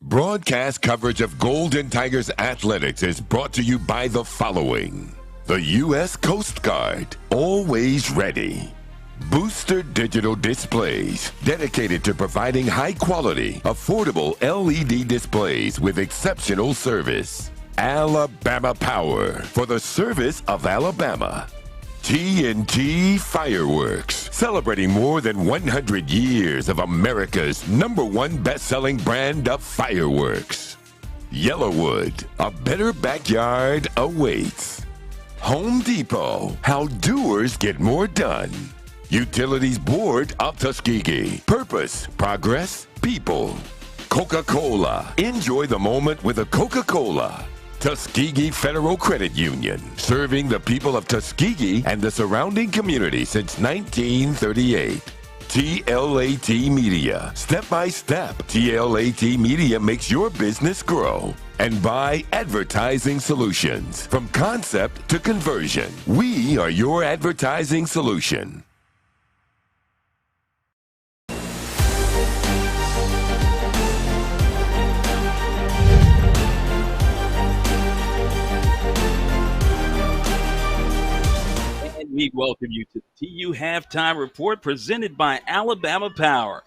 [SPEAKER 15] Broadcast coverage of Golden Tigers athletics is brought to you by the following. The U.S. Coast Guard, always ready. Booster Digital Displays, dedicated to providing high-quality, affordable LED displays with exceptional service. Alabama Power, for the service of Alabama. TNT Fireworks, celebrating more than 100 years of America's #1 best-selling brand of fireworks. Yellowwood, a better backyard awaits. Home Depot, how doers get more done. Utilities Board of Tuskegee, purpose, progress, people. Coca-Cola, enjoy the moment with a Coca-Cola. Tuskegee Federal Credit Union, serving the people of Tuskegee and the surrounding community since 1938. TLAT Media, step by step, TLAT Media makes your business grow. And by Advertising Solutions, from concept to conversion, we are your advertising solution.
[SPEAKER 1] We welcome you to the TU Halftime Report presented by Alabama Power.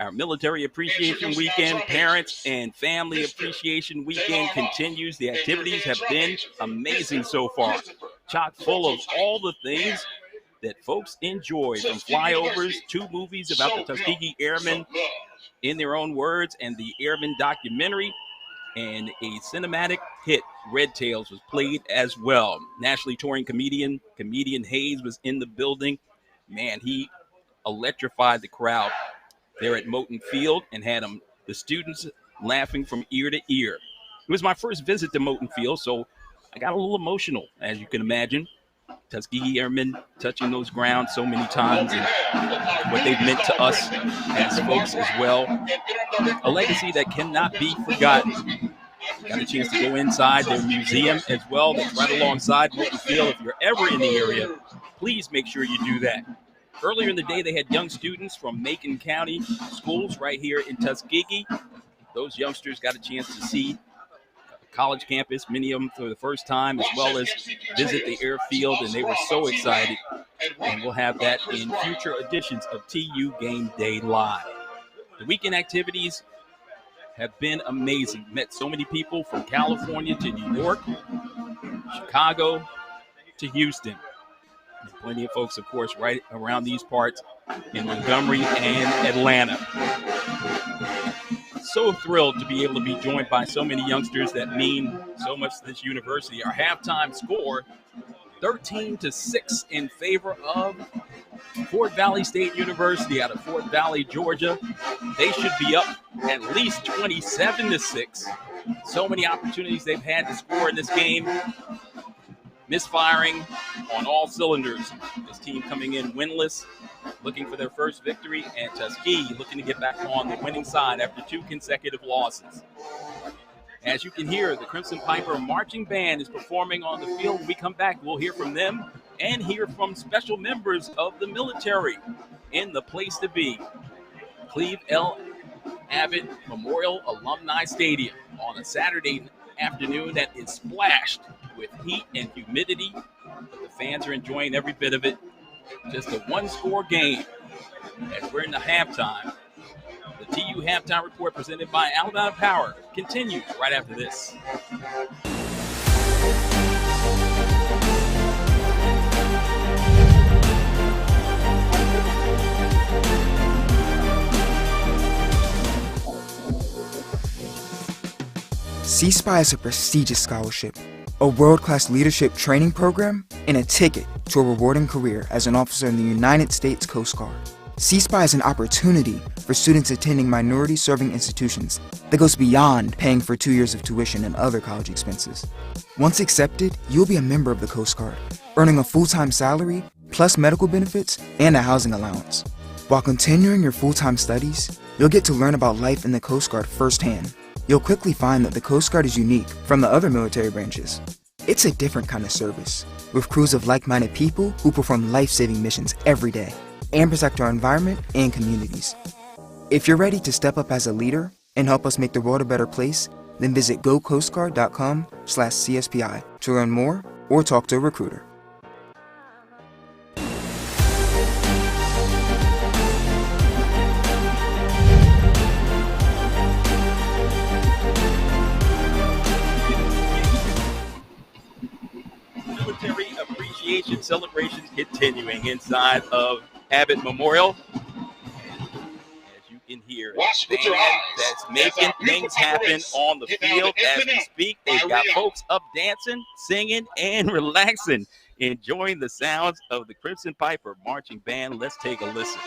[SPEAKER 1] Our Military Appreciation Weekend, Parents and Family Appreciation Weekend continues. The activities have been amazing so far, chock full of all the things that folks enjoy, from flyovers to movies about the Tuskegee Airmen in their own words, and the Airmen documentary, and a cinematic hit, Red Tails, was played as well. Nationally touring comedian Hayes was in the building. Man, he electrified the crowd there at Moton Field and had the students laughing from ear to ear. It was my first visit to Moton Field, so I got a little emotional, as you can imagine. Tuskegee Airmen touching those grounds so many times, and what they've meant to us as folks as well. A legacy that cannot be forgotten. Got a chance to go inside their museum as well. That's right alongside Moton Field. If you're ever in the area, please make sure you do that. Earlier in the day, they had young students from Macon County schools right here in Tuskegee. Those youngsters got a chance to see college campus, many of them for the first time, as well as visit the airfield, and they were so excited. And we'll have that in future editions of TU Game Day Live. The weekend activities have been amazing. Met so many people from California to New York, Chicago to Houston. And plenty of folks, of course, right around these parts in Montgomery and Atlanta. So thrilled to be able to be joined by so many youngsters that mean so much to this university. Our halftime score, 13-6 in favor of Fort Valley State University out of Fort Valley, Georgia. They should be up at least 27-6. So many opportunities they've had to score in this game. Misfiring on all cylinders. This team coming in winless, looking for their first victory, and Tuskegee looking to get back on the winning side after 2 consecutive losses. As you can hear, the Crimson Piper Marching Band is performing on the field. When we come back, we'll hear from them and hear from special members of the military in the place to be, Cleve L. Abbott Memorial Alumni Stadium, on a Saturday afternoon that is splashed with heat and humidity, but the fans are enjoying every bit of it. Just a one-score game as we're in the halftime. The TU Halftime Report presented by Alumni Power continues right after this.
[SPEAKER 5] C-SPY is a prestigious scholarship, a world-class leadership training program, and a ticket to a rewarding career as an officer in the United States Coast Guard. C-SPY is an opportunity for students attending minority-serving institutions that goes beyond paying for 2 years of tuition and other college expenses. Once accepted, you'll be a member of the Coast Guard, earning a full-time salary, plus medical benefits and a housing allowance. While continuing your full-time studies, you'll get to learn about life in the Coast Guard firsthand. You'll quickly find that the Coast Guard is unique from the other military branches. It's a different kind of service, with crews of like-minded people who perform life-saving missions every day and protect our environment and communities. If you're ready to step up as a leader and help us make the world a better place, then visit gocoastguard.com/CSPI to learn more or talk to a recruiter.
[SPEAKER 1] Military appreciation celebrations continuing inside of Abbott Memorial. As you can hear, that's making things happen on the field as we speak. They've got folks up dancing, singing, and relaxing, enjoying the sounds of the Crimson Piper Marching Band. Let's take a listen.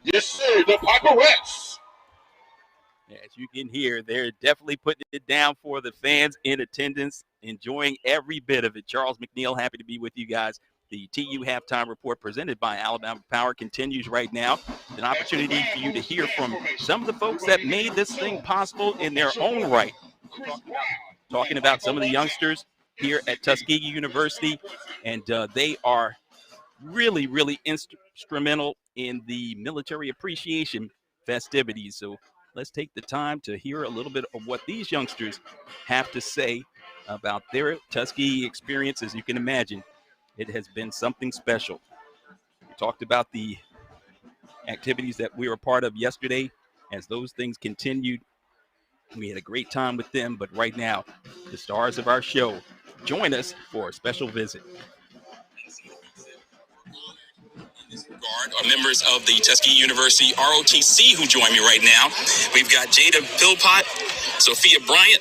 [SPEAKER 21] Yes, sir, the Piperettes.
[SPEAKER 1] As you can hear, they're definitely putting it down for the fans in attendance, enjoying every bit of it. Charles McNeil, happy to be with you guys. The TU Halftime Report presented by Alabama Power continues right now. An opportunity for you to hear from some of the folks that made this thing possible in their own right. Talking about some of the youngsters here at Tuskegee University, and they are really instrumental in the military appreciation festivities. So let's take the time to hear a little bit of what these youngsters have to say about their Tuskegee experience. As you can imagine, it has been something special. We talked about the activities that we were a part of yesterday. As those things continued, we had a great time with them, but right now, the stars of our show join us for a special visit.
[SPEAKER 4] Are members of the Tuskegee University ROTC who join me right now. We've got Jada Philpott, Sophia Bryant.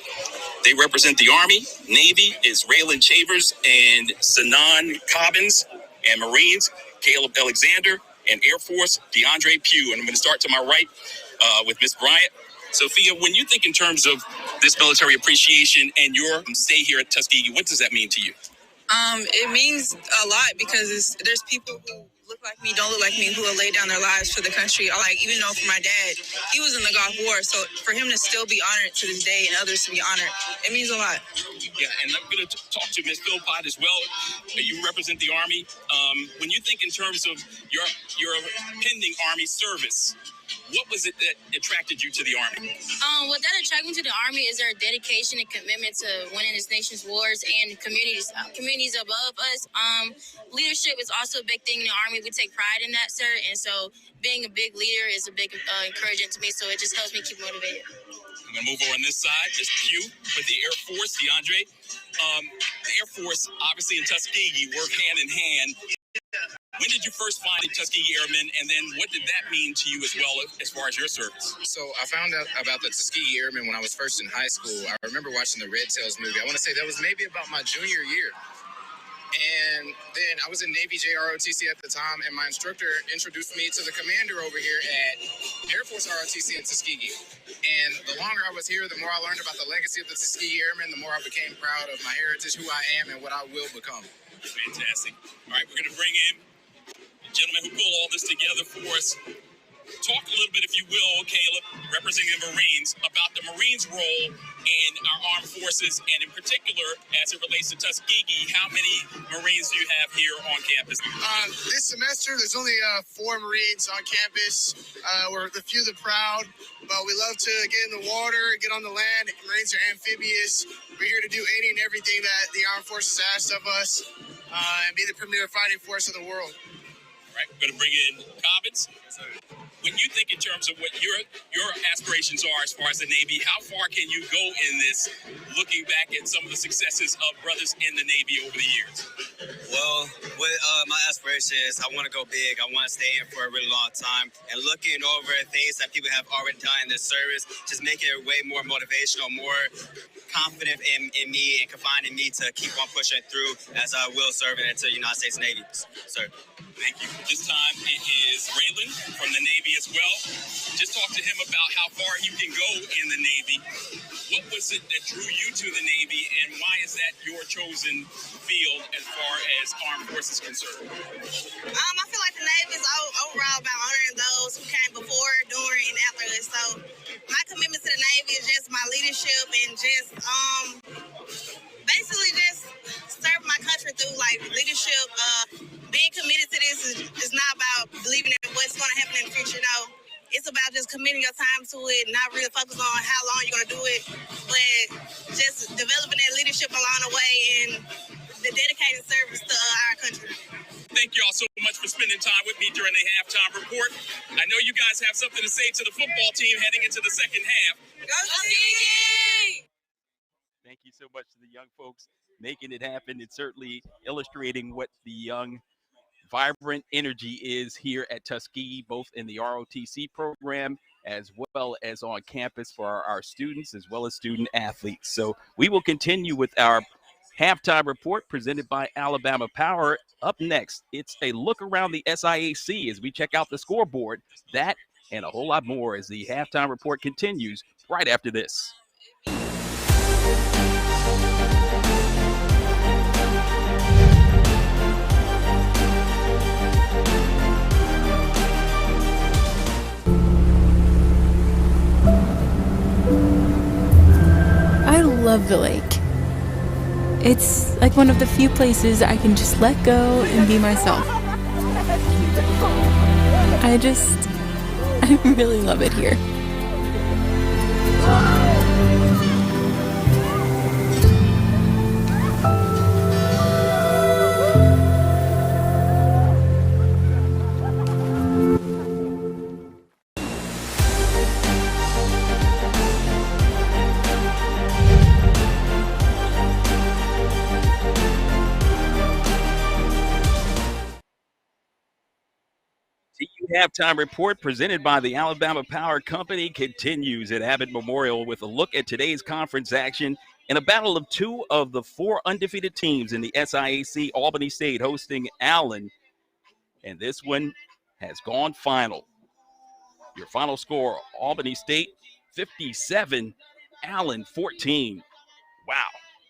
[SPEAKER 4] They represent the Army. Navy is Raylan Chavers and Sanan Cobbins. And Marines, Caleb Alexander. And Air Force, DeAndre Pugh. And I'm going to start to my right with Miss Bryant. Sophia, when you think in terms of this military appreciation and your stay here at Tuskegee, what does that mean to you?
[SPEAKER 22] It means a lot because there's people who look like me, don't look like me, who will lay down their lives for the country. Like, even though for my dad, he was in the Gulf War, so for him to still be honored to this day and others to be honored, it means a lot.
[SPEAKER 4] Yeah, and I'm going to talk to Ms. Philpott as well. You represent the Army. When you think in terms of your pending Army service, what was it that attracted you to the Army?
[SPEAKER 23] What that attracted me to the Army is their dedication and commitment to winning this nation's wars and communities above us. Leadership is also a big thing in the Army. We take pride in that, sir. And so being a big leader is a big encouragement to me. So it just helps me keep motivated.
[SPEAKER 4] I'm going to move over on this side. Just Q with the Air Force, DeAndre. The Air Force, obviously in Tuskegee, work hand in hand. When did you first find the Tuskegee Airmen, and then what did that mean to you as well as far as your service?
[SPEAKER 24] So I found out about the Tuskegee Airmen when I was first in high school. I remember watching the Red Tails movie. I want to say that was maybe about my junior year. And then I was in Navy JROTC at the time, and my instructor introduced me to the commander over here at Air Force ROTC in Tuskegee. And the longer I was here, the more I learned about the legacy of the Tuskegee Airmen, the more I became proud of my heritage, who I am, and what I will become.
[SPEAKER 4] Fantastic. All right, we're going to bring in the gentleman who pulled all this together for us. Talk a little bit, if you will, Caleb, representing the Marines, about the Marines' role in our armed forces, and in particular, as it relates to Tuskegee, how many Marines do you have here on campus?
[SPEAKER 25] This semester, there's only 4 Marines on campus. We're the few, the proud, but we love to get in the water, get on the land. Marines are amphibious. We're here to do any and everything that the armed forces asked of us, and be the premier fighting force of the world.
[SPEAKER 4] All right, we're going to bring in Cobbins. When you think in terms of what your aspirations are as far as the Navy, how far can you go in this, looking back at some of the successes of brothers in the Navy over the years?
[SPEAKER 26] Well, what my aspiration is, I want to go big. I want to stay in for a really long time. And looking over things that people have already done in this service, just making it way more motivational, more confident in me and confining me to keep on pushing through as I will serve into the United States Navy. Sir.
[SPEAKER 4] Thank you. This time it is Raylan from the Navy as well. Just talk to him about how far you can go in the Navy. What was it that drew you to the Navy, and why is that your chosen field as far as armed forces concerned?
[SPEAKER 22] I feel like the Navy is overall about honoring those who came before, during, and after us. So my commitment to the Navy is just my leadership and just basically just serving my country through like leadership. Being committed to this is not about believing in what's going to happen in the future. No, it's about just committing your time to it, not really focus on how long you're going to do it, but just developing that leadership along the way and the dedicated service to our country.
[SPEAKER 4] Thank you all so much for spending time with me during the halftime report. I know you guys have something to say to the football team heading into the second half.
[SPEAKER 22] Go Tuskegee!
[SPEAKER 1] Thank you so much to the young folks making it happen. It's certainly illustrating what the young, vibrant energy is here at Tuskegee, both in the ROTC program as well as on campus for our students as well as student athletes. So we will continue with our halftime report presented by Alabama Power. Up next, it's a look around the SIAC as we check out the scoreboard. That and a whole lot more as the halftime report continues right after this.
[SPEAKER 19] I love the lake. It's like one of the few places I can just let go and be myself. I really love it here.
[SPEAKER 1] TU Halftime Report presented by the Alabama Power Company continues at Abbott Memorial with a look at today's conference action in a battle of two of the four undefeated teams in the SIAC. Albany State hosting Allen, and this one has gone final. Your final score, Albany State 57, Allen 14. Wow,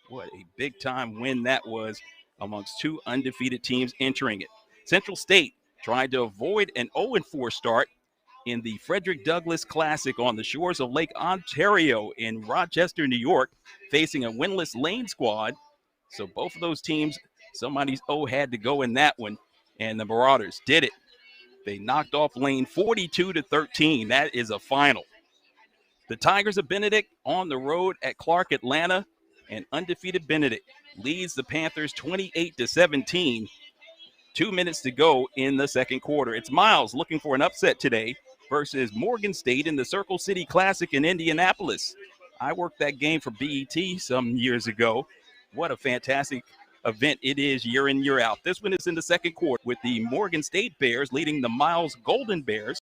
[SPEAKER 1] what a big-time win that was amongst two undefeated teams entering it. Central State tried to avoid an 0-4 start in the Frederick Douglass Classic on the shores of Lake Ontario in Rochester, New York, facing a winless Lane squad. So both of those teams, somebody's O had to go in that one, and the Marauders did it. They knocked off Lane 42-13. That is a final. The Tigers of Benedict on the road at Clark, Atlanta, and undefeated Benedict leads the Panthers 28-17. 2 minutes to go in the second quarter. It's Miles looking for an upset today versus Morgan State in the Circle City Classic in Indianapolis. I worked that game for BET some years ago. What a fantastic event it is year in, year out. This one is in the second quarter with the Morgan State Bears leading the Miles Golden Bears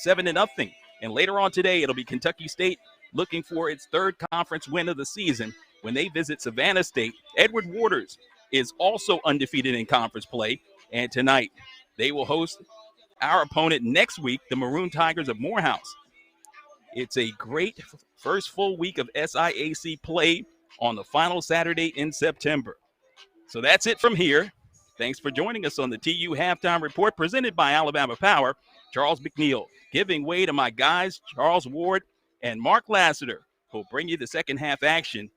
[SPEAKER 1] 7-0. And later on today, it'll be Kentucky State looking for its third conference win of the season when they visit Savannah State. Edward Waters is also undefeated in conference play. And tonight, they will host our opponent next week, the Maroon Tigers of Morehouse. It's a great first full week of SIAC play on the final Saturday in September. So that's it from here. Thanks for joining us on the TU Halftime Report presented by Alabama Power. Charles McNeil giving way to my guys, Charles Ward and Mark Lassiter, who'll bring you the second half action.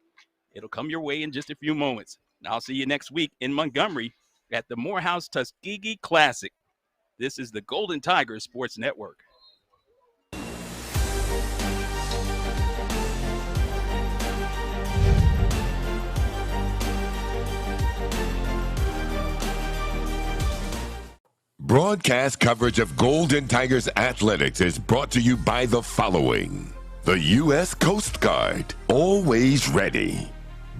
[SPEAKER 1] It'll come your way in just a few moments. And I'll see you next week in Montgomery at the Morehouse Tuskegee Classic. This is the Golden Tigers Sports Network.
[SPEAKER 15] Broadcast coverage of Golden Tigers athletics is brought to you by the following: the U.S. Coast Guard, always ready.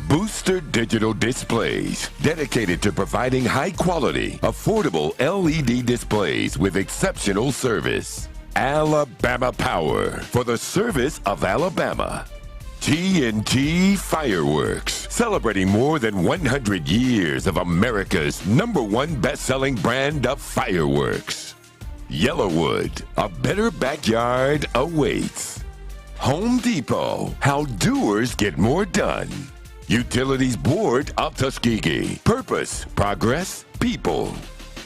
[SPEAKER 15] Booster Digital Displays, dedicated to providing high-quality, affordable LED displays with exceptional service. Alabama Power, for the service of Alabama. TNT Fireworks, celebrating more than 100 years of America's #1 best-selling brand of fireworks. Yellowwood, a better backyard awaits. Home Depot, how doers get more done. Utilities Board of Tuskegee, purpose, progress, people.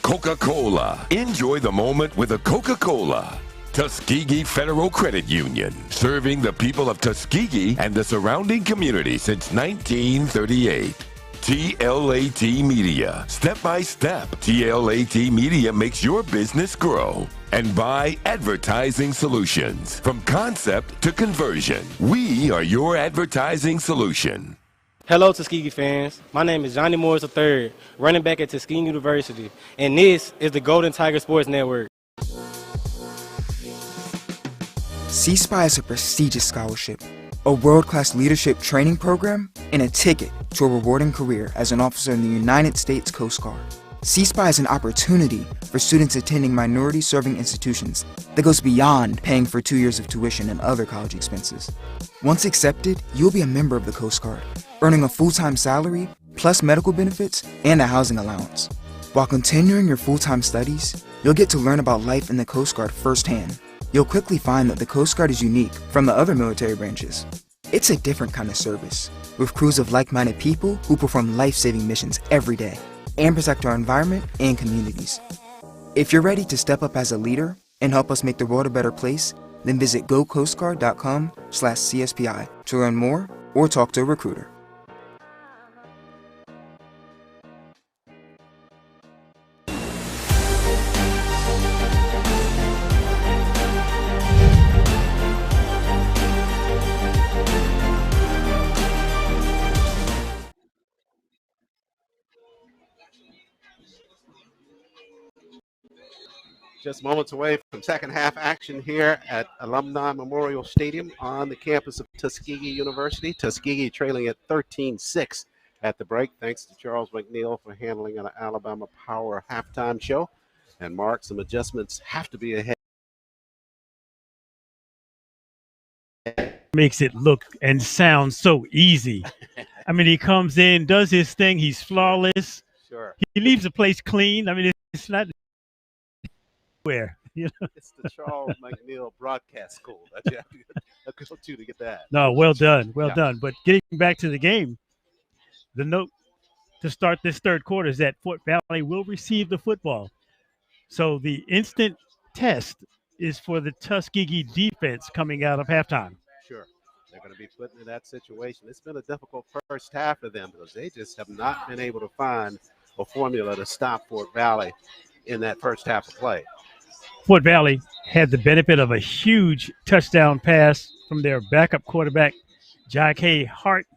[SPEAKER 15] Coca-Cola, enjoy the moment with a Coca-Cola. Tuskegee Federal Credit Union, serving the people of Tuskegee and the surrounding community since 1938. TLAT Media, step by step, TLAT Media makes your business grow. And by Advertising Solutions, from concept to conversion, we are your advertising solution.
[SPEAKER 6] Hello, Tuskegee fans. My name is Johnny Morris III, running back at Tuskegee University, and this is the Golden Tiger Sports Network.
[SPEAKER 5] C-SPY is a prestigious scholarship, a world-class leadership training program, and a ticket to a rewarding career as an officer in the United States Coast Guard. C-SPY is an opportunity for students attending minority-serving institutions that goes beyond paying for 2 years of tuition and other college expenses. Once accepted, you'll be a member of the Coast Guard, earning a full-time salary, plus medical benefits and a housing allowance. While continuing your full-time studies, you'll get to learn about life in the Coast Guard firsthand. You'll quickly find that the Coast Guard is unique from the other military branches. It's a different kind of service, with crews of like-minded people who perform life-saving missions every day and protect our environment and communities. If you're ready to step up as a leader and help us make the world a better place, then visit gocoastguard.com/CSPI to learn more or talk to a recruiter.
[SPEAKER 2] Just moments away from second half action here at Alumni Memorial Stadium on the campus of Tuskegee University. Tuskegee trailing at 13-6 at the break. Thanks to Charles McNeil for handling an Alabama Power halftime show. And Mark, some adjustments have to be ahead.
[SPEAKER 16] Makes it look and sound so easy. I mean, he comes in, does his thing. He's flawless.
[SPEAKER 2] Sure.
[SPEAKER 16] He leaves the place clean. I mean, it's not where. You know?
[SPEAKER 2] It's the Charles McNeil Broadcast School that you have to go to get that.
[SPEAKER 16] No, well done. Well done. But getting back to the game, the note to start this third quarter is that Fort Valley will receive the football. So the instant test is for the Tuskegee defense coming out of halftime.
[SPEAKER 2] Sure. They're going to be put in that situation. It's been a difficult first half for them because they just have not been able to find a formula to stop Fort Valley in that first half of play.
[SPEAKER 16] Fort Valley had the benefit of a huge touchdown pass from their backup quarterback, J.K. Hart,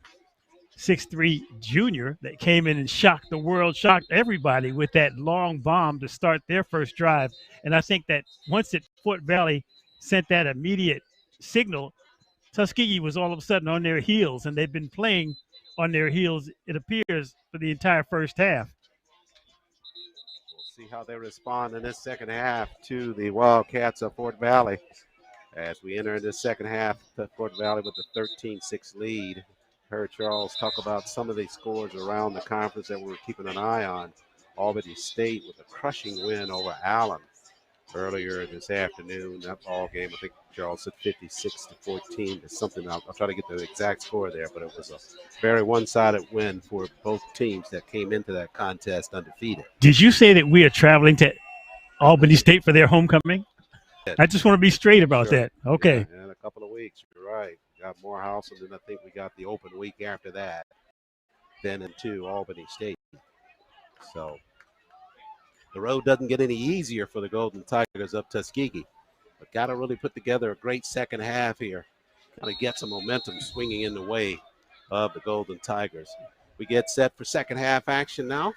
[SPEAKER 16] 6'3" junior, that came in and shocked the world, shocked everybody with that long bomb to start their first drive. And I think that once Fort Valley sent that immediate signal, Tuskegee was all of a sudden on their heels, and they've been playing on their heels, it appears, for the entire first half.
[SPEAKER 2] We'll see how they respond in this second half to the Wildcats of Fort Valley. As we enter the second half, Fort Valley with a 13-6 lead. Heard Charles talk about some of these scores around the conference that we're keeping an eye on. Albany State with a crushing win over Allen earlier this afternoon. That ball game, I think Charles said 56-14 is something. I'll try to get the exact score there, but it was a very one-sided win for both teams that came into that contest undefeated.
[SPEAKER 16] Did you say that we are traveling to Albany State for their homecoming? I just want to be straight about that. Okay.
[SPEAKER 2] Yeah, in a couple of weeks, you're right. Got Morehouse, and then I think we got the open week after that. Then into Albany State. So the road doesn't get any easier for the Golden Tigers of Tuskegee, but got to really put together a great second half here. Kind of get some momentum swinging in the way of the Golden Tigers. We get set for second half action now.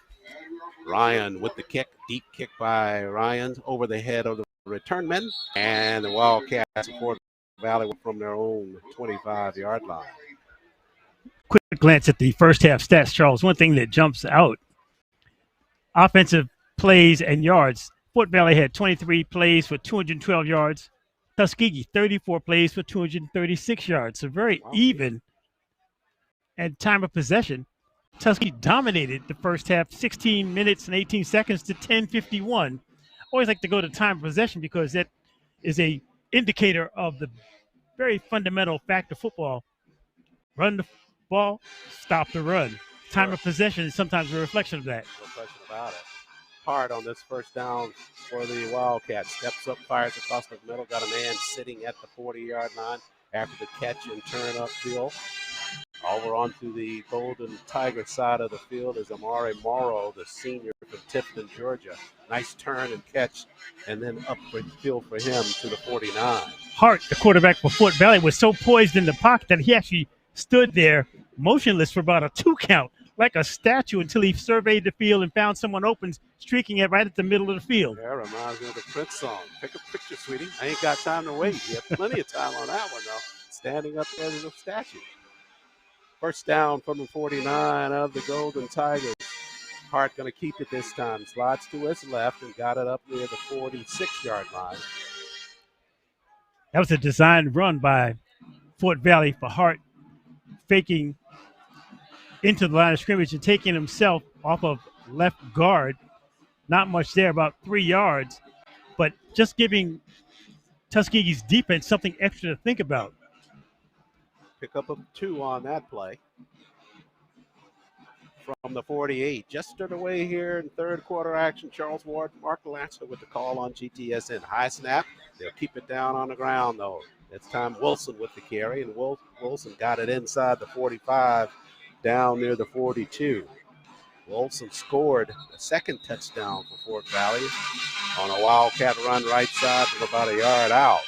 [SPEAKER 2] Ryan with the kick, deep kick by Ryan over the head of the return men, and the Wildcats of Fort Valley from their own 25-yard line.
[SPEAKER 16] Quick glance at the first half stats, Charles. One thing that jumps out, offensive plays and yards. Fort Valley had 23 plays for 212 yards. Tuskegee, 34 plays for 236 yards. So very even. And time of possession, Tuskegee dominated the first half, 16 minutes and 18 seconds to 10:51. Always like to go to time of possession because that is a indicator of the very fundamental fact of football. Run the ball, stop the run. Time of possession is sometimes a reflection of that.
[SPEAKER 2] No question about it. Hard on this first down for the Wildcats. Steps up, fires across the middle. Got a man sitting at the 40-yard line after the catch and turn upfield. Over onto the Golden Tiger side of the field is Amari Morrow, the senior from Tifton, Georgia. Nice turn and catch, and then up the field for him to the 49.
[SPEAKER 16] Hart, the quarterback for Fort Valley, was so poised in the pocket that he actually stood there motionless for about a 2 count, like a statue, until he surveyed the field and found someone open, streaking it right at the middle of the field.
[SPEAKER 2] Yeah, reminds me of the Prince song. Take a picture, sweetie. I ain't got time to wait. You have plenty of time on that one, though. Standing up there as a statue. First down from the 49 of the Golden Tigers. Hart going to keep it this time. Slides to his left and got it up near the 46-yard line.
[SPEAKER 16] That was a designed run by Fort Valley for Hart, faking into the line of scrimmage and taking himself off of left guard. Not much there, about 3 yards, but just giving Tuskegee's defense something extra to think about.
[SPEAKER 2] Pick up a 2 on that play. From the 48, just underway here in third quarter action. Charles Ward, Mark Lansler with the call on GTSN. High snap. They'll keep it down on the ground, though. It's time Wilson with the carry, and Wilson got it inside the 45, down near the 42. Wilson scored a second touchdown for Fort Valley on a Wildcat run right side from about a yard out.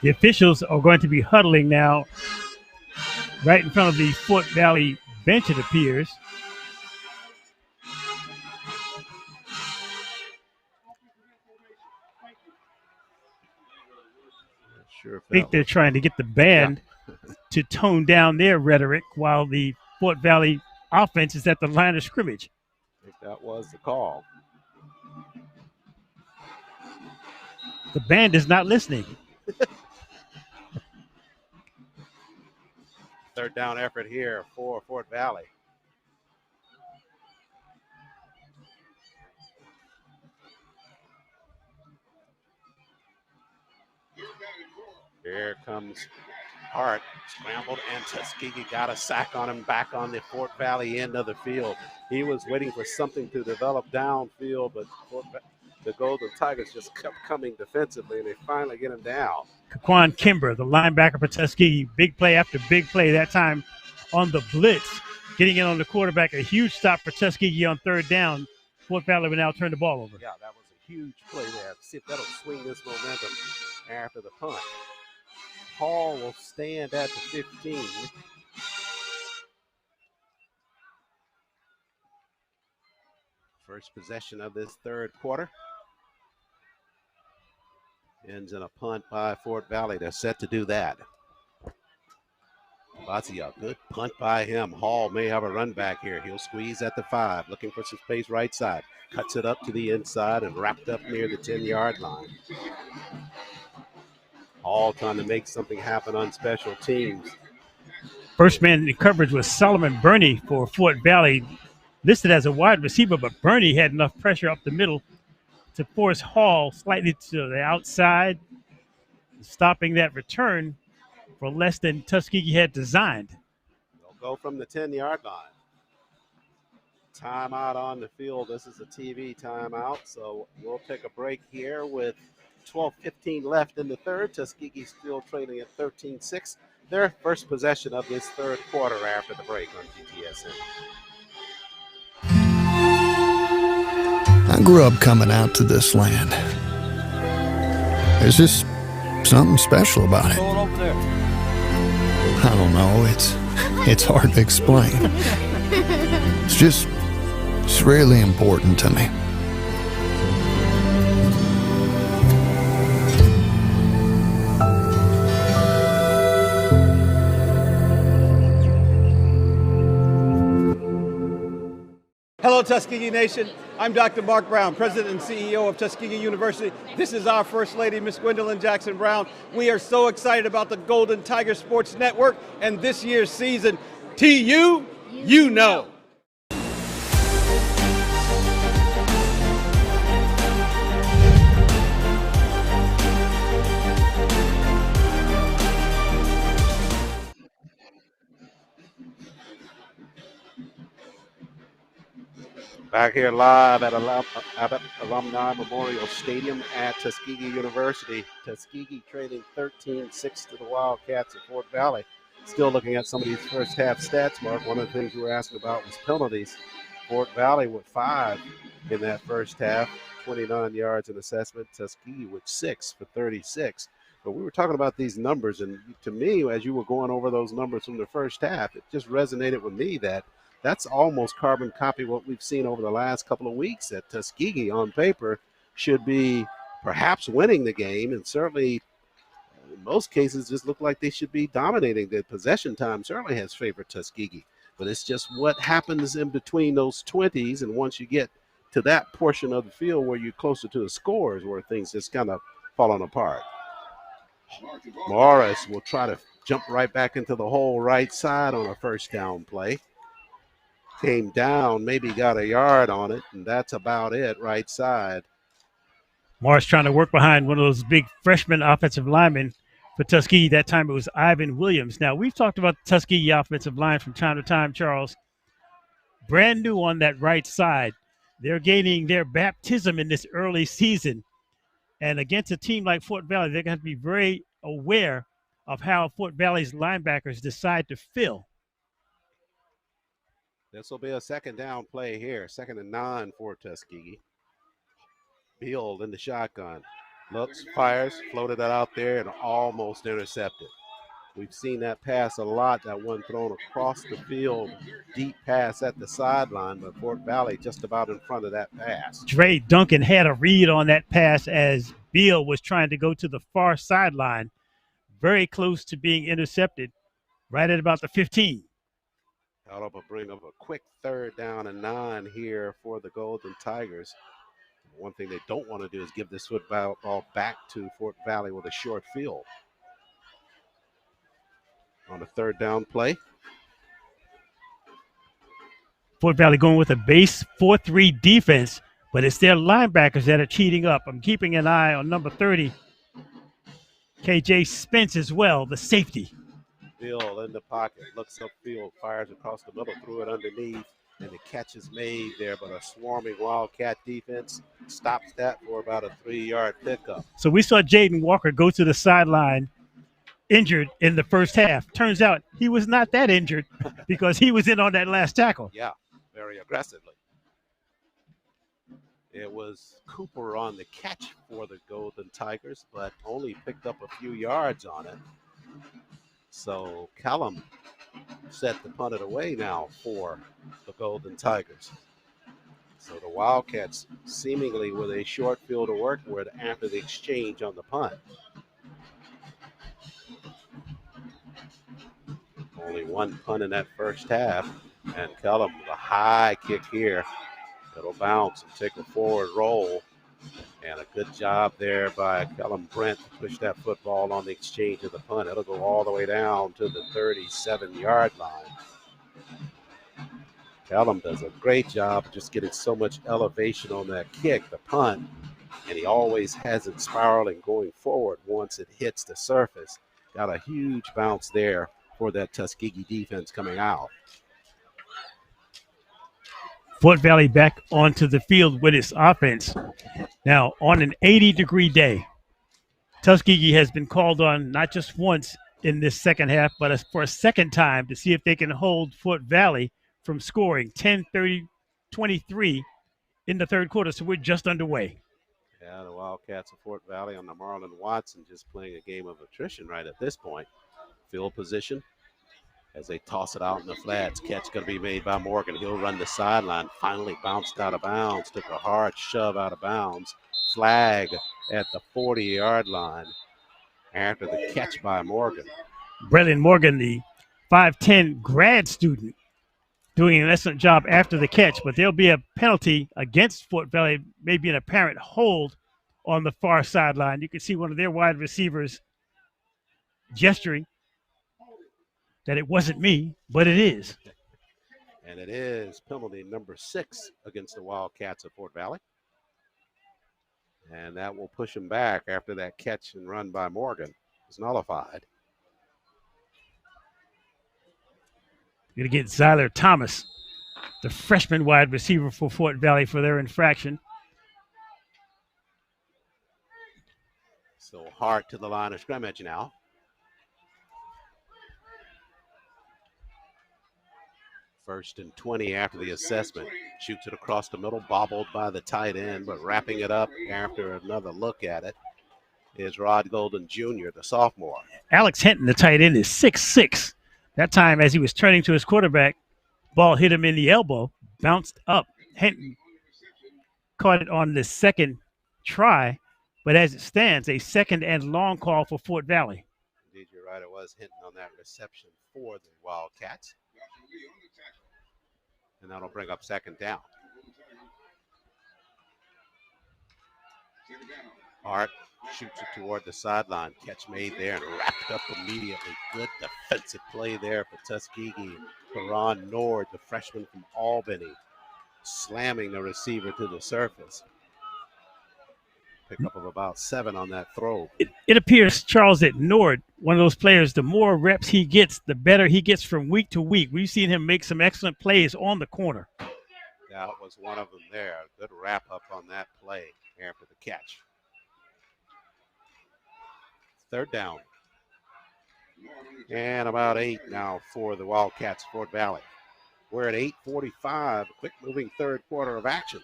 [SPEAKER 16] The officials are going to be huddling now right in front of the Fort Valley bench, it appears. think they're trying to get the band to tone down their rhetoric while the Fort Valley offense is at the line of scrimmage.
[SPEAKER 2] I think that was the call.
[SPEAKER 16] The band is not listening.
[SPEAKER 2] Third down effort here for Fort Valley. Here comes Hart, scrambled, and Tuskegee got a sack on him back on the Fort Valley end of the field. He was waiting for something to develop downfield, but the Golden Tigers just kept coming defensively, and they finally get him down.
[SPEAKER 16] Kaquan Kimber, the linebacker for Tuskegee, big play after big play, that time on the blitz, getting in on the quarterback, a huge stop for Tuskegee on third down. Fort Valley will now turn the ball over.
[SPEAKER 2] Yeah, that was a huge play there. See if that'll swing this momentum after the punt. Hall will stand at the 15. First possession of this third quarter. Ends in a punt by Fort Valley. They're set to do that. Bazzi, a good punt by him. Hall may have a run back here. He'll squeeze at the 5, looking for some space right side. Cuts it up to the inside and wrapped up near the 10-yard line. Hall trying to make something happen on special teams.
[SPEAKER 16] First man in coverage was Solomon Burney for Fort Valley, listed as a wide receiver, but Burney had enough pressure up the middle to force Hall slightly to the outside, stopping that return for less than Tuskegee had designed.
[SPEAKER 2] They'll go from the 10-yard line. Timeout on the field. This is a TV timeout, so we'll take a break here with 12:15 left in the third. Tuskegee still trailing at 13-6. Their first possession of this third quarter after the break on GTSN.
[SPEAKER 7] I grew up coming out to this land. There's just something special about it. I don't know. It's hard to explain. It's really important to me.
[SPEAKER 8] Hello, Tuskegee Nation. I'm Dr. Mark Brown, President and CEO of Tuskegee University. This is our First Lady, Miss Gwendolyn Jackson Brown. We are so excited about the Golden Tiger Sports Network and this year's season. TU, you know.
[SPEAKER 2] Back here live at Abbott Alumni Memorial Stadium at Tuskegee University. Tuskegee trailing 13-6 to the Wildcats at Fort Valley. Still looking at some of these first half stats, Mark. One of the things you were asking about was penalties. Fort Valley with 5 in that first half, 29 yards in assessment. Tuskegee with 6 for 36. But we were talking about these numbers, and to me, as you were going over those numbers from the first half, it just resonated with me that that's almost carbon copy what we've seen over the last couple of weeks, that Tuskegee on paper should be perhaps winning the game, and certainly in most cases just look like they should be dominating. The possession time certainly has favored Tuskegee, but it's just what happens in between those 20s, and once you get to that portion of the field where you're closer to the scores where things just kind of falling apart. Morris will try to jump right back into the hole right side on a first down play. Came down, maybe got a yard on it, and that's about it right side.
[SPEAKER 16] Morris trying to work behind one of those big freshman offensive linemen for Tuskegee. That time it was Ivan Williams. Now, we've talked about the Tuskegee offensive line from time to time, Charles. Brand new on that right side. They're gaining their baptism in this early season. And against a team like Fort Valley, they're going to have to be very aware of how Fort Valley's linebackers decide to fill.
[SPEAKER 2] This will be a second down play here. 2nd and 9 for Tuskegee. Beal in the shotgun. Looks, fires, floated that out there and almost intercepted. We've seen that pass a lot, that one thrown across the field, deep pass at the sideline, but Fort Valley just about in front of that pass.
[SPEAKER 16] Dre Duncan had a read on that pass as Beal was trying to go to the far sideline. very close to being intercepted, right at about the 15.
[SPEAKER 2] That'll bring up a quick 3rd down and 9 here for the Golden Tigers. One thing they don't want to do is give this football back to Fort Valley with a short field. On a 3rd down play.
[SPEAKER 16] Fort Valley going with a base 4-3 defense, but it's their linebackers that are cheating up. I'm keeping an eye on number 30, KJ Spence as well, the safety.
[SPEAKER 2] Bill in the pocket, looks upfield, fires across the middle, threw it underneath, and the catch is made there, but a swarming Wildcat defense stops that for about a 3-yard pickup.
[SPEAKER 16] So we saw Jaden Walker go to the sideline injured in the first half. Turns out he was not that injured because he was in on that last tackle.
[SPEAKER 2] Yeah, very aggressively. It was Cooper on the catch for the Golden Tigers, but only picked up a few yards on it. So Callum set the punt it away now for the Golden Tigers. So the Wildcats seemingly with a short field to work with after the exchange on the punt. Only one punt in that first half, and Callum with a high kick here. It'll bounce and take a forward roll. And a good job there by Callum Brent to push that football on the exchange of the punt. It'll go all the way down to the 37-yard line. Callum does a great job of just getting so much elevation on that kick, the punt, and he always has it spiraling going forward once it hits the surface. Got a huge bounce there for that Tuskegee defense coming out.
[SPEAKER 16] Fort Valley back onto the field with its offense. Now, on an 80-degree day, Tuskegee has been called on not just once in this second half, but for a second time to see if they can hold Fort Valley from scoring 10-30-23 in the third quarter. So we're just underway.
[SPEAKER 2] Yeah, the Wildcats of Fort Valley on the Marlon Watson just playing a game of attrition right at this point. Field position. As they toss it out in the flats, catch going to be made by Morgan. He'll run the sideline. Finally bounced out of bounds. Took a hard shove out of bounds. Flag at the 40-yard line after the catch by Morgan.
[SPEAKER 16] Braylon Morgan, the 5'10 grad student, doing an excellent job after the catch, but there'll be a penalty against Fort Valley, maybe an apparent hold on the far sideline. You can see one of their wide receivers gesturing that it wasn't me, but it is.
[SPEAKER 2] And it is penalty number 6 against the Wildcats of Fort Valley. And that will push him back after that catch and run by Morgan is nullified.
[SPEAKER 16] Going to get Zyler Thomas, the freshman wide receiver for Fort Valley, for their infraction.
[SPEAKER 2] So Hart to the line of scrimmage now. First and 20 after the assessment. Shoots it across the middle, bobbled by the tight end, but wrapping it up after another look at it is Rod Golden Jr., the sophomore.
[SPEAKER 16] Alex Hinton, the tight end, is 6'6". That time, as he was turning to his quarterback, ball hit him in the elbow, bounced up. Hinton caught it on the second try, but as it stands, a second and long call for Fort Valley.
[SPEAKER 2] Indeed, you're right. It was Hinton on that reception for the Wildcats. And that'll bring up second down. Hart shoots it toward the sideline. Catch made there and wrapped up immediately. Good defensive play there for Tuskegee. Karan Nord, the freshman from Albany, slamming the receiver to the surface. Pickup of about 7 on that throw.
[SPEAKER 16] It appears, Charles, that Nord, one of those players, the more reps he gets, the better he gets from week to week. We've seen him make some excellent plays on the corner.
[SPEAKER 2] That was one of them there. Good wrap up on that play after the catch. Third down. And about 8 now for the Wildcats, Fort Valley. We're at 8:45, quick moving third quarter of action.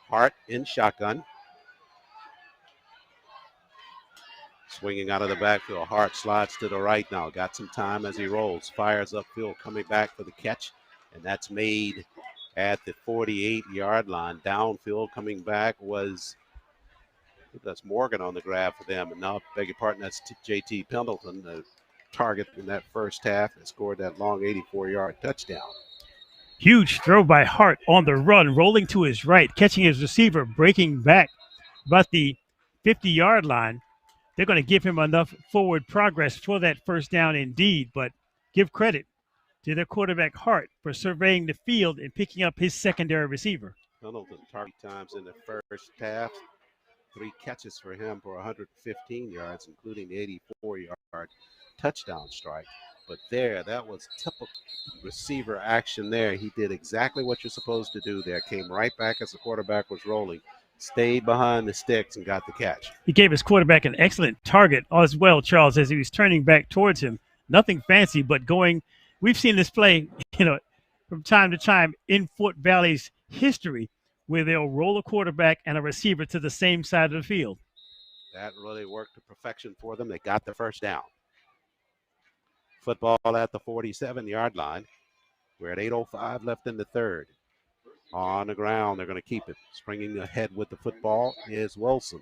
[SPEAKER 2] Hart in shotgun. Swinging out of the backfield. Hart slides to the right now. Got some time as he rolls. Fires upfield, coming back for the catch. And that's made at the 48-yard line. Downfield coming back was That's Morgan on the grab for them. And now, beg your pardon, that's J.T. Pendleton, the target in that first half, and scored that long 84-yard touchdown.
[SPEAKER 3] Huge throw by Hart on the run, rolling to his right, catching his receiver, breaking back about the 50-yard line. They're going to give him enough forward progress for that first down indeed, but give credit to their quarterback Hart for surveying the field and picking up his secondary receiver.
[SPEAKER 2] Pendleton target times in the first half. 3 catches for him for 115 yards, including the 84-yard touchdown strike. But that was typical receiver action there. He did exactly what you're supposed to do there. Came right back as the quarterback was rolling, stayed behind the sticks, and got the catch.
[SPEAKER 3] He gave his quarterback an excellent target as well, Charles, as he was turning back towards him. Nothing fancy, but going. We've seen this play, from time to time in Fort Valley's history, where they'll roll a quarterback and a receiver to the same side of the field.
[SPEAKER 2] That really worked to perfection for them. They got the first down. Football at the 47-yard line. We're at 8:05 left in the third. On the ground, they're going to keep it. Springing ahead with the football is Wilson.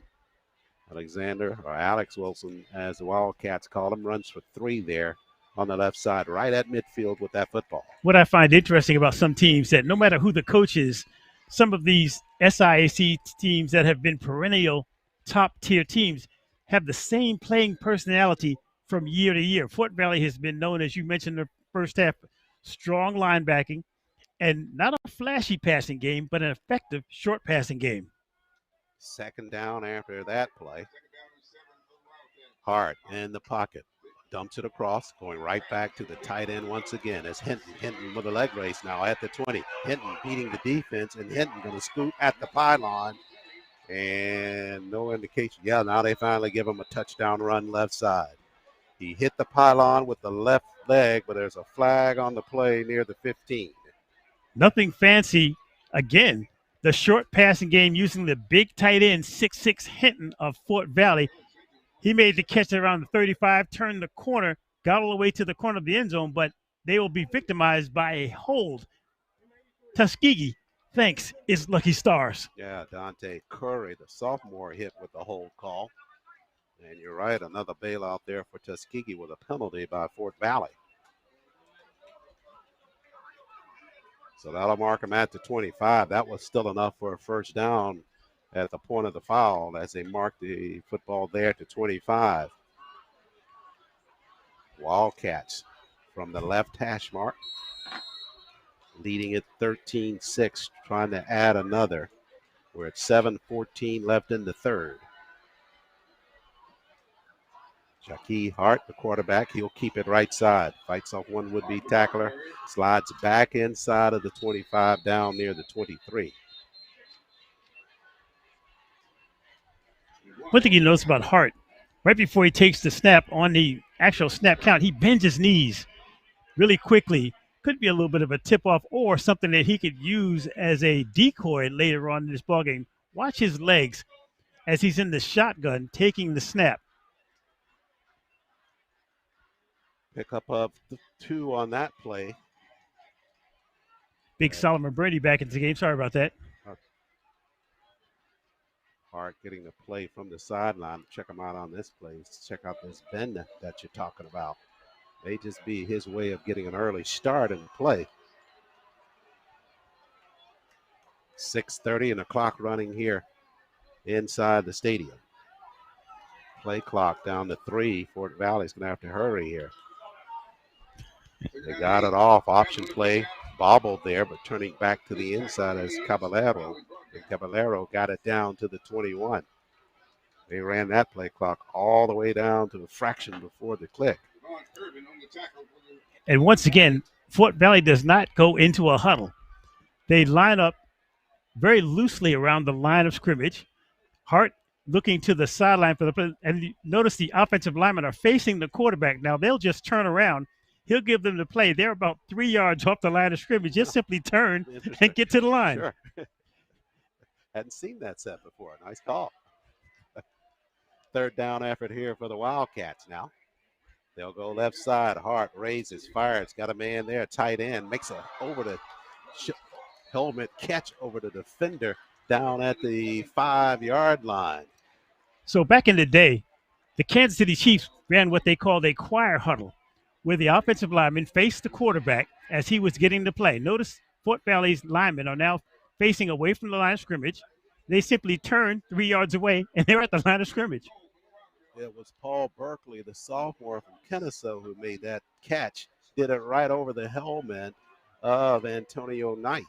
[SPEAKER 2] Alex Wilson, as the Wildcats call him, runs for 3 there on the left side, right at midfield with that football.
[SPEAKER 3] What I find interesting about some teams that no matter who the coach is, some of these SIAC teams that have been perennial top-tier teams have the same playing personality from year to year. Fort Valley has been known, as you mentioned in the first half, strong linebacking and not a flashy passing game, but an effective short passing game.
[SPEAKER 2] Second down after that play. Hart in the pocket. Dumps it across, going right back to the tight end once again. As Hinton with a leg race now at the 20. Hinton beating the defense, and Hinton going to scoot at the pylon. And no indication. Yeah, now they finally give him a touchdown run left side. He hit the pylon with the left leg, but there's a flag on the play near the 15.
[SPEAKER 3] Nothing fancy. Again, the short passing game using the big tight end, 6'6" Hinton of Fort Valley. He made the catch around the 35, turned the corner, got all the way to the corner of the end zone, but they will be victimized by a hold. Tuskegee, thanks, is Lucky Stars.
[SPEAKER 2] Yeah, Dante Curry, the sophomore, hit with the hold call. And you're right, another bailout there for Tuskegee with a penalty by Fort Valley. So that'll mark him at the 25. That was still enough for a first down at the point of the foul as they mark the football there to 25. Wildcats from the left hash mark, leading at 13-6, trying to add another. We're at 7:14 left in the third. Shaquille Hart, the quarterback, he'll keep it right side. Fights off one would-be tackler, slides back inside of the 25 down near the 23.
[SPEAKER 3] One thing you notice about Hart, right before he takes the snap on the actual snap count, he bends his knees really quickly. Could be a little bit of a tip-off or something that he could use as a decoy later on in this ballgame. Watch his legs as he's in the shotgun taking the snap.
[SPEAKER 2] Pick up of the 2 on that play.
[SPEAKER 3] Big Solomon Brady back into the game. Sorry about that.
[SPEAKER 2] Hart getting the play from the sideline. Check him out on this play. Check out this bend that you're talking about. May just be his way of getting an early start in the play. 6:30 and the clock running here inside the stadium. Play clock down to 3. Fort Valley's going to have to hurry here. They got it off. Option play. Bobbled there, but turning back to the inside as Caballero. And Caballero got it down to the 21. They ran that play clock all the way down to a fraction before the click.
[SPEAKER 3] And once again, Fort Valley does not go into a huddle. They line up very loosely around the line of scrimmage. Hart looking to the sideline for the play. And notice the offensive linemen are facing the quarterback. Now they'll just turn around. He'll give them the play. They're about 3 yards off the line of scrimmage. Just simply turn and get to the line.
[SPEAKER 2] Sure. Hadn't seen that set before. Nice call. Third down effort here for the Wildcats now. They'll go left side. Hart raises, fires, got a man there, tight end, makes a over the helmet catch over the defender down at the 5-yard line.
[SPEAKER 3] So back in the day, the Kansas City Chiefs ran what they called a choir huddle, where the offensive lineman faced the quarterback as he was getting the play. Notice Fort Valley's linemen are now facing away from the line of scrimmage. They simply turn 3 yards away, and they're at the line of scrimmage.
[SPEAKER 2] It was Paul Berkeley, the sophomore from Kennesaw, who made that catch. Did it right over the helmet of Antonio Knight.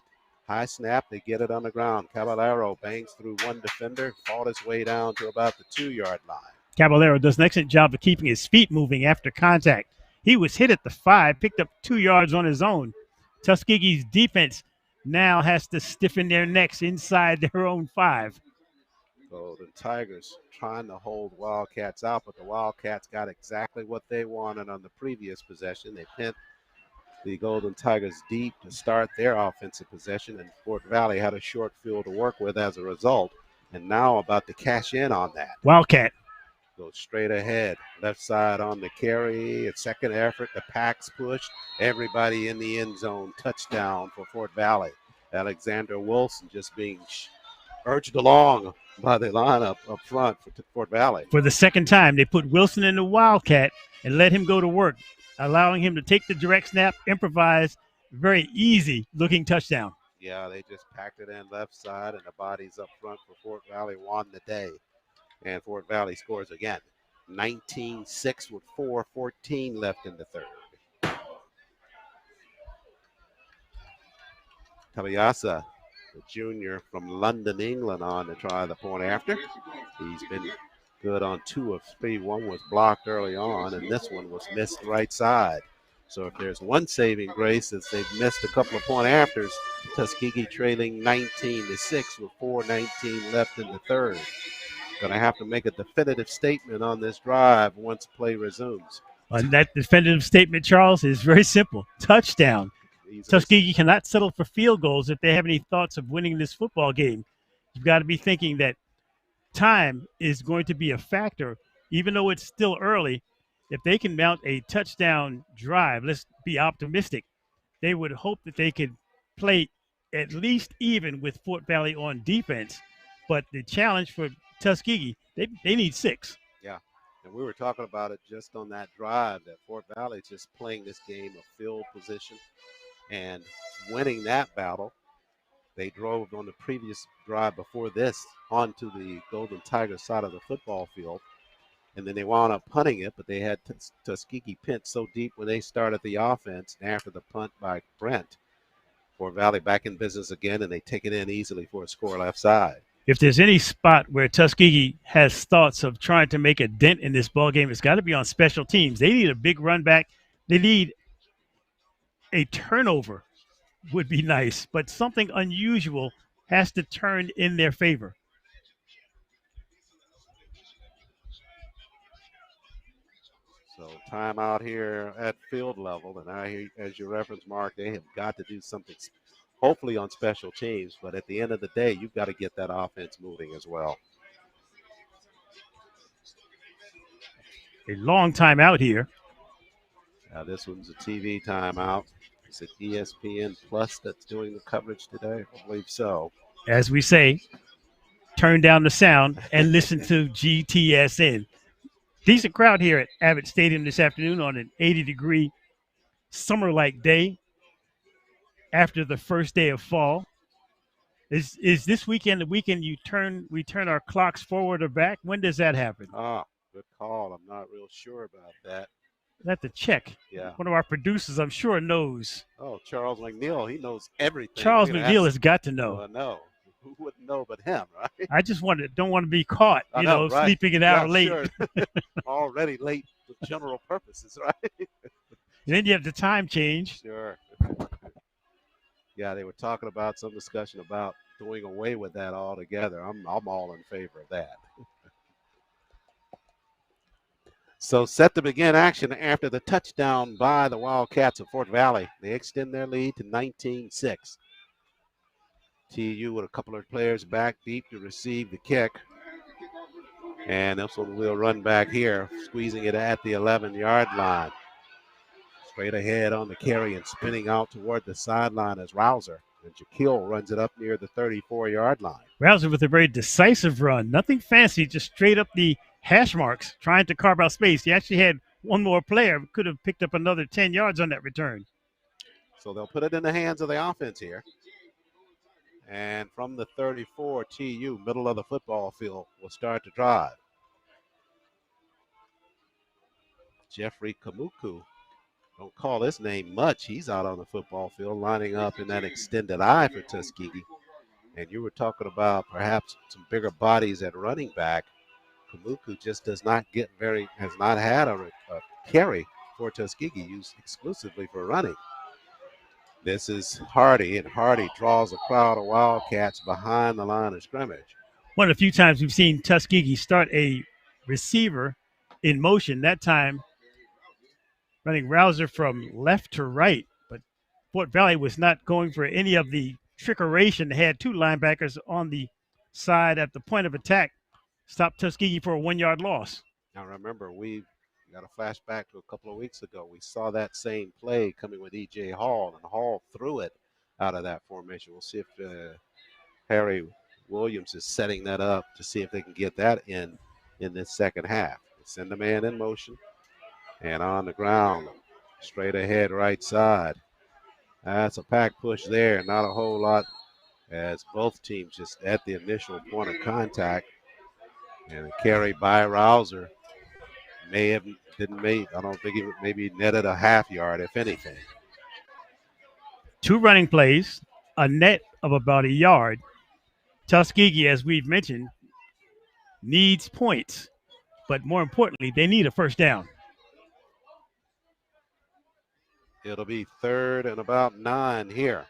[SPEAKER 2] High snap, they get it on the ground. Caballero bangs through one defender, fought his way down to about the 2-yard line.
[SPEAKER 3] Caballero does an excellent job of keeping his feet moving after contact. He was hit at the 5, picked up 2 yards on his own. Tuskegee's defense now has to stiffen their necks inside their own 5.
[SPEAKER 2] So the Tigers trying to hold Wildcats out, but the Wildcats got exactly what they wanted on the previous possession. They pinned the Golden Tigers deep to start their offensive possession, and Fort Valley had a short field to work with as a result, and now about to cash in on that.
[SPEAKER 3] Wildcat
[SPEAKER 2] goes straight ahead, left side on the carry. It's second effort, the pack's pushed. Everybody in the end zone, touchdown for Fort Valley. Alexander Wilson just being urged along by the lineup up front for Fort Valley.
[SPEAKER 3] For the second time, they put Wilson in the Wildcat and let him go to work, allowing him to take the direct snap, improvise, very easy-looking touchdown.
[SPEAKER 2] Yeah, they just packed it in left side, and the bodies up front for Fort Valley won the day. And Fort Valley scores again. 19-6 with 4:14 left in the third. Tabayasa, the junior from London, England, on to try the point after. He's been good on 2 of 3. One was blocked early on, and this one was missed right side. So if there's one saving grace, is they've missed a couple of point afters. Tuskegee trailing 19-6 with 4:19 left in the third. Going to have to make a definitive statement on this drive once play resumes.
[SPEAKER 3] And that definitive statement, Charles, is very simple. Touchdown. Tuskegee cannot settle for field goals if they have any thoughts of winning this football game. You've got to be thinking that time is going to be a factor, even though it's still early. If they can mount a touchdown drive, let's be optimistic, they would hope that they could play at least even with Fort Valley on defense. But the challenge for Tuskegee, they need 6.
[SPEAKER 2] Yeah, and we were talking about it just on that drive that Fort Valley is just playing this game of field position and winning that battle. They drove on the previous drive before this onto the Golden Tigers side of the football field, and then they wound up punting it, but they had Tuskegee pinned so deep when they started the offense, and after the punt by Brent, Fort Valley back in business again, and they take it in easily for a score left side.
[SPEAKER 3] If there's any spot where Tuskegee has thoughts of trying to make a dent in this ball game, it's got to be on special teams. They need a big run back. They need a turnover would be nice, but something unusual has to turn in their favor.
[SPEAKER 2] So timeout here at field level, and I hear, as you reference, Mark, they have got to do something hopefully on special teams, but at the end of the day, you've got to get that offense moving as well.
[SPEAKER 3] A long timeout here.
[SPEAKER 2] Now this one's a TV timeout. Is it ESPN Plus that's doing the coverage today? I believe so.
[SPEAKER 3] As we say, turn down the sound and listen to GTSN. Decent crowd here at Abbott Stadium this afternoon on an 80-degree summer-like day after the first day of fall. Is this weekend the weekend we turn our clocks forward or back? When does that happen?
[SPEAKER 2] Good call. I'm not real sure about that.
[SPEAKER 3] I have to check.
[SPEAKER 2] Yeah.
[SPEAKER 3] One of our producers, I'm sure, knows.
[SPEAKER 2] Oh, Charles McNeil, he knows everything.
[SPEAKER 3] Charles McNeil has got to know.
[SPEAKER 2] I know. Who wouldn't know but him, right?
[SPEAKER 3] I just don't want to be caught, right. Sleeping an hour late.
[SPEAKER 2] Sure. Already late for general purposes, right?
[SPEAKER 3] And then you have the time change.
[SPEAKER 2] Sure. Yeah, they were talking about some discussion about doing away with that altogether. I'm all in favor of that. So set to begin action after the touchdown by the Wildcats of Fort Valley. They extend their lead to 19-6. TU with a couple of players back deep to receive the kick. And this one will run back here, squeezing it at the 11-yard line. Straight ahead on the carry and spinning out toward the sideline is Rouser. And Jaquil runs it up near the 34-yard line.
[SPEAKER 3] Rouser with a very decisive run. Nothing fancy, just straight up the hash marks, trying to carve out space. He actually had one more player, could have picked up another 10 yards on that return.
[SPEAKER 2] So they'll put it in the hands of the offense here. And from the 34, TU, middle of the football field, will start to drive. Jeffrey Kamuku, don't call his name much. He's out on the football field lining up in that extended I for Tuskegee. And you were talking about perhaps some bigger bodies at running back. Kamuku just has not had a carry for Tuskegee, used exclusively for running. This is Hardy, and Hardy draws a crowd of Wildcats behind the line of scrimmage.
[SPEAKER 3] One of the few times we've seen Tuskegee start a receiver in motion, that time running Rouser from left to right. But Fort Valley was not going for any of the trickeration. They had two linebackers on the side at the point of attack. Stopped Tuskegee for a 1-yard loss.
[SPEAKER 2] Now remember, we got a flashback to a couple of weeks ago. We saw that same play coming with E.J. Hall, and Hall threw it out of that formation. We'll see if Harry Williams is setting that up to see if they can get that in this second half. Send the man in motion, and on the ground, straight ahead right side. That's a pack push there, not a whole lot as both teams just at the initial point of contact. And a carry by Rouser I don't think he maybe netted a half yard, if anything.
[SPEAKER 3] Two running plays, a net of about a yard. Tuskegee, as we've mentioned, needs points, but more importantly, they need a first down.
[SPEAKER 2] It'll be 3rd and about 9 here.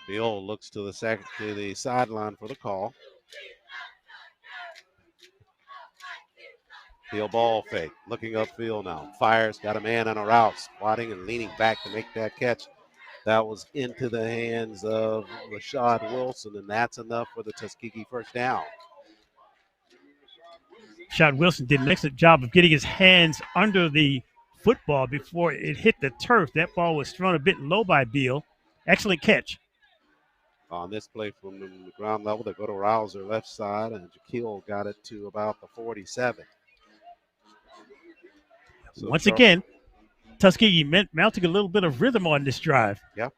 [SPEAKER 2] Bill looks to the sideline for the call. Bill ball fake, looking upfield now. Fires, got a man on a route, squatting and leaning back to make that catch. That was into the hands of Rashad Wilson, and that's enough for the Tuskegee first down.
[SPEAKER 3] Rashad Wilson did an excellent job of getting his hands under the football before it hit the turf. That ball was thrown a bit low by Beal. Excellent catch.
[SPEAKER 2] On this play from the ground level, they go to Rouser left side, and Jaquil got it to about the 47. So
[SPEAKER 3] once again, Tuskegee mounting a little bit of rhythm on this drive.
[SPEAKER 2] Yep.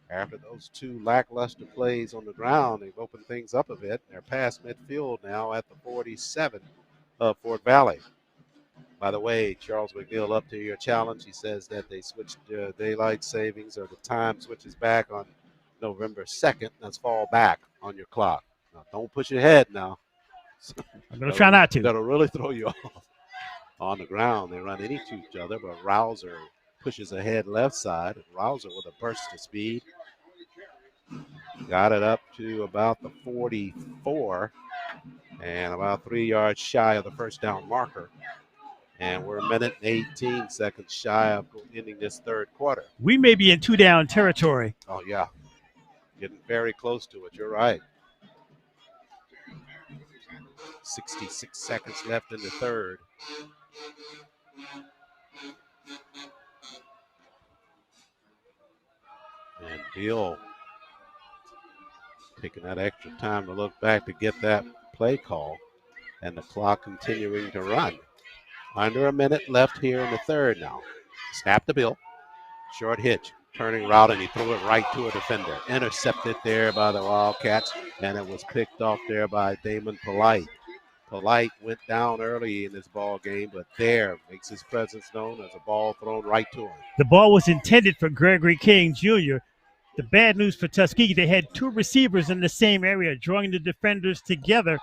[SPEAKER 2] After those two lackluster plays on the ground, they've opened things up a bit. They're past midfield now at the 47 of Fort Valley. By the way, Charles McNeil, up to your challenge. He says that they switched daylight savings, or the time switches back on November 2nd. Let's fall back on your clock. Now, don't push your head now.
[SPEAKER 3] I'm going to try not to.
[SPEAKER 2] That'll really throw you off. On the ground, they run into each other, but Rouser pushes ahead left side. Rouser with a burst of speed. Got it up to about the 44 and about 3 yards shy of the first down marker. And we're a minute and 18 seconds shy of ending this third quarter.
[SPEAKER 3] We may be in 2-down territory.
[SPEAKER 2] Oh, yeah. Getting very close to it. You're right. 66 seconds left in the third. And Beal taking that extra time to look back to get that play call, and the clock continuing to run. Under a minute left here in the third now. Snap to Bill. Short hitch. Turning route, and he threw it right to a defender. Intercepted there by the Wildcats, and it was picked off there by Damon Polite. Polite went down early in this ball game, but there makes his presence known as a ball thrown right to him.
[SPEAKER 3] The ball was intended for Gregory King Jr. The bad news for Tuskegee, they had two receivers in the same area, drawing the defenders together.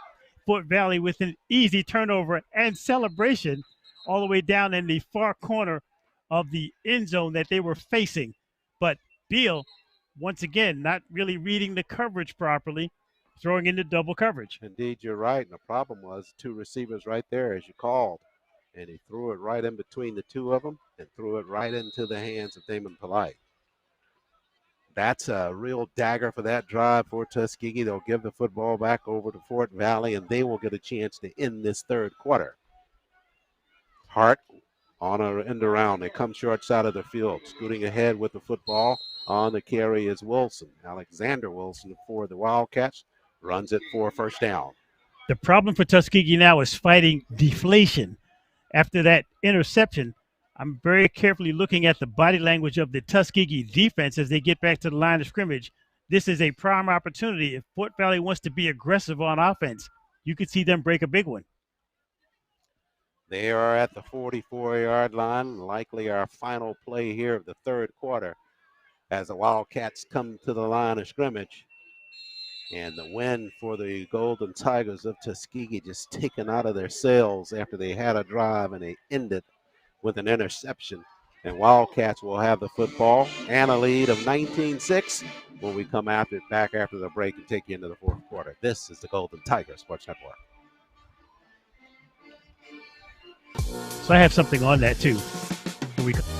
[SPEAKER 3] Fort Valley with an easy turnover and celebration all the way down in the far corner of the end zone that they were facing. But Beal, once again, not really reading the coverage properly, throwing into double coverage.
[SPEAKER 2] Indeed, you're right. And the problem was two receivers right there, as you called. And he threw it right in between the two of them and threw it right into the hands of Damon Polite. That's a real dagger for that drive for Tuskegee. They'll give the football back over to Fort Valley, and they will get a chance to end this third quarter. Hart on a end around. They come short side of the field. Scooting ahead with the football on the carry is Wilson. Alexander Wilson for the Wildcats runs it for first down.
[SPEAKER 3] The problem for Tuskegee now is fighting deflation. After that interception, I'm very carefully looking at the body language of the Tuskegee defense as they get back to the line of scrimmage. This is a prime opportunity. If Fort Valley wants to be aggressive on offense, you could see them break a big one.
[SPEAKER 2] They are at the 44-yard line, likely our final play here of the third quarter as the Wildcats come to the line of scrimmage. And the win for the Golden Tigers of Tuskegee just taken out of their sails after they had a drive and they ended with an interception. And Wildcats will have the football and a lead of 19-6 when we come back after the break and take you into the fourth quarter. This is the Golden Tiger Sports Network.
[SPEAKER 3] So I have something on that too.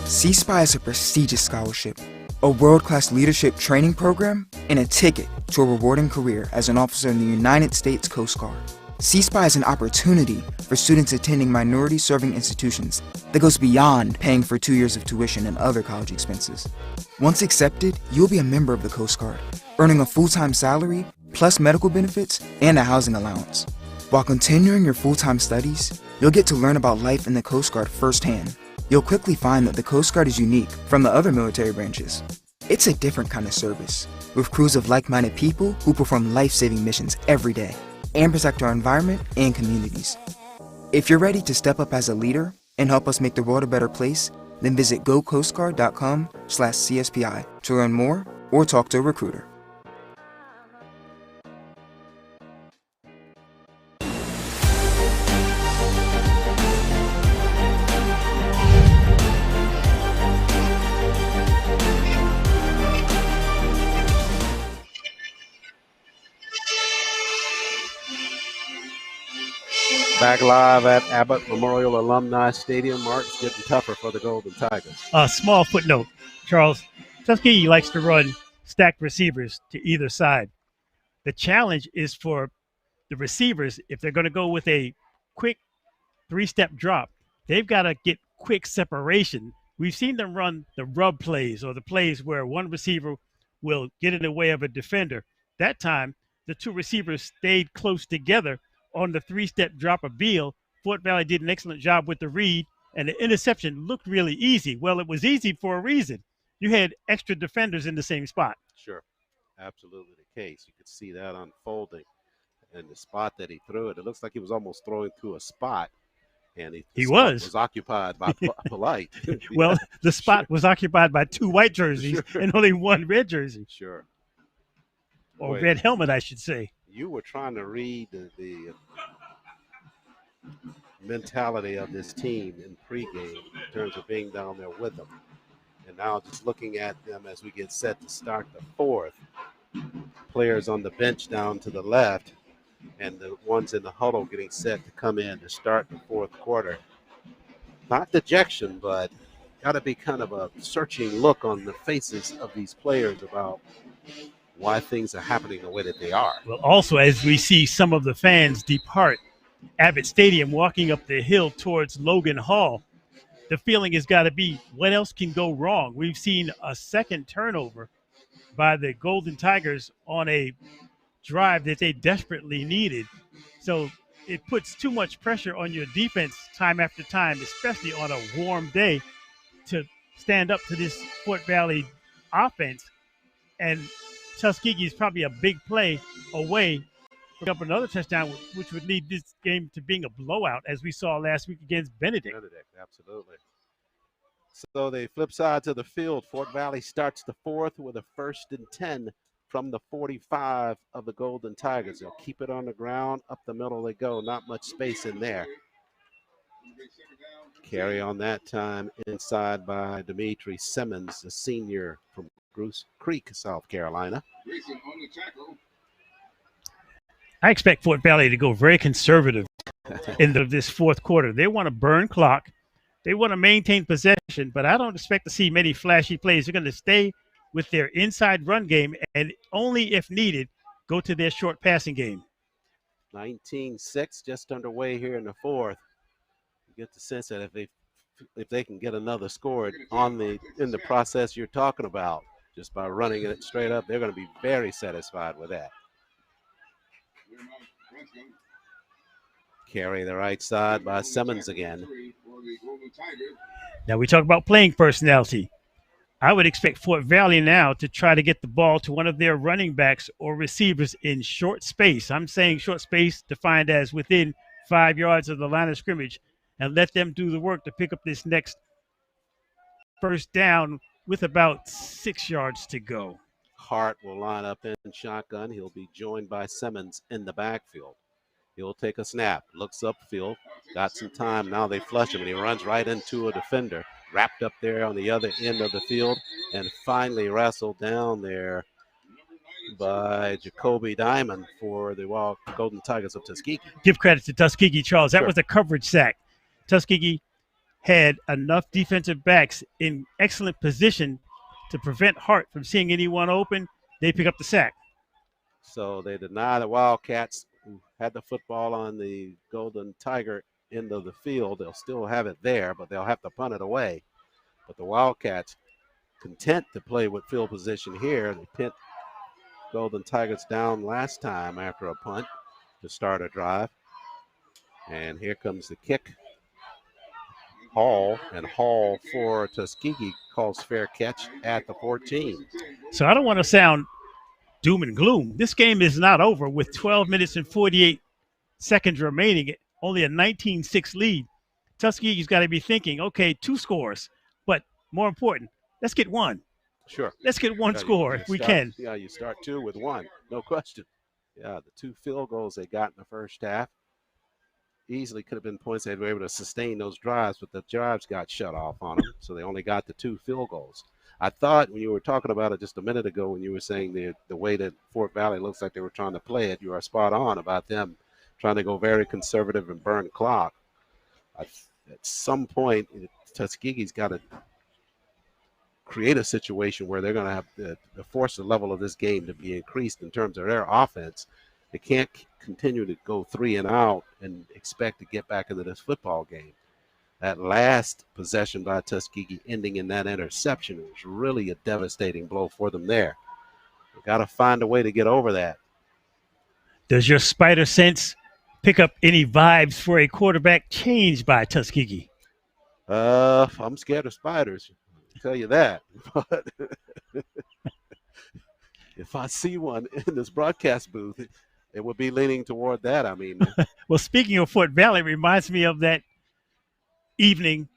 [SPEAKER 5] C-SPY is a prestigious scholarship, a world-class leadership training program, and a ticket to a rewarding career as an officer in the United States Coast Guard. C-SPY is an opportunity for students attending minority-serving institutions that goes beyond paying for 2 years of tuition and other college expenses. Once accepted, you'll be a member of the Coast Guard, earning a full-time salary, plus medical benefits and a housing allowance. While continuing your full-time studies, you'll get to learn about life in the Coast Guard firsthand. You'll quickly find that the Coast Guard is unique from the other military branches. It's a different kind of service, with crews of like-minded people who perform life-saving missions every day and protect our environment and communities. If you're ready to step up as a leader and help us make the world a better place, then visit gocoastguard.com/CSPI to learn more or talk to a recruiter.
[SPEAKER 2] Back live at Abbott Memorial Alumni Stadium. Mark's getting tougher for the Golden Tigers.
[SPEAKER 3] A small footnote, Charles. Tuskegee likes to run stacked receivers to either side. The challenge is for the receivers, if they're going to go with a quick three-step drop, they've got to get quick separation. We've seen them run the rub plays or the plays where one receiver will get in the way of a defender. That time, the two receivers stayed close together on the three-step drop of Beal. Fort Valley did an excellent job with the read, and the interception looked really easy. Well, it was easy for a reason. You had extra defenders in the same spot.
[SPEAKER 2] Sure, absolutely the case. You could see that unfolding. And the spot that he threw it, it looks like he was almost throwing through a spot. And he was occupied by Polite.
[SPEAKER 3] Well, the spot was occupied by two white jerseys and only one red jersey.
[SPEAKER 2] Sure.
[SPEAKER 3] Or red helmet, I should say.
[SPEAKER 2] You were trying to read the mentality of this team in pregame in terms of being down there with them. And now just looking at them as we get set to start the fourth. Players on the bench down to the left and the ones in the huddle getting set to come in to start the fourth quarter. Not dejection, but got to be kind of a searching look on the faces of these players about why things are happening the way that they are.
[SPEAKER 3] Well, also, as we see some of the fans depart Abbott Stadium walking up the hill towards Logan Hall, the feeling has got to be, what else can go wrong? We've seen a second turnover by the Golden Tigers on a drive that they desperately needed. So it puts too much pressure on your defense time after time, especially on a warm day, to stand up to this Fort Valley offense. And Tuskegee is probably a big play away to pick up another touchdown, which would lead this game to being a blowout, as we saw last week against Benedict.
[SPEAKER 2] Absolutely. So they flip side to the field. Fort Valley starts the fourth with a 1st and 10 from the 45 of the Golden Tigers. They'll keep it on the ground. Up the middle they go. Not much space in there. Carry on that time inside by Dimitri Simmons, a senior from Bruce Creek, South Carolina.
[SPEAKER 3] I expect Fort Valley to go very conservative in this fourth quarter. They want to burn clock. They want to maintain possession, but I don't expect to see many flashy plays. They're going to stay with their inside run game and only if needed, go to their short passing game.
[SPEAKER 2] 19-6 just underway here in the fourth. You get the sense that if they can get another score in the process you're talking about, just by running it straight up, they're going to be very satisfied with that. Carry the right side by Simmons again.
[SPEAKER 3] Now we talk about playing personality. I would expect Fort Valley now to try to get the ball to one of their running backs or receivers in short space. I'm saying short space defined as within 5 yards of the line of scrimmage, and let them do the work to pick up this next first down with about 6 yards to go.
[SPEAKER 2] Hart will line up in shotgun. He'll be joined by Simmons in the backfield. He'll take a snap, looks upfield, got some time. Now they flush him, and he runs right into a defender, wrapped up there on the other end of the field, and finally wrestled down there by Jacoby Diamond for the Golden Tigers of Tuskegee.
[SPEAKER 3] Give credit to Tuskegee, Charles. That
[SPEAKER 2] Sure.
[SPEAKER 3] was a coverage sack. Tuskegee had enough defensive backs in excellent position to prevent Hart from seeing anyone open. They pick up the sack.
[SPEAKER 2] So they deny the Wildcats, who had the football on the Golden Tiger end of the field. They'll still have it there, but they'll have to punt it away. But the Wildcats, content to play with field position here, they pinned Golden Tigers down last time after a punt to start a drive. And here comes the kick. Hall for Tuskegee calls fair catch at the 14.
[SPEAKER 3] So I don't want to sound doom and gloom. This game is not over with 12 minutes and 48 seconds remaining, only a 19-6 lead. Tuskegee's got to be thinking, okay, 2 scores, but more important, let's get 1.
[SPEAKER 2] Sure.
[SPEAKER 3] Let's get 1 score if we can.
[SPEAKER 2] Yeah, you start 2 with 1, no question. Yeah, the 2 field goals they got in the first half easily could have been points they were able to sustain those drives, but the drives got shut off on them, so they only got the 2 field goals. I thought when you were talking about it just a minute ago, when you were saying the way that Fort Valley looks like they were trying to play it, you are spot on about them trying to go very conservative and burn clock. At some point, Tuskegee's got to create a situation where they're going to have to force the level of this game to be increased in terms of their offense. They can't continue to go 3 and out and expect to get back into this football game. That last possession by Tuskegee ending in that interception was really a devastating blow for them there. They've got to find a way to get over that.
[SPEAKER 3] Does your spider sense pick up any vibes for a quarterback change by Tuskegee?
[SPEAKER 2] I'm scared of spiders, I'll tell you that. But if I see one in this broadcast booth, it would be leaning toward that. I mean,
[SPEAKER 3] well, speaking of Fort Valley, it reminds me of that evening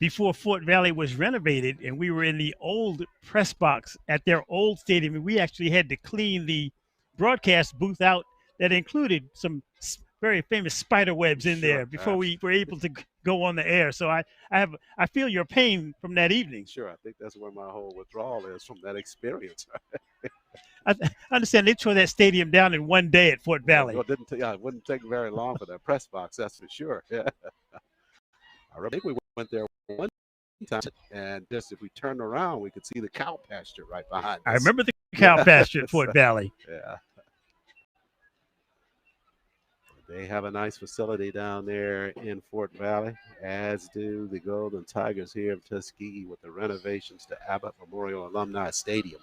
[SPEAKER 3] before Fort Valley was renovated, and we were in the old press box at their old stadium, and we actually had to clean the broadcast booth out that included some very famous spider webs in there before we were able to go on the air. So I feel your pain from that evening.
[SPEAKER 2] Sure, I think that's where my whole withdrawal is from that experience.
[SPEAKER 3] I understand they tore that stadium down in one day at Fort Valley.
[SPEAKER 2] Well, it wouldn't take very long for that press box, that's for sure. Yeah. I think we went there one time, and just if we turned around, we could see the cow pasture right behind us.
[SPEAKER 3] I remember the cow pasture at Fort Valley.
[SPEAKER 2] Yeah. They have a nice facility down there in Fort Valley, as do the Golden Tigers here of Tuskegee with the renovations to Abbott Memorial Alumni Stadium.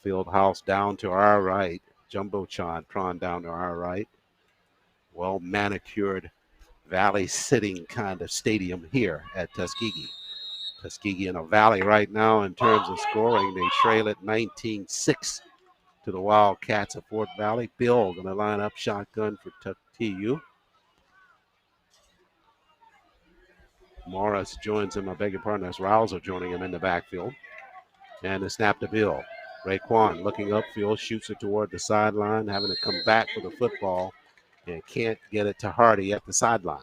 [SPEAKER 2] Field house down to our right, Jumbotron down to our right. Well manicured valley sitting kind of stadium here at Tuskegee. Tuskegee in a valley right now in terms of scoring. They trail it 19-6 to the Wildcats of Fort Valley. Bill going to line up shotgun for TU. Morris joins him. I beg your pardon. That's Rouser joining him in the backfield. And the snap to Bill. Raekwon looking upfield, shoots it toward the sideline, having to come back for the football and can't get it to Hardy at the sideline.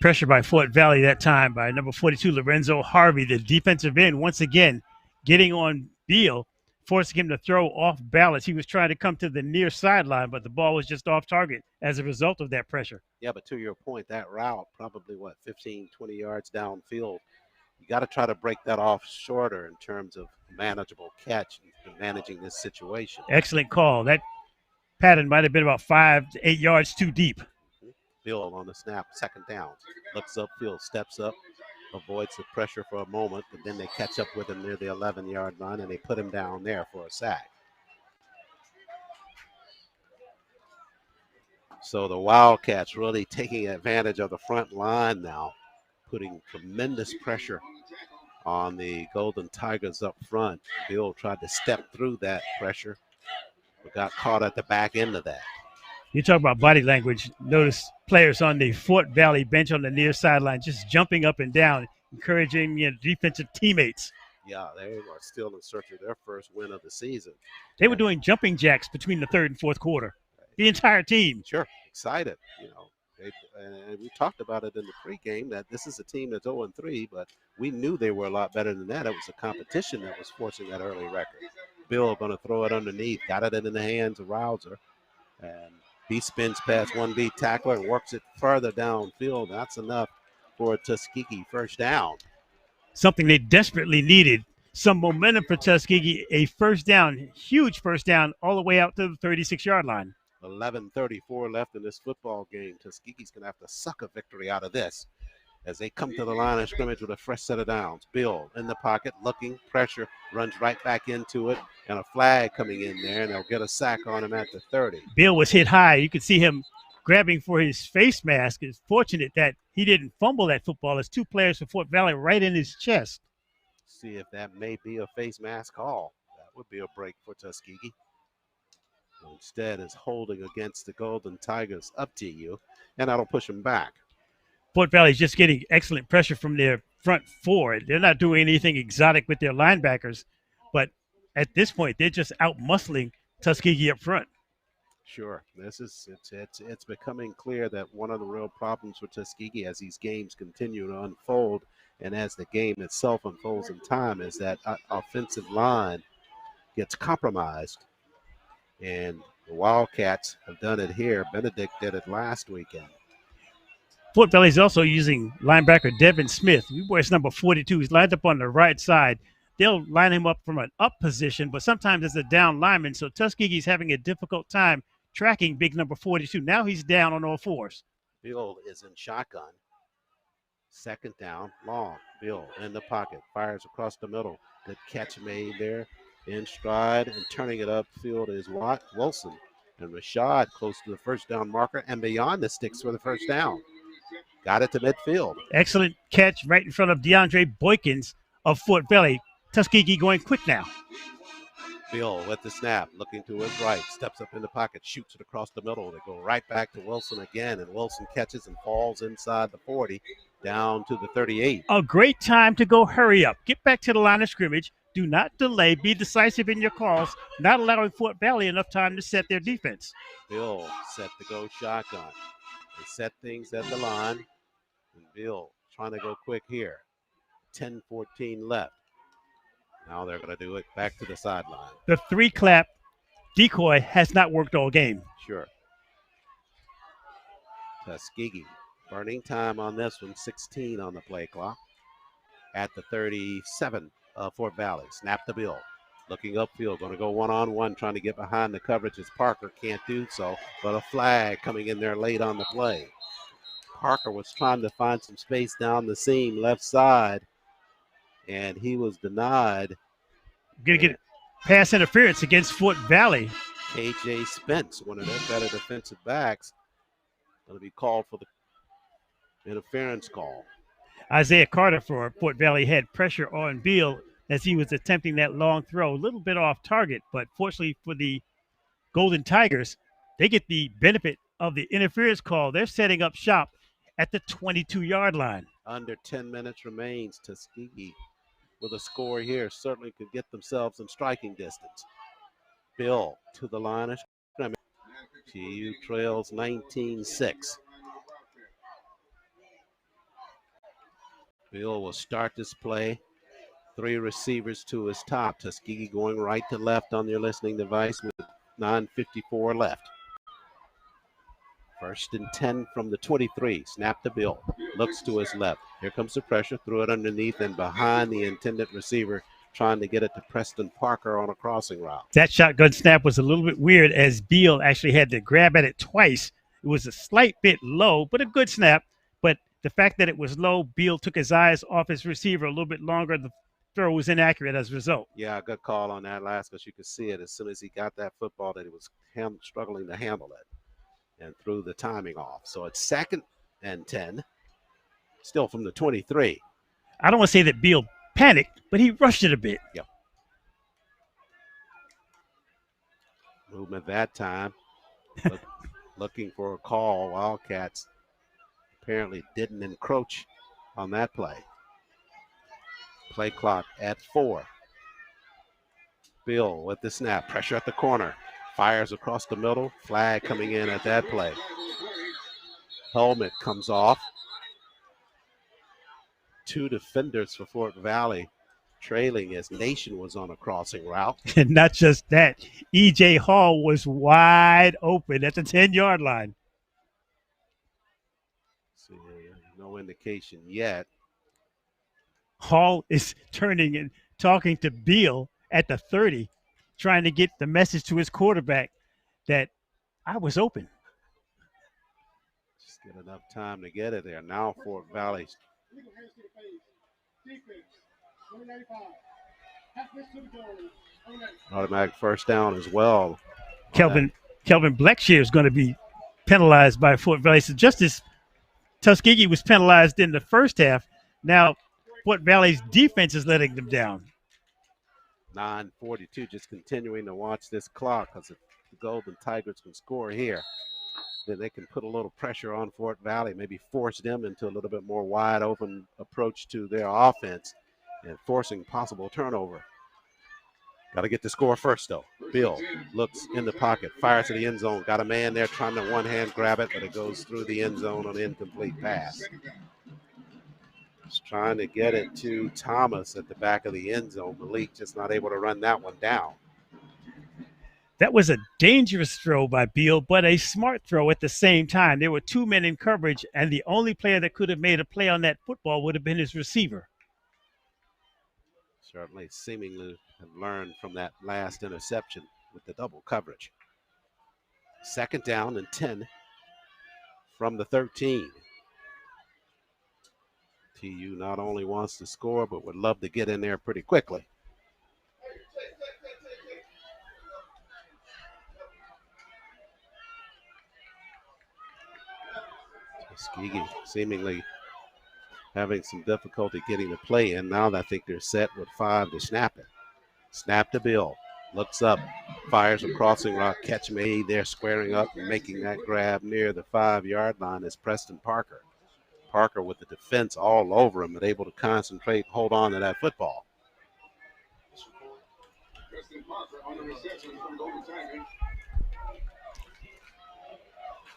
[SPEAKER 3] Pressure by Fort Valley that time by number 42, Lorenzo Harvey, the defensive end, once again getting on Beal, forcing him to throw off balance. He was trying to come to the near sideline, but the ball was just off target as a result of that pressure.
[SPEAKER 2] Yeah, but to your point, that route, probably, 15, 20 yards downfield, You got to try to break that off shorter in terms of manageable catch and managing this situation.
[SPEAKER 3] Excellent call. That pattern might have been about 5 to 8 yards too deep.
[SPEAKER 2] Bill on the snap, second down. Looks upfield, steps up, avoids the pressure for a moment, but then they catch up with him near the 11-yard line, and they put him down there for a sack. So the Wildcats really taking advantage of the front line now, putting tremendous pressure on the Golden Tigers up front. Bill tried to step through that pressure, but got caught at the back end of that.
[SPEAKER 3] You talk about body language. Notice players on the Fort Valley bench on the near sideline just jumping up and down, encouraging defensive teammates.
[SPEAKER 2] Yeah, they are still in search of their first win of the season.
[SPEAKER 3] They were doing jumping jacks between the third and fourth quarter. The entire team.
[SPEAKER 2] Sure, excited. And we talked about it in the pregame that this is a team that's 0-3, but we knew they were a lot better than that. It was a competition that was forcing that early record. Bill going to throw it underneath, got it in the hands of Rouser, and he spins past one beat tackler and works it further downfield. That's enough for a Tuskegee first down.
[SPEAKER 3] Something they desperately needed. Some momentum for Tuskegee, a first down, huge first down, all the way out to the 36-yard line.
[SPEAKER 2] 11:34 left in this football game. Tuskegee's going to have to suck a victory out of this as they come to the line of scrimmage with a fresh set of downs. Bill in the pocket, looking, pressure, runs right back into it, and a flag coming in there, and they'll get a sack on him at the 30.
[SPEAKER 3] Bill was hit high. You could see him grabbing for his face mask. It's fortunate that he didn't fumble that football. There's two players from Fort Valley right in his chest.
[SPEAKER 2] See if that may be a face mask call. That would be a break for Tuskegee. Instead is holding against the Golden Tigers up to you, and that'll push them back.
[SPEAKER 3] Fort Valley's just getting excellent pressure from their front four. They're not doing anything exotic with their linebackers, but at this point, they're just out-muscling Tuskegee up front.
[SPEAKER 2] Sure. It's becoming clear that one of the real problems for Tuskegee as these games continue to unfold and as the game itself unfolds in time is that offensive line gets compromised. And the Wildcats have done it here. Benedict did it last weekend.
[SPEAKER 3] Fort Valley's also using linebacker Devin Smith. He wears number 42. He's lined up on the right side. They'll line him up from an up position, but sometimes it's a down lineman. So Tuskegee's having a difficult time tracking big number 42. Now he's down on all fours.
[SPEAKER 2] Bill is in shotgun. Second down, long. Bill in the pocket, fires across the middle. Good catch made there. In stride and turning it upfield is Wilson. And Rashad close to the first down marker and beyond the sticks for the first down. Got it to midfield.
[SPEAKER 3] Excellent catch right in front of DeAndre Boykins of Fort Valley. Tuskegee going quick now.
[SPEAKER 2] Bill with the snap, looking to his right, steps up in the pocket, shoots it across the middle. They go right back to Wilson again, and Wilson catches and falls inside the 40, down to the 38.
[SPEAKER 3] A great time to go hurry up. Get back to the line of scrimmage. Do not delay. Be decisive in your calls, not allowing Fort Valley enough time to set their defense.
[SPEAKER 2] Bill set to go shotgun. They set things at the line, and Bill trying to go quick here. 10-14 left. Now they're going to do it back to the sideline.
[SPEAKER 3] The three-clap decoy has not worked all game.
[SPEAKER 2] Sure. Tuskegee burning time on this one, 16 on the play clock. At the 37 of Fort Valley. Snap the Bill. Looking upfield, going to go one-on-one, trying to get behind the coverage as Parker can't do so, but a flag coming in there late on the play. Parker was trying to find some space down the seam left side, and he was denied.
[SPEAKER 3] Going to get pass interference against Fort Valley.
[SPEAKER 2] KJ Spence, one of their better defensive backs, going to be called for the interference call.
[SPEAKER 3] Isaiah Carter for Fort Valley had pressure on Beal as he was attempting that long throw. A little bit off target, but fortunately for the Golden Tigers, they get the benefit of the interference call. They're setting up shop at the 22-yard line.
[SPEAKER 2] Under 10 minutes remains. Tuskegee with a score here certainly could get themselves in striking distance. Bill to the line of scrimmage. TU trails 19-6. Bill will start this play. Three receivers to his top. Tuskegee going right to left on your listening device with 9:54 left. First and 10 from the 23. Snap to Bill. Looks to his left. Here comes the pressure. Threw it underneath and behind the intended receiver, trying to get it to Preston Parker on a crossing route.
[SPEAKER 3] That shotgun snap was a little bit weird as Beal actually had to grab at it twice. It was a slight bit low, but a good snap. But the fact that it was low, Beal took his eyes off his receiver a little bit longer. The throw was inaccurate as a result.
[SPEAKER 2] Yeah, good call on that last, because you could see it as soon as he got that football that he was struggling to handle it and threw the timing off. So it's 2nd and 10, still from the 23.
[SPEAKER 3] I don't want to say that Beal panicked, but he rushed it a bit.
[SPEAKER 2] Yep. Movement that time. Looking for a call. Wildcats apparently didn't encroach on that play. Play clock at 4. Bill with the snap. Pressure at the corner. Fires across the middle. Flag coming in at that play. Helmet comes off. 2 defenders for Fort Valley trailing as Nation was on a crossing route.
[SPEAKER 3] And not just that, E.J. Hall was wide open at the 10-yard line.
[SPEAKER 2] So, no indication yet.
[SPEAKER 3] Hall is turning and talking to Beal at the 30, trying to get the message to his quarterback that I was open.
[SPEAKER 2] Just get enough time to get it there. Now Fort Valley's automatic first down as well.
[SPEAKER 3] Kelvin Blackshear is going to be penalized by Fort Valley. So just as Tuskegee was penalized in the first half, now Fort Valley's defense is letting them down.
[SPEAKER 2] 9:42, just continuing to watch this clock, because if the Golden Tigers can score here, then they can put a little pressure on Fort Valley, maybe force them into a little bit more wide open approach to their offense and forcing possible turnover. Got to get the score first, though. Bill looks in the pocket, fires to the end zone. Got a man there trying to one-hand grab it, but it goes through the end zone on an incomplete pass. Just trying to get it to Thomas at the back of the end zone. Malik just not able to run that one down.
[SPEAKER 3] That was a dangerous throw by Beal, but a smart throw at the same time. There were 2 men in coverage, and the only player that could have made a play on that football would have been his receiver.
[SPEAKER 2] Certainly seemingly have learned from that last interception with the double coverage. 2nd down and 10 from the 13. TU not only wants to score, but would love to get in there pretty quickly. Tuskegee seemingly having some difficulty getting the play in. Now I think they're set with 5 to snap it. Snap to Bill. Looks up, fires a crossing route. Catch made there, squaring up and making that grab near the 5-yard line is Preston Parker. Parker with the defense all over him and able to concentrate, hold on to that football.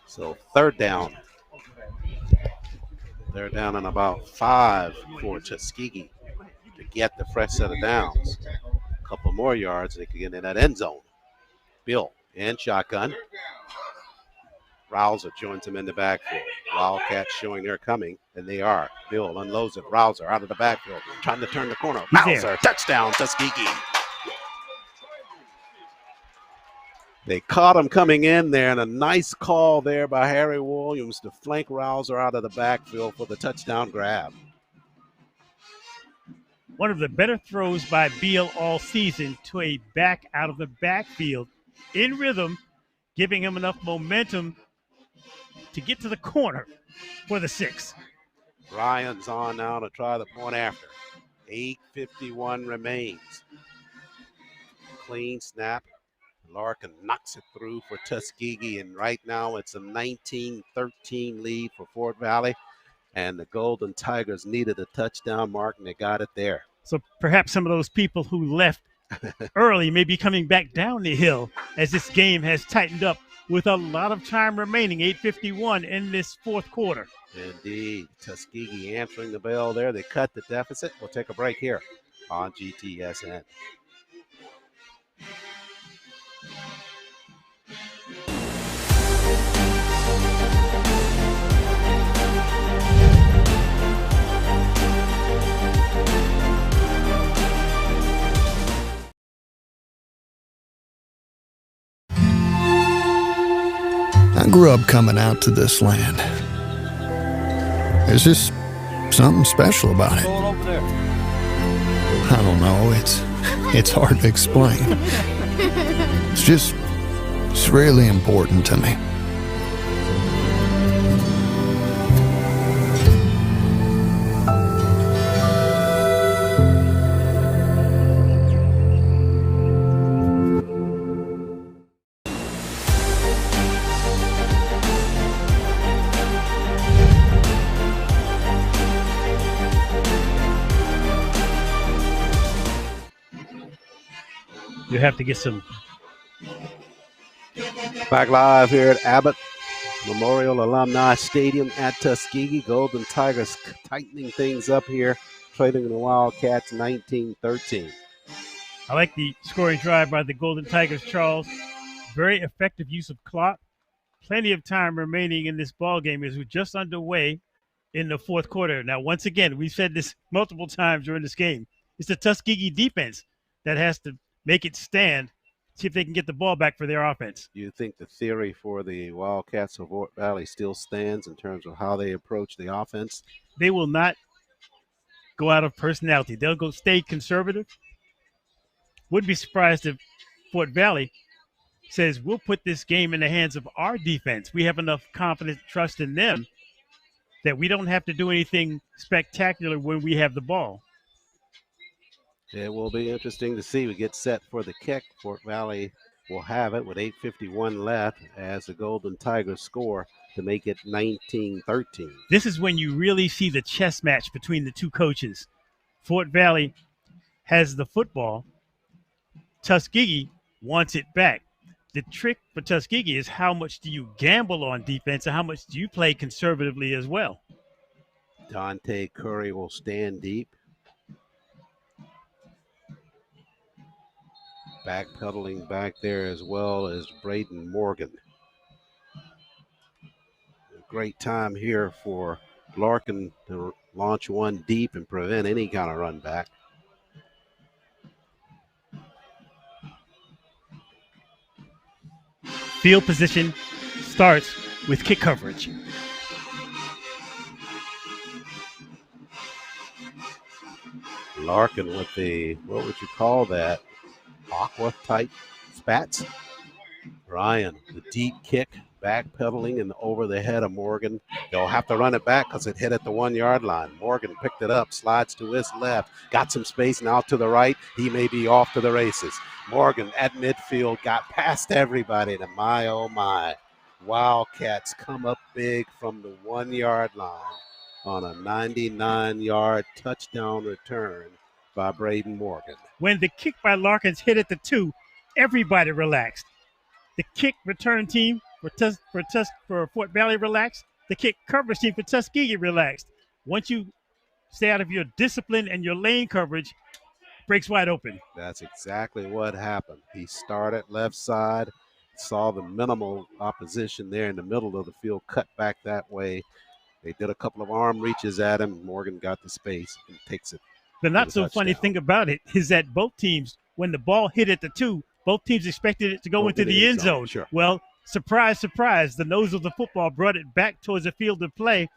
[SPEAKER 2] So 3rd down. They're down in about 5 for Tuskegee to get the fresh set of downs. A couple more yards, they can get in that end zone. Bill and shotgun. Rouser joins him in the backfield. Wildcats showing they're coming, and they are. Bill unloads it. Rouser out of the backfield, trying to turn the corner. Rouser, touchdown, Tuskegee. They caught him coming in there, and a nice call there by Harry Williams to flank Rouser out of the backfield for the touchdown grab.
[SPEAKER 3] One of the better throws by Beal all season to a back out of the backfield in rhythm, giving him enough momentum to get to the corner for the 6.
[SPEAKER 2] Ryan's on now to try the point after. 8:51 remains. Clean snap. Larkin knocks it through for Tuskegee, and right now it's a 19-13 lead for Fort Valley, and the Golden Tigers needed a touchdown mark, and they got it there.
[SPEAKER 3] So perhaps some of those people who left early may be coming back down the hill as this game has tightened up with a lot of time remaining, 8:51 in this 4th quarter.
[SPEAKER 2] Indeed. Tuskegee answering the bell there. They cut the deficit. We'll take a break here on GTSN.
[SPEAKER 7] grew up coming out to this land. There's just something special about it. I don't know, it's hard to explain. It's really important to me.
[SPEAKER 3] You have to get some.
[SPEAKER 2] Back live here at Abbott Memorial Alumni Stadium at Tuskegee. Golden Tigers tightening things up here, trailing the Wildcats 19-13.
[SPEAKER 3] I like the scoring drive by the Golden Tigers, Charles. Very effective use of clock. Plenty of time remaining in this ball game as we're just underway in the fourth quarter. Now, once again, we've said this multiple times during this game. It's the Tuskegee defense that has to make it stand, see if they can get the ball back for their offense.
[SPEAKER 2] You think the theory for the Wildcats of Fort Valley still stands in terms of how they approach the offense?
[SPEAKER 3] They will not go out of personality. They'll go stay conservative. Wouldn't be surprised if Fort Valley says, we'll put this game in the hands of our defense. We have enough confidence, trust in them that we don't have to do anything spectacular when we have the ball.
[SPEAKER 2] It will be interesting to see. We get set for the kick. Fort Valley will have it with 8:51 left as the Golden Tigers score to make it 19-13.
[SPEAKER 3] This is when you really see the chess match between the two coaches. Fort Valley has the football. Tuskegee wants it back. The trick for Tuskegee is how much do you gamble on defense and how much do you play conservatively as well?
[SPEAKER 2] Dante Curry will stand deep. Backpedaling back there as well as Braden Morgan. A great time here for Larkin to launch one deep and prevent any kind of run back.
[SPEAKER 3] Field position starts with kick coverage.
[SPEAKER 2] Larkin with the, what would you call that? Aqua type spats. Ryan, the deep kick, backpedaling and over the head of Morgan. They'll have to run it back because it hit at the 1 yard line. Morgan picked it up, slides to his left, got some space now to the right. He may be off to the races. Morgan at midfield got past everybody, and my, oh my, Wildcats come up big from the 1 yard line on a 99-yard touchdown return by Braden Morgan.
[SPEAKER 3] When the kick by Larkins hit at the 2, everybody relaxed. The kick return team for Fort Valley relaxed. The kick coverage team for Tuskegee relaxed. Once you stay out of your discipline and your lane coverage, breaks wide open.
[SPEAKER 2] That's exactly what happened. He started left side, saw the minimal opposition there in the middle of the field, cut back that way. They did a couple of arm reaches at him. Morgan got the space and takes it.
[SPEAKER 3] The not so funny thing about it is that both teams, when the ball hit at the 2, both teams expected it to go into the end zone.
[SPEAKER 2] Sure.
[SPEAKER 3] Well, surprise, surprise, the nose of the football brought it back towards the field of play.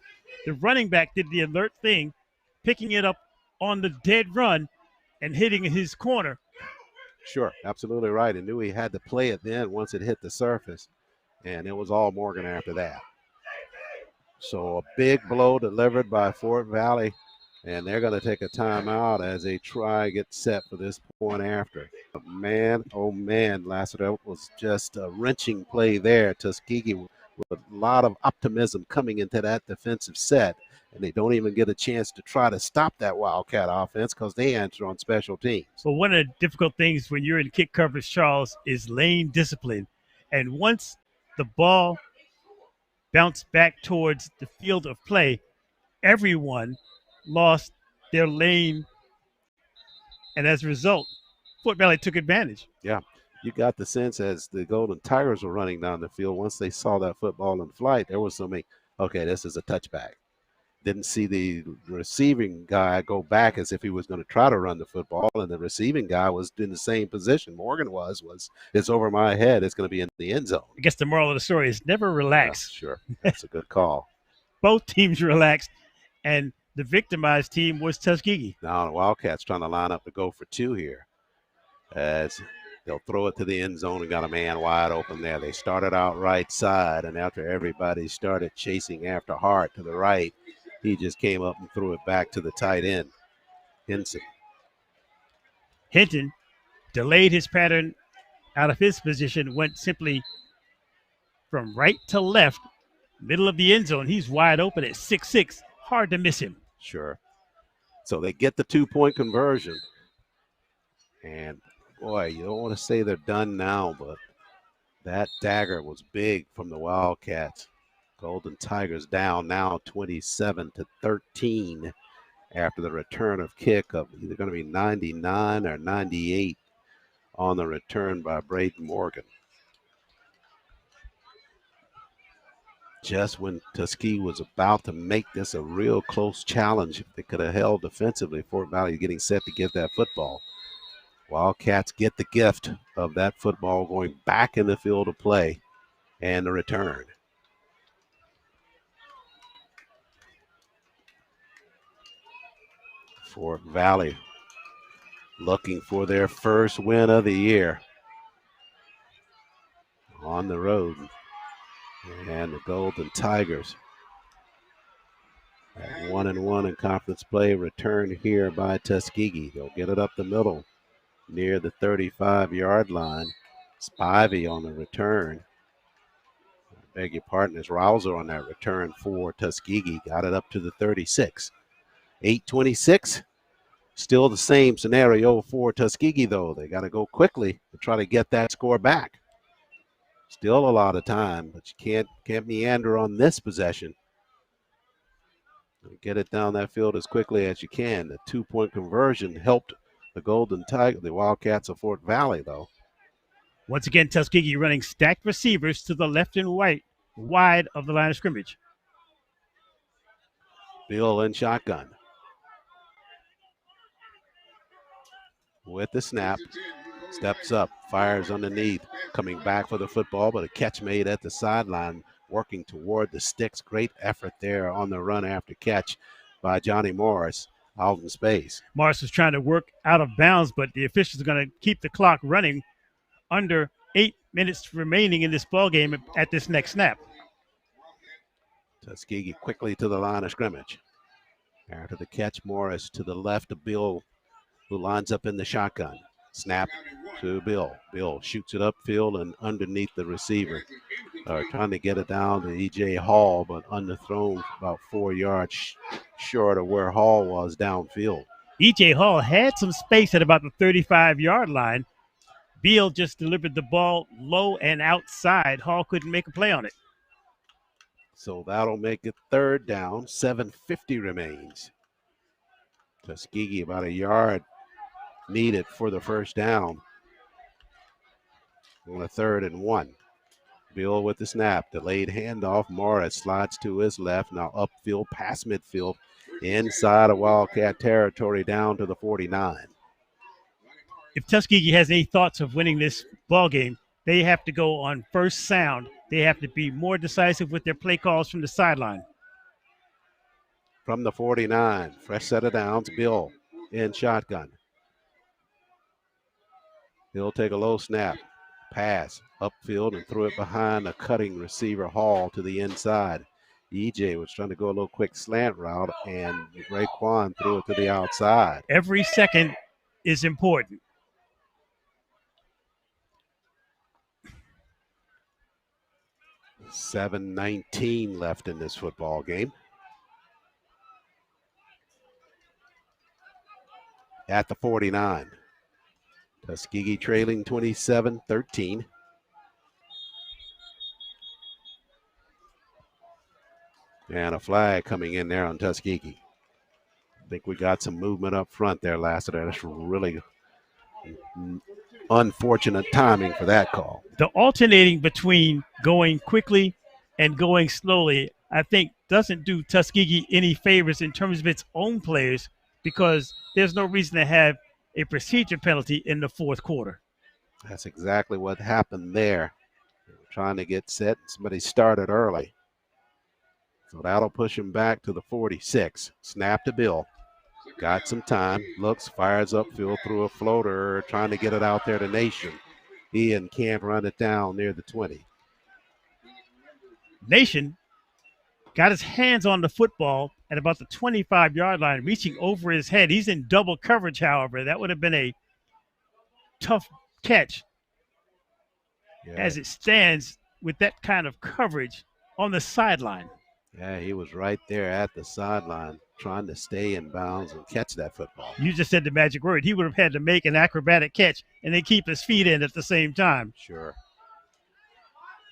[SPEAKER 3] The running back did the alert thing, picking it up on the dead run and hitting his corner.
[SPEAKER 2] Sure, absolutely right. He knew he had to play it then once it hit the surface, and it was all Morgan after that. So a big blow delivered by Fort Valley. And they're going to take a timeout as they try to get set for this point after. Man, oh man, Lassiter, that was just a wrenching play there. Tuskegee with a lot of optimism coming into that defensive set. And they don't even get a chance to try to stop that Wildcat offense because they answer on special teams.
[SPEAKER 3] Well, one of the difficult things when you're in kick coverage, Charles, is lane discipline. And once the ball bounced back towards the field of play, everyone lost their lane, and as a result, Fort Valley took advantage.
[SPEAKER 2] Yeah, you got the sense as the Golden Tigers were running down the field, once they saw that football in flight, there was something, okay, this is a touchback. didn't see the receiving guy go back as if he was going to try to run the football, and the receiving guy was in the same position Morgan was it's over my head, it's going to be in the end zone.
[SPEAKER 3] I guess the moral of the story is never relax.
[SPEAKER 2] Yeah, sure, that's a good call.
[SPEAKER 3] Both teams relaxed, and the victimized team was Tuskegee.
[SPEAKER 2] Now the Wildcats trying to line up to go for 2 here, as they'll throw it to the end zone and got a man wide open there. They started out right side, and after everybody started chasing after Hart to the right, he just came up and threw it back to the tight end, Henson.
[SPEAKER 3] Hinton delayed his pattern out of his position, went simply from right to left, middle of the end zone. He's wide open at 6'6". Hard to miss him.
[SPEAKER 2] Sure. So they get the 2-point conversion. And, boy, you don't want to say they're done now, but that dagger was big from the Wildcats. Golden Tigers down now 27-13 after the return of kick of either going to be 99 or 98 on the return by Braden Morgan. Just when Tuskegee was about to make this a real close challenge, if they could have held defensively, Fort Valley getting set to get that football. Wildcats get the gift of that football going back in the field of play and the return. Fort Valley looking for their first win of the year on the road. And the Golden Tigers at 1-1 in conference play, return here by Tuskegee. They'll get it up the middle near the 35-yard line. Spivey on the return. I beg your pardon, it's Rouser on that return for Tuskegee. Got it up to the 36. 8:26. Still the same scenario for Tuskegee, though. They got to go quickly to try to get that score back. Still a lot of time, but you can't meander on this possession. Get it down that field as quickly as you can. The 2-point conversion helped the the Wildcats of Fort Valley, though.
[SPEAKER 3] Once again, Tuskegee running stacked receivers to the left and right, wide of the line of scrimmage.
[SPEAKER 2] Bill in shotgun. With the snap, steps up, fires underneath, coming back for the football, but a catch made at the sideline, working toward the sticks. Great effort there on the run after catch by Johnny Morris out in space.
[SPEAKER 3] Morris was trying to work out of bounds, but the officials are going to keep the clock running under 8 minutes remaining in this ball game at this next snap.
[SPEAKER 2] Tuskegee quickly to the line of scrimmage. After the catch, Morris to the left of Bill, who lines up in the shotgun. Snap to Bill. Bill shoots it upfield and underneath the receiver. Trying to get it down to E.J. Hall, but underthrown about 4 yards short of where Hall was downfield.
[SPEAKER 3] E.J. Hall had some space at about the 35-yard line. Beal just delivered the ball low and outside. Hall couldn't make a play on it.
[SPEAKER 2] So that'll make it 3rd down. 7:50 remains. Tuskegee about a yard needed for the first down on a 3rd and 1. Bill with the snap, delayed handoff. Morris slides to his left, now upfield, past midfield, inside of Wildcat territory down to the 49.
[SPEAKER 3] If Tuskegee has any thoughts of winning this ball game, they have to go on first sound. They have to be more decisive with their play calls from the sideline.
[SPEAKER 2] From the 49, fresh set of downs, Bill in shotgun. He'll take a low snap, pass upfield and threw it behind a cutting receiver, Hall, to the inside. EJ was trying to go a little quick slant route, and Raekwon threw it to the outside.
[SPEAKER 3] Every second is important.
[SPEAKER 2] $7:19 left in this football game. At the 49. Tuskegee trailing 27-13. And a flag coming in there on Tuskegee. I think we got some movement up front there, Lassiter. That's really unfortunate timing for that call.
[SPEAKER 3] The alternating between going quickly and going slowly, I think, doesn't do Tuskegee any favors in terms of its own players because there's no reason to have a procedure penalty in the fourth quarter.
[SPEAKER 2] That's exactly what happened there. They were trying to get set. Somebody started early. So that'll push him back to the 46. Snap to Bill. Got some time. Looks, fires upfield through a floater, trying to get it out there to Nation. Ian can't run it down near the 20.
[SPEAKER 3] Nation got his hands on the football at about the 25-yard line, reaching over his head. He's in double coverage, however. That would have been a tough catch as it stands with that kind of coverage on the sideline.
[SPEAKER 2] Yeah, he was right there at the sideline trying to stay in bounds and catch that football.
[SPEAKER 3] You just said the magic word. He would have had to make an acrobatic catch and then keep his feet in at the same time.
[SPEAKER 2] Sure.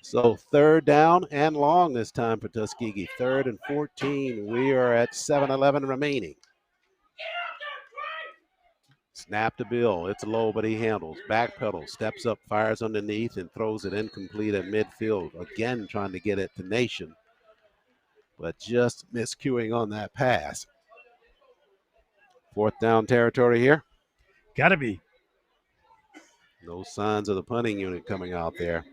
[SPEAKER 2] So 3rd down and long this time for Tuskegee. 3rd and 14. We are at 7:11 remaining. Snap to Bill. It's low, but he handles. Backpedal, steps up, fires underneath, and throws it incomplete at midfield. Again, trying to get it to Nation, but just miscuing on that pass. 4th down territory here.
[SPEAKER 3] Gotta be.
[SPEAKER 2] No signs of the punting unit coming out there.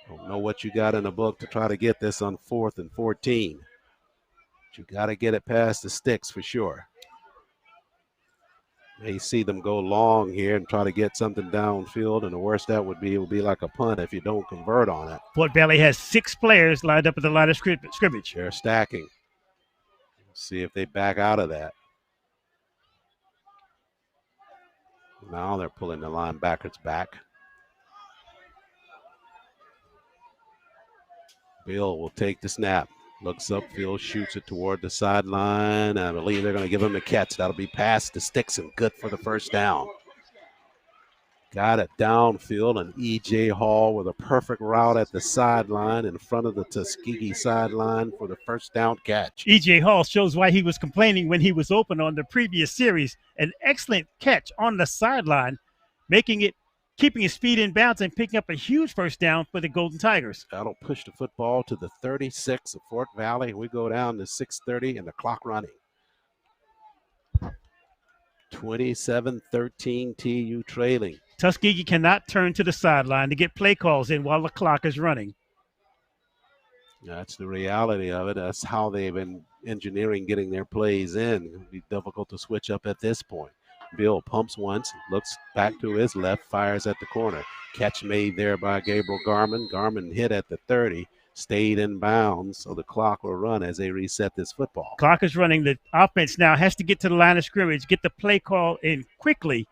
[SPEAKER 2] Don't know what you got in the book to try to get this on 4th and 14. But you got to get it past the sticks for sure. May see them go long here and try to get something downfield, and the worst that would be, it would be like a punt if you don't convert on it.
[SPEAKER 3] Fort Valley has 6 players lined up at the line of scrimmage.
[SPEAKER 2] They're stacking. See if they back out of that. Now they're pulling the linebackers back. Bill will take the snap. Looks upfield, shoots it toward the sideline. I believe they're going to give him a catch. That'll be past the sticks and good for the first down. Got it downfield, and E.J. Hall with a perfect route at the sideline in front of the Tuskegee sideline for the first down catch.
[SPEAKER 3] E.J. Hall shows why he was complaining when he was open on the previous series. An excellent catch on the sideline, keeping his feet in bounds and picking up a huge first down for the Golden Tigers.
[SPEAKER 2] That'll push the football to the 36 of Fort Valley. We go down to 6:30 and the clock running. 27-13 TU trailing.
[SPEAKER 3] Tuskegee cannot turn to the sideline to get play calls in while the clock is running.
[SPEAKER 2] That's the reality of it. That's how they've been engineering getting their plays in. It'll be difficult to switch up at this point. Bill pumps once, looks back to his left, fires at the corner. Catch made there by Gabriel Garman. Garman hit at the 30, stayed in bounds, so the clock will run as they reset this football.
[SPEAKER 3] Clock is running. The offense now has to get to the line of scrimmage, get the play call in quickly,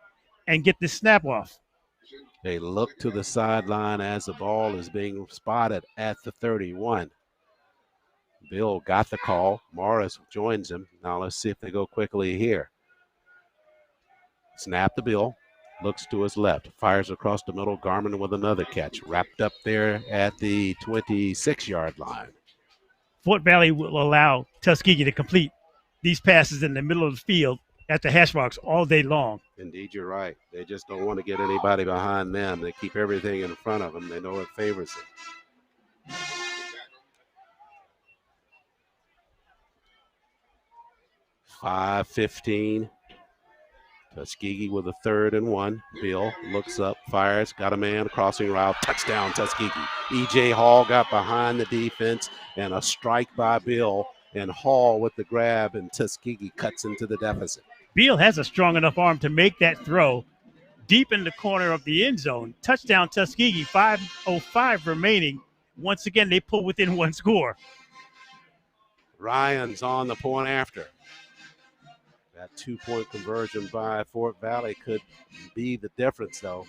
[SPEAKER 3] and get the snap off.
[SPEAKER 2] They look to the sideline as the ball is being spotted at the 31. Bill got the call. Morris joins him. Now let's see if they go quickly here. Snap to Bill, looks to his left, fires across the middle. Garman with another catch, wrapped up there at the 26-yard line.
[SPEAKER 3] Fort Valley will allow Tuskegee to complete these passes in the middle of the field at the hash marks all day long.
[SPEAKER 2] Indeed, you're right. They just don't want to get anybody behind them. They keep everything in front of them. They know it favors them. .5:15. Tuskegee with a 3rd and 1. Bill looks up, fires, got a man, crossing route, touchdown Tuskegee. E.J. Hall got behind the defense, and a strike by Bill, and Hall with the grab, and Tuskegee cuts into the deficit.
[SPEAKER 3] Bill has a strong enough arm to make that throw deep in the corner of the end zone. Touchdown Tuskegee, 5:05 remaining. Once again, they pull within one score.
[SPEAKER 2] Ryan's on the point after. That 2-point conversion by Fort Valley could be the difference, though.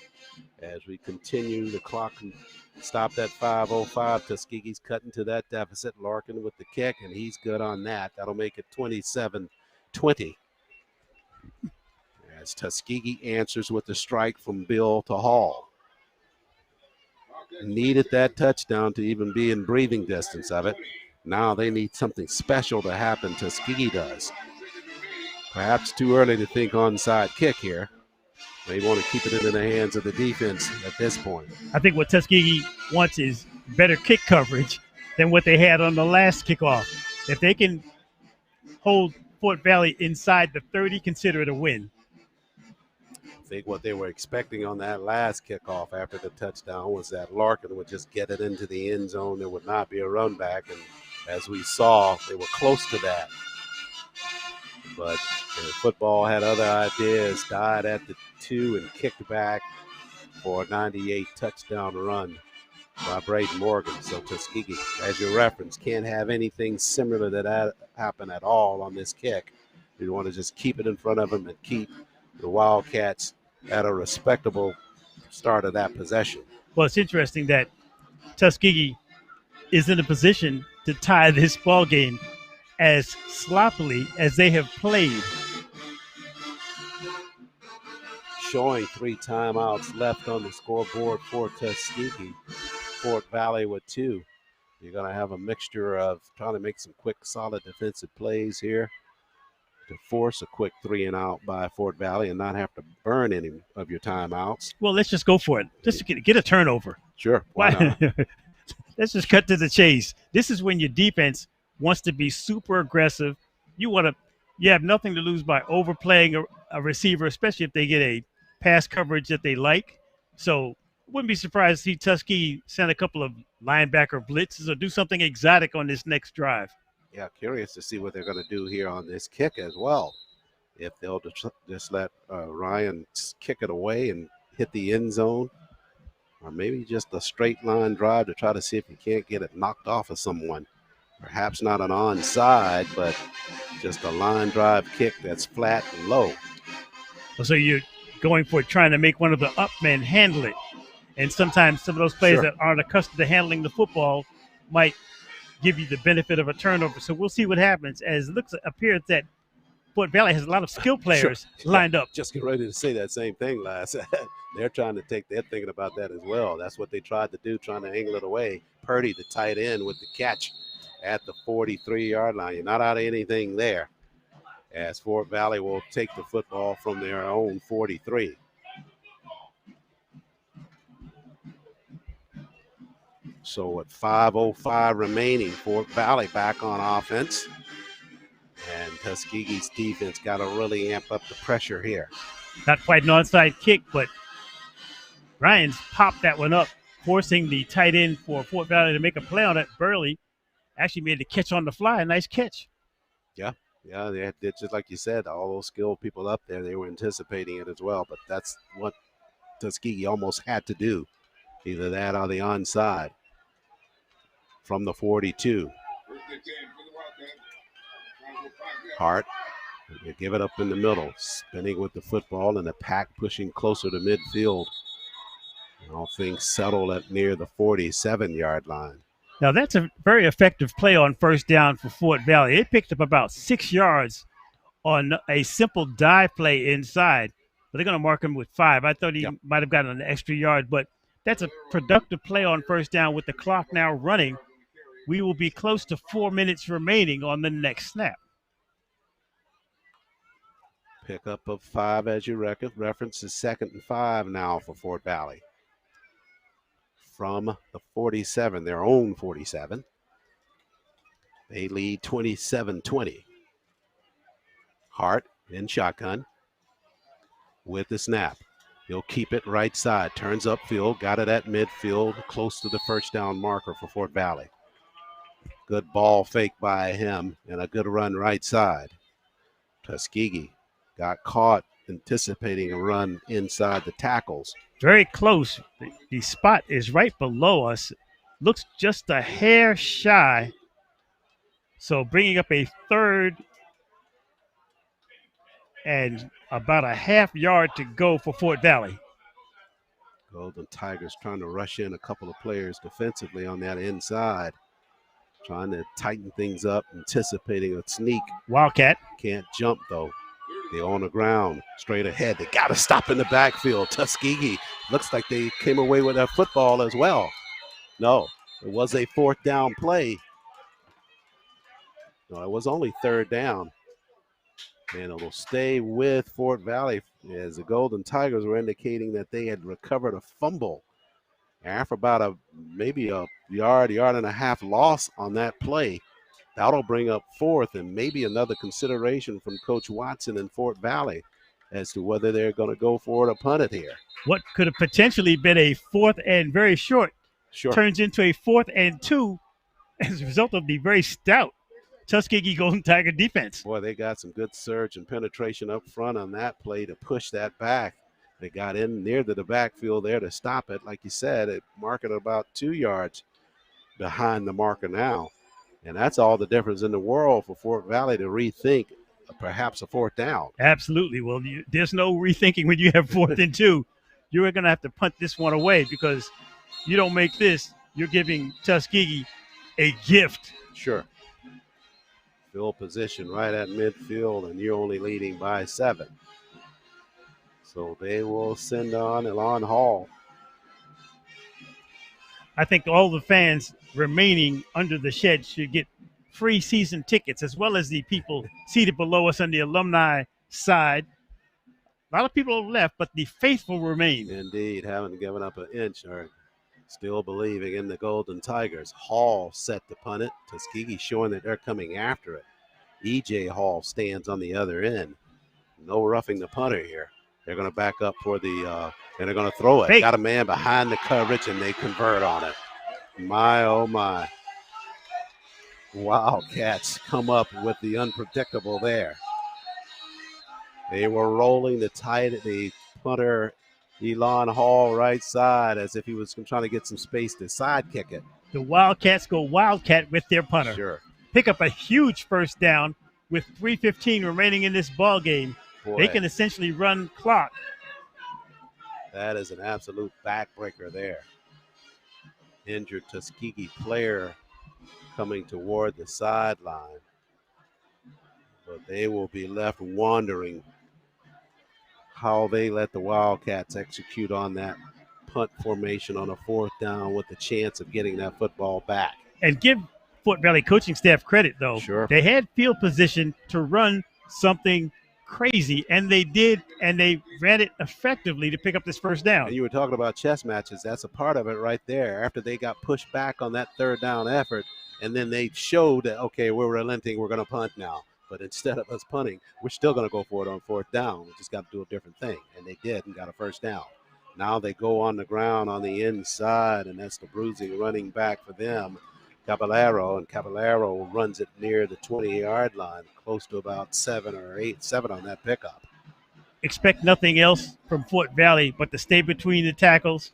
[SPEAKER 2] As we continue, the clock can stop that 5:05. Tuskegee's cutting to that deficit. Larkin with the kick, and he's good on that. That'll make it 27-20. As Tuskegee answers with the strike from Bill to Hall. Needed that touchdown to even be in breathing distance of it. Now they need something special to happen. Tuskegee does. Perhaps too early to think onside kick here. They want to keep it in the hands of the defense at this point.
[SPEAKER 3] I think what Tuskegee wants is better kick coverage than what they had on the last kickoff. If they can hold Fort Valley inside the 30, consider it a win.
[SPEAKER 2] I think what they were expecting on that last kickoff after the touchdown was that Larkin would just get it into the end zone. There would not be a run back. And as we saw, they were close to that. But football had other ideas, died at the 2 and kicked back for a 98 touchdown run by Braden Morgan. So Tuskegee, as you referenced, can't have anything similar to that happen at all on this kick. You want to just keep it in front of them and keep the Wildcats at a respectable start of that possession.
[SPEAKER 3] Well, it's interesting that Tuskegee is in a position to tie this ball game as sloppily as they have played.
[SPEAKER 2] Showing 3 timeouts left on the scoreboard for Tuskegee. Fort Valley with 2. You're going to have a mixture of trying to make some quick, solid defensive plays here to force a quick 3 and out by Fort Valley and not have to burn any of your timeouts.
[SPEAKER 3] Well, let's just go for it. Just get a turnover.
[SPEAKER 2] Sure. Why not?
[SPEAKER 3] Let's just cut to the chase. This is when your defense wants to be super aggressive. You have nothing to lose by overplaying a receiver, especially if they get a pass coverage that they like. So wouldn't be surprised to see Tuskegee send a couple of linebacker blitzes or do something exotic on this next drive.
[SPEAKER 2] Yeah, curious to see what they're going to do here on this kick as well. If they'll just let Ryan kick it away and hit the end zone, or maybe just a straight line drive to try to see if you can't get it knocked off of someone. Perhaps not an onside, but just a line drive kick that's flat and low.
[SPEAKER 3] So you're going for trying to make one of the up men handle it. And sometimes some of those players that aren't accustomed to handling the football might give you the benefit of a turnover. So we'll see what happens, as it appears that Fort Valley has a lot of skill players lined up.
[SPEAKER 2] Just get ready to say that same thing, Lass. They're thinking about that as well. That's what they tried to do, trying to angle it away. Purdy, the tight end, with the catch at the 43-yard line. You're not out of anything there, as Fort Valley will take the football from their own 43. So with 5:05 remaining, Fort Valley back on offense. And Tuskegee's defense got to really amp up the pressure here.
[SPEAKER 3] Not quite an onside kick, but Ryan's popped that one up, forcing the tight end for Fort Valley to make a play on it. Burley actually made the catch on the fly. A nice catch.
[SPEAKER 2] Yeah, they did, just like you said, all those skilled people up there, they were anticipating it as well. But that's what Tuskegee almost had to do, either that or the onside from the 42. Hart, they give it up in the middle, spinning with the football, and the pack pushing closer to midfield. All things settle at near the 47-yard line.
[SPEAKER 3] Now, that's a very effective play on first down for Fort Valley. It picked up about 6 yards on a simple dive play inside, but they're going to mark him with 5. I thought he might have gotten an extra yard, but that's a productive play on first down with the clock now running. We will be close to 4 minutes remaining on the next snap.
[SPEAKER 2] Pickup of 5, as you reference, is 2nd and 5 now for Fort Valley. From the 47, their own 47. They lead 27-20. Hart in shotgun with the snap. He'll keep it right side, turns upfield, got it at midfield, close to the first down marker for Fort Valley. Good ball fake by him and a good run right side. Tuskegee got caught anticipating a run inside the tackles.
[SPEAKER 3] Very close. The spot is right below us. Looks just a hair shy. So bringing up a 3rd and about a half yard to go for Fort Valley.
[SPEAKER 2] Golden Tigers trying to rush in a couple of players defensively on that inside. Trying to tighten things up, anticipating a sneak.
[SPEAKER 3] Wildcat.
[SPEAKER 2] Can't jump, though. They're on the ground, straight ahead. They got to stop in the backfield. Tuskegee looks like they came away with that football as well. No, it was a 4th down play. No, it was only 3rd down. And it will stay with Fort Valley, as the Golden Tigers were indicating that they had recovered a fumble after about maybe a yard and a half loss on that play. That'll bring up 4th and maybe another consideration from Coach Watson in Fort Valley as to whether they're going to go for it or punt it here.
[SPEAKER 3] What could have potentially been a 4th and very short turns into a 4th and 2 as a result of the very stout Tuskegee Golden Tiger defense.
[SPEAKER 2] Boy, they got some good surge and penetration up front on that play to push that back. They got in near to the backfield there to stop it. Like you said, it marked it about 2 yards behind the marker now. And that's all the difference in the world for Fort Valley to rethink perhaps a 4th down.
[SPEAKER 3] Absolutely. Well, there's no rethinking when you have 4th and 2. You're going to have to punt this one away because you don't make this, you're giving Tuskegee a gift.
[SPEAKER 2] Sure. Field position right at midfield, and you're only leading by 7. So they will send on Elon Hall.
[SPEAKER 3] I think all the fans remaining under the shed should get free season tickets, as well as the people seated below us on the alumni side. A lot of people have left, but the faithful remain.
[SPEAKER 2] Indeed, haven't given up an inch or still believing in the Golden Tigers. Hall set to punt it. Tuskegee showing that they're coming after it. E.J. Hall stands on the other end. No roughing the punter here. They're going to back up for the and they're going to throw it.
[SPEAKER 3] Fake.
[SPEAKER 2] Got a man behind the coverage, and they convert on it. My, oh, my. Wildcats come up with the unpredictable there. They were rolling the punter, Elon Hall, right side, as if he was trying to get some space to side kick it.
[SPEAKER 3] The Wildcats go Wildcat with their punter.
[SPEAKER 2] Sure.
[SPEAKER 3] Pick up a huge first down with 3:15 remaining in this ball game.
[SPEAKER 2] Boy,
[SPEAKER 3] they can essentially run clock.
[SPEAKER 2] That is an absolute backbreaker there. Injured Tuskegee player coming toward the sideline. But they will be left wondering how they let the Wildcats execute on that punt formation on a 4th down with the chance of getting that football back.
[SPEAKER 3] And give Fort Valley coaching staff credit, though.
[SPEAKER 2] Sure.
[SPEAKER 3] They had field position to run something crazy, and they did, and they ran it effectively to pick up this first down.
[SPEAKER 2] And you were talking about chess matches. That's a part of it right there. After they got pushed back on that 3rd down effort, and then they showed that, okay, we're relenting, we're going to punt now. But instead of us punting, we're still going to go for it on 4th down. We just got to do a different thing. And they did and got a first down. Now they go on the ground on the inside, and that's the bruising running back for them, Caballero. And Caballero runs it near the 20-yard line, close to about 7 on that pickup.
[SPEAKER 3] Expect nothing else from Fort Valley but to stay between the tackles,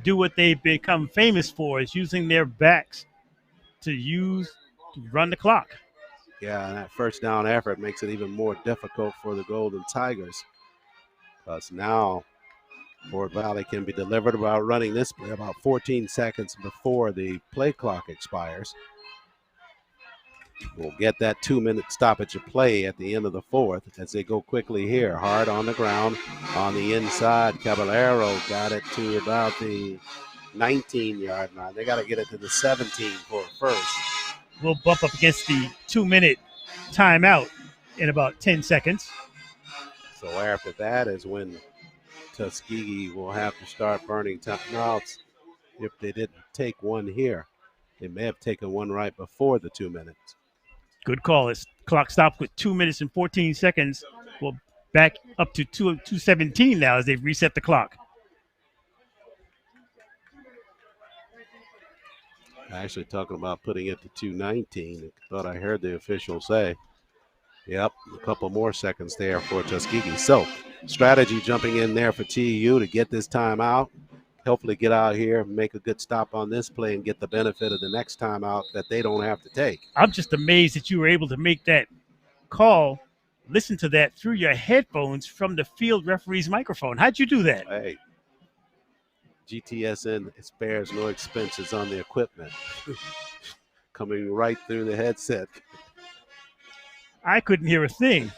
[SPEAKER 3] do what they've become famous for, is using their backs to run the clock.
[SPEAKER 2] Yeah, and that first down effort makes it even more difficult for the Golden Tigers, because now Fort Valley can be delivered about running this play about 14 seconds before the play clock expires. We'll get that 2-minute stoppage of play at the end of the 4th as they go quickly here. Hard on the ground on the inside. Caballero got it to about the 19-yard line. They got to get it to the 17 for a first.
[SPEAKER 3] We'll bump up against the 2-minute timeout in about 10 seconds.
[SPEAKER 2] So after that is when Tuskegee will have to start burning timeouts. If they didn't take one here, they may have taken one right before the 2 minutes.
[SPEAKER 3] Good call. It's clock stopped with 2 minutes and 14 seconds. We'll back up to 2:17 now as they've reset the clock.
[SPEAKER 2] Actually talking about putting it to 2:19. Thought I heard the official say. Yep, a couple more seconds there for Tuskegee. So strategy jumping in there for TU to get this time out. Hopefully get out here, make a good stop on this play, and get the benefit of the next time out that they don't have to take.
[SPEAKER 3] I'm just amazed that you were able to make that call, listen to that through your headphones from the field referee's microphone. How'd you do that?
[SPEAKER 2] Hey, GTSN spares no expenses on the equipment. Coming right through the headset.
[SPEAKER 3] I couldn't hear a thing.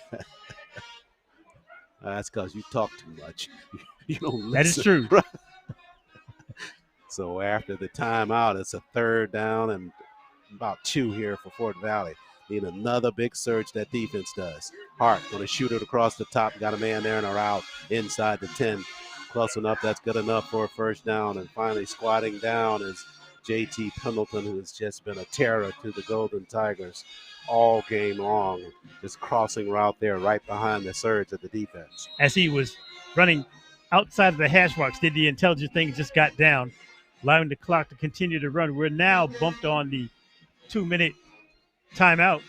[SPEAKER 2] That's because you talk too much. You don't listen.
[SPEAKER 3] That is true.
[SPEAKER 2] So after the timeout, it's a 3rd down and about 2 here for Fort Valley. Need another big surge that defense does. Hart going to shoot it across the top. Got a man there and a route inside the 10. Close enough. That's good enough for a first down. And finally squatting down is JT Pendleton, who has just been a terror to the Golden Tigers all game long, just crossing route there right behind the surge of the defense.
[SPEAKER 3] As he was running outside of the hash marks, the intelligent thing just got down, allowing the clock to continue to run. We're now bumped on the 2-minute timeout,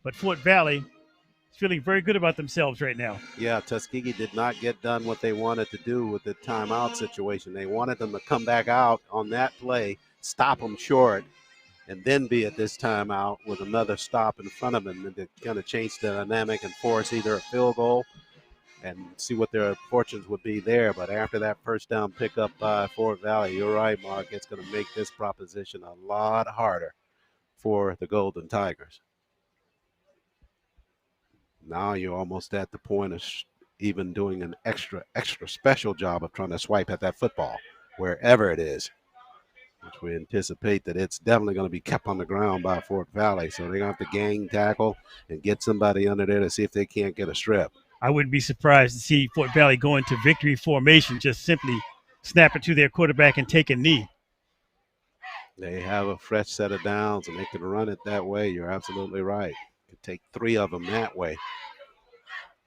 [SPEAKER 3] but Fort Valley is feeling very good about themselves right now.
[SPEAKER 2] Yeah, Tuskegee did not get done what they wanted to do with the timeout situation. They wanted them to come back out on that play, stop them short, and then be at this timeout with another stop in front of them to kind of change the dynamic and force either a field goal and see what their fortunes would be there. But after that first down pickup by Fort Valley, you're right, Mark, it's going to make this proposition a lot harder for the Golden Tigers. Now you're almost at the point of even doing an extra special job of trying to swipe at that football, wherever it is, which we anticipate that it's definitely going to be kept on the ground by Fort Valley. So they're going to have to gang tackle and get somebody under there to see if they can't get a strip.
[SPEAKER 3] I wouldn't be surprised to see Fort Valley go into victory formation, just simply snap it to their quarterback and take a knee.
[SPEAKER 2] They have a fresh set of downs, and they can run it that way. You're absolutely right. You take 3 of them that way,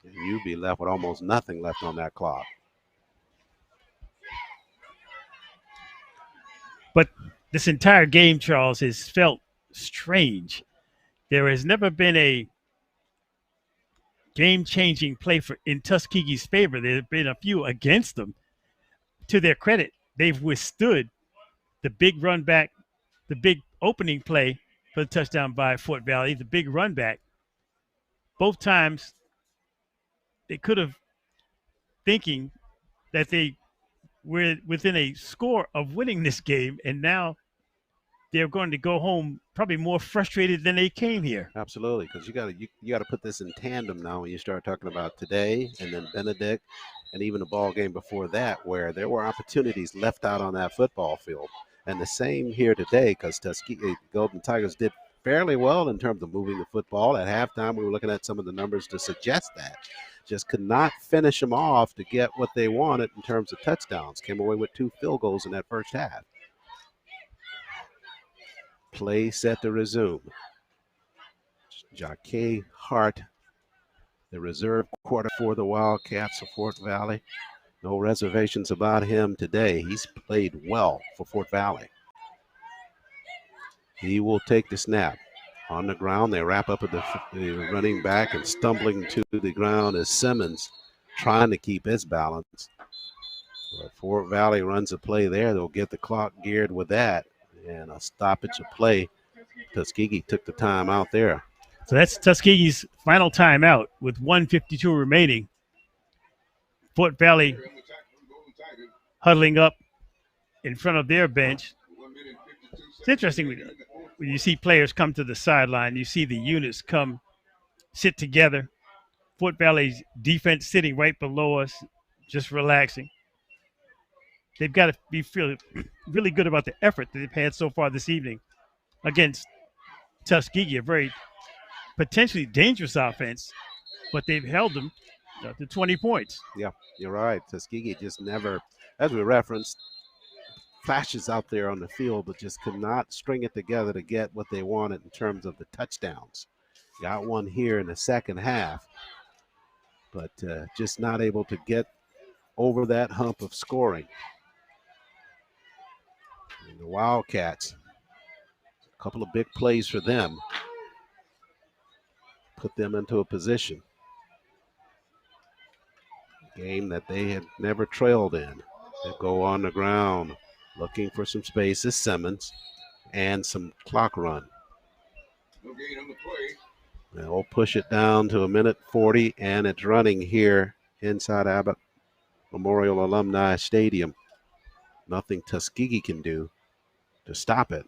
[SPEAKER 2] and you'd be left with almost nothing left on that clock.
[SPEAKER 3] But this entire game, Charles, has felt strange. There has never been a game-changing play in Tuskegee's favor. There have been a few against them. To their credit, they've withstood the big run back, the big opening play for the touchdown by Fort Valley, the big run back. Both times they could have thinking that they were within a score of winning this game, and now they're going to go home probably more frustrated than they came here.
[SPEAKER 2] Absolutely, because you got to put this in tandem now when you start talking about today and then Benedict and even the ball game before that, where there were opportunities left out on that football field. And the same here today, because Tuskegee Golden Tigers did fairly well in terms of moving the football. At halftime, we were looking at some of the numbers to suggest that. Just could not finish them off to get what they wanted in terms of touchdowns. Came away with 2 field goals in that first half. Play set to resume. Jaquay Hart, the reserve quarter for the Wildcats of Fort Valley. No reservations about him today. He's played well for Fort Valley. He will take the snap. On the ground, they wrap up at the running back, and stumbling to the ground is Simmons, trying to keep his balance. But Fort Valley runs a play there. They'll get the clock geared with that, and a stoppage of play. Tuskegee took the time out there.
[SPEAKER 3] So that's Tuskegee's final timeout with 1:52 remaining. Fort Valley huddling up in front of their bench. It's interesting when you see players come to the sideline, you see the units come sit together. Fort Valley's defense sitting right below us, just relaxing. They've got to be feeling really good about the effort that they've had so far this evening against Tuskegee, a very potentially dangerous offense, but they've held them to 20 points.
[SPEAKER 2] Yeah, you're right. Tuskegee just never, as we referenced, flashes out there on the field, but just could not string it together to get what they wanted in terms of the touchdowns. Got one here in the second half, but just not able to get over that hump of scoring. And the Wildcats, a couple of big plays for them, put them into a position. Game that they had never trailed in. They go on the ground looking for some space is Simmons and some clock run. They'll push it down to 1:40, and it's running here inside Abbott Memorial Alumni Stadium. Nothing Tuskegee can do to stop it.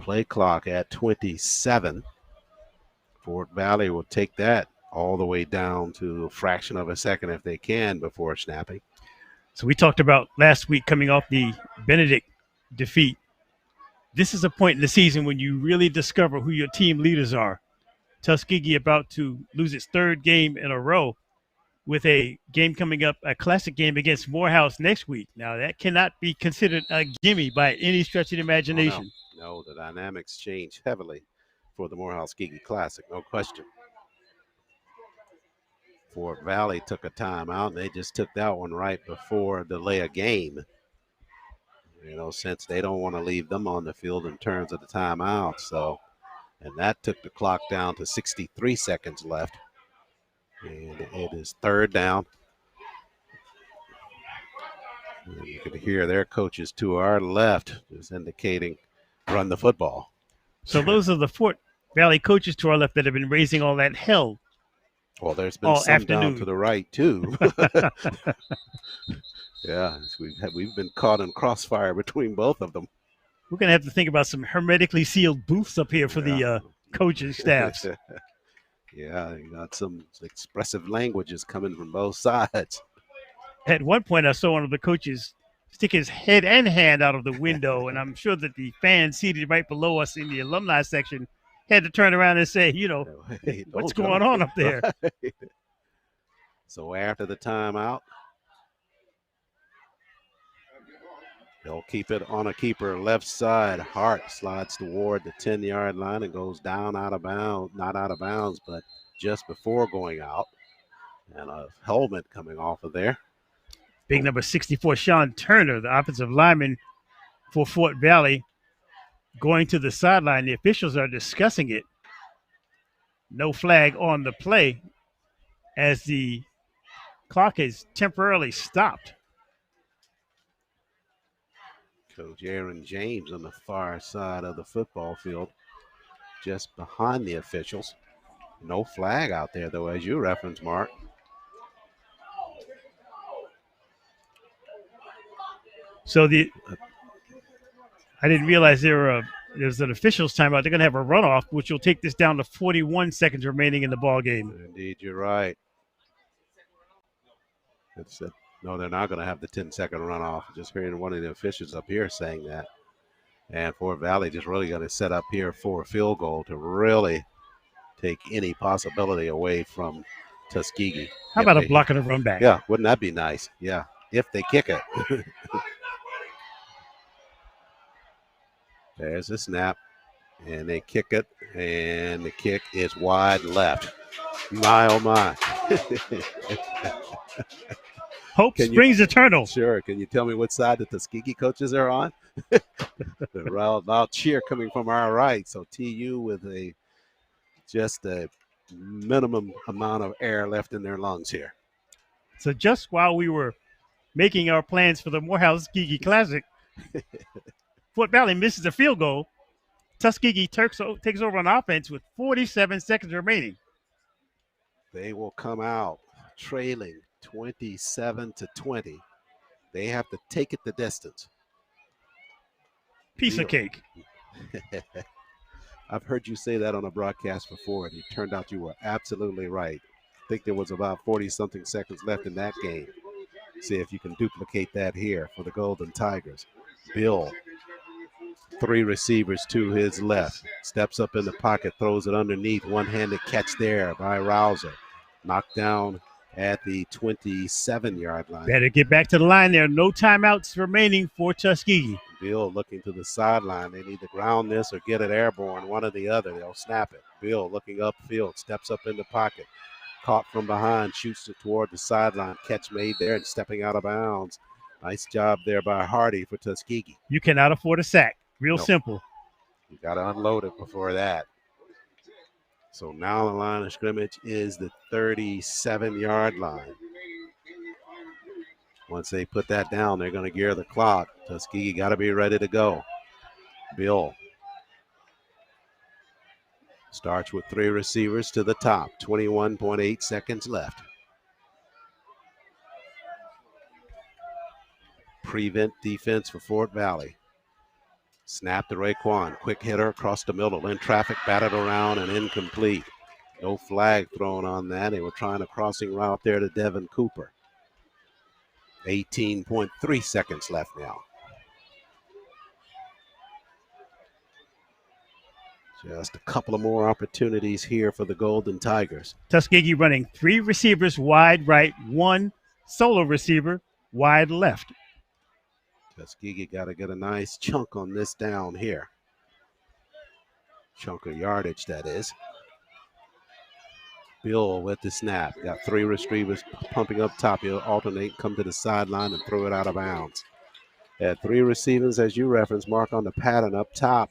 [SPEAKER 2] Play clock at 27. Fort Valley will take that all the way down to a fraction of a second if they can before snapping.
[SPEAKER 3] So we talked about last week coming off the Benedict defeat. This is a point in the season when you really discover who your team leaders are. Tuskegee about to lose its 3rd game in a row with a game coming up, a classic game against Morehouse next week. Now, that cannot be considered a gimme by any stretch of the imagination.
[SPEAKER 2] No, the dynamics change heavily for the Morehouse Tuskegee Classic, no question. Fort Valley took a timeout, and they just took that one right before delay of game. You know, since they don't want to leave them on the field in terms of the timeout. So, and that took the clock down to 63 seconds left. And it is third down. And you can hear their coaches to our left just indicating run the football.
[SPEAKER 3] So those are the Fort Valley coaches to our left that have been raising all that hell.
[SPEAKER 2] Well, there's been some afternoon down to the right, too. Yeah, we've been caught in crossfire between both of them.
[SPEAKER 3] We're going to have to think about some hermetically sealed booths up here for the coaching staffs.
[SPEAKER 2] Yeah, you got some expressive languages coming from both sides.
[SPEAKER 3] At one point, I saw one of the coaches stick his head and hand out of the window, and I'm sure that the fans seated right below us in the alumni section had to turn around and say, you know, hey, what's going on up there?
[SPEAKER 2] Right. So after the timeout, they'll keep it on a keeper left side. Hart slides toward the 10-yard line and goes down out of bounds, not out of bounds, but just before going out. And a helmet coming off of there.
[SPEAKER 3] Big number 64, Sean Turner, the offensive lineman for Fort Valley, going to the sideline. The officials are discussing it. No flag on the play as the clock is temporarily stopped.
[SPEAKER 2] Coach Aaron James on the far side of the football field, just behind the officials. No flag out there, though, as you referenced, Mark.
[SPEAKER 3] So I didn't realize there's an officials timeout. They're going to have a runoff, which will take this down to 41 seconds remaining in the ball game.
[SPEAKER 2] Indeed, you're right. No, they're not going to have the 10-second runoff. Just hearing one of the officials up here saying that. And Fort Valley just really got to set up here for a field goal to really take any possibility away from Tuskegee.
[SPEAKER 3] How about a block and a run back?
[SPEAKER 2] Yeah, wouldn't that be nice? Yeah, if they kick it. There's the snap, and they kick it, and the kick is wide left. My, oh, my.
[SPEAKER 3] Hope springs eternal.
[SPEAKER 2] Sure. Can you tell me what side the Tuskegee coaches are on? The loud cheer coming from our right. So TU with just a minimum amount of air left in their lungs here.
[SPEAKER 3] So just while we were making our plans for the Morehouse Tuskegee Classic, Fort Valley misses a field goal. Tuskegee takes over on offense with 47 seconds remaining.
[SPEAKER 2] They will come out trailing 27-20. They have to take it the distance.
[SPEAKER 3] Piece of cake.
[SPEAKER 2] I've heard you say that on a broadcast before, and it turned out you were absolutely right. I think there was about 40-something seconds left in that game. See if you can duplicate that here for the Golden Tigers. Bill, 3 receivers to his left, steps up in the pocket, throws it underneath, one-handed catch there by Rouser. Knocked down at the 27-yard line.
[SPEAKER 3] Better get back to the line there. No timeouts remaining for Tuskegee.
[SPEAKER 2] Bill looking to the sideline. They need to ground this or get it airborne, one or the other. They'll snap it. Bill looking upfield, steps up in the pocket. Caught from behind, shoots it toward the sideline. Catch made there and stepping out of bounds. Nice job there by Hardy for Tuskegee.
[SPEAKER 3] You cannot afford a sack. Real simple.
[SPEAKER 2] You got to unload it before that. So now the line of scrimmage is the 37-yard line. Once they put that down, they're going to gear the clock. Tuskegee got to be ready to go. Bill starts with 3 receivers to the top. 21.8 seconds left. Prevent defense for Fort Valley. Snap to Raekwon. Quick hitter across the middle. In traffic, batted around and incomplete. No flag thrown on that. They were trying a crossing route there to Devin Cooper. 18.3 seconds left now. Just a couple of more opportunities here for the Golden Tigers.
[SPEAKER 3] Tuskegee running 3 receivers wide right, 1 solo receiver wide left.
[SPEAKER 2] Tuskegee got to get a nice chunk on this down here. Chunk of yardage, that is. Bill with the snap. Got 3 receivers pumping up top. He'll alternate, come to the sideline, and throw it out of bounds. Had 3 receivers, as you referenced, Mark, on the pattern up top,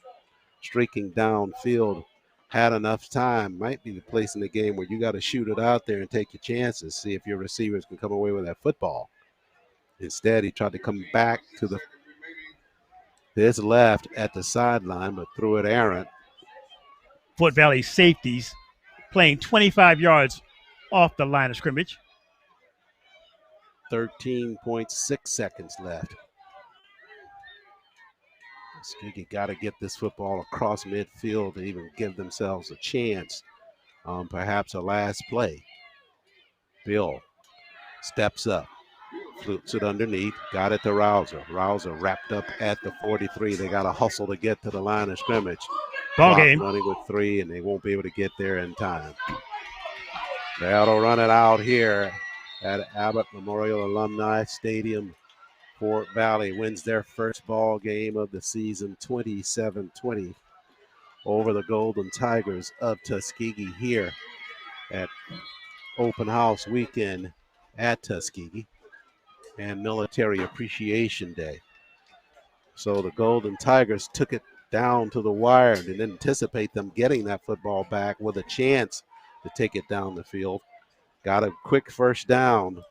[SPEAKER 2] streaking downfield. Had enough time. Might be the place in the game where you got to shoot it out there and take your chances, see if your receivers can come away with that football. Instead, he tried to come back to his left at the sideline, but threw it errant.
[SPEAKER 3] Fort Valley safeties playing 25 yards off the line of scrimmage.
[SPEAKER 2] 13.6 seconds left. Tuskegee got to get this football across midfield to even give themselves a chance on perhaps a last play. Bill steps up, flutes it underneath, got it to Rouser. Rouser wrapped up at the 43. They got to hustle to get to the line of scrimmage.
[SPEAKER 3] Ball game.
[SPEAKER 2] Running with 3, and they won't be able to get there in time. That'll run it out here at Abbott Memorial Alumni Stadium. Fort Valley wins their first ball game of the season, 27-20, over the Golden Tigers of Tuskegee here at Open House Weekend at Tuskegee and Military Appreciation Day. So the Golden Tigers took it down to the wire and didn't anticipate them getting that football back with a chance to take it down the field. Got a quick first down,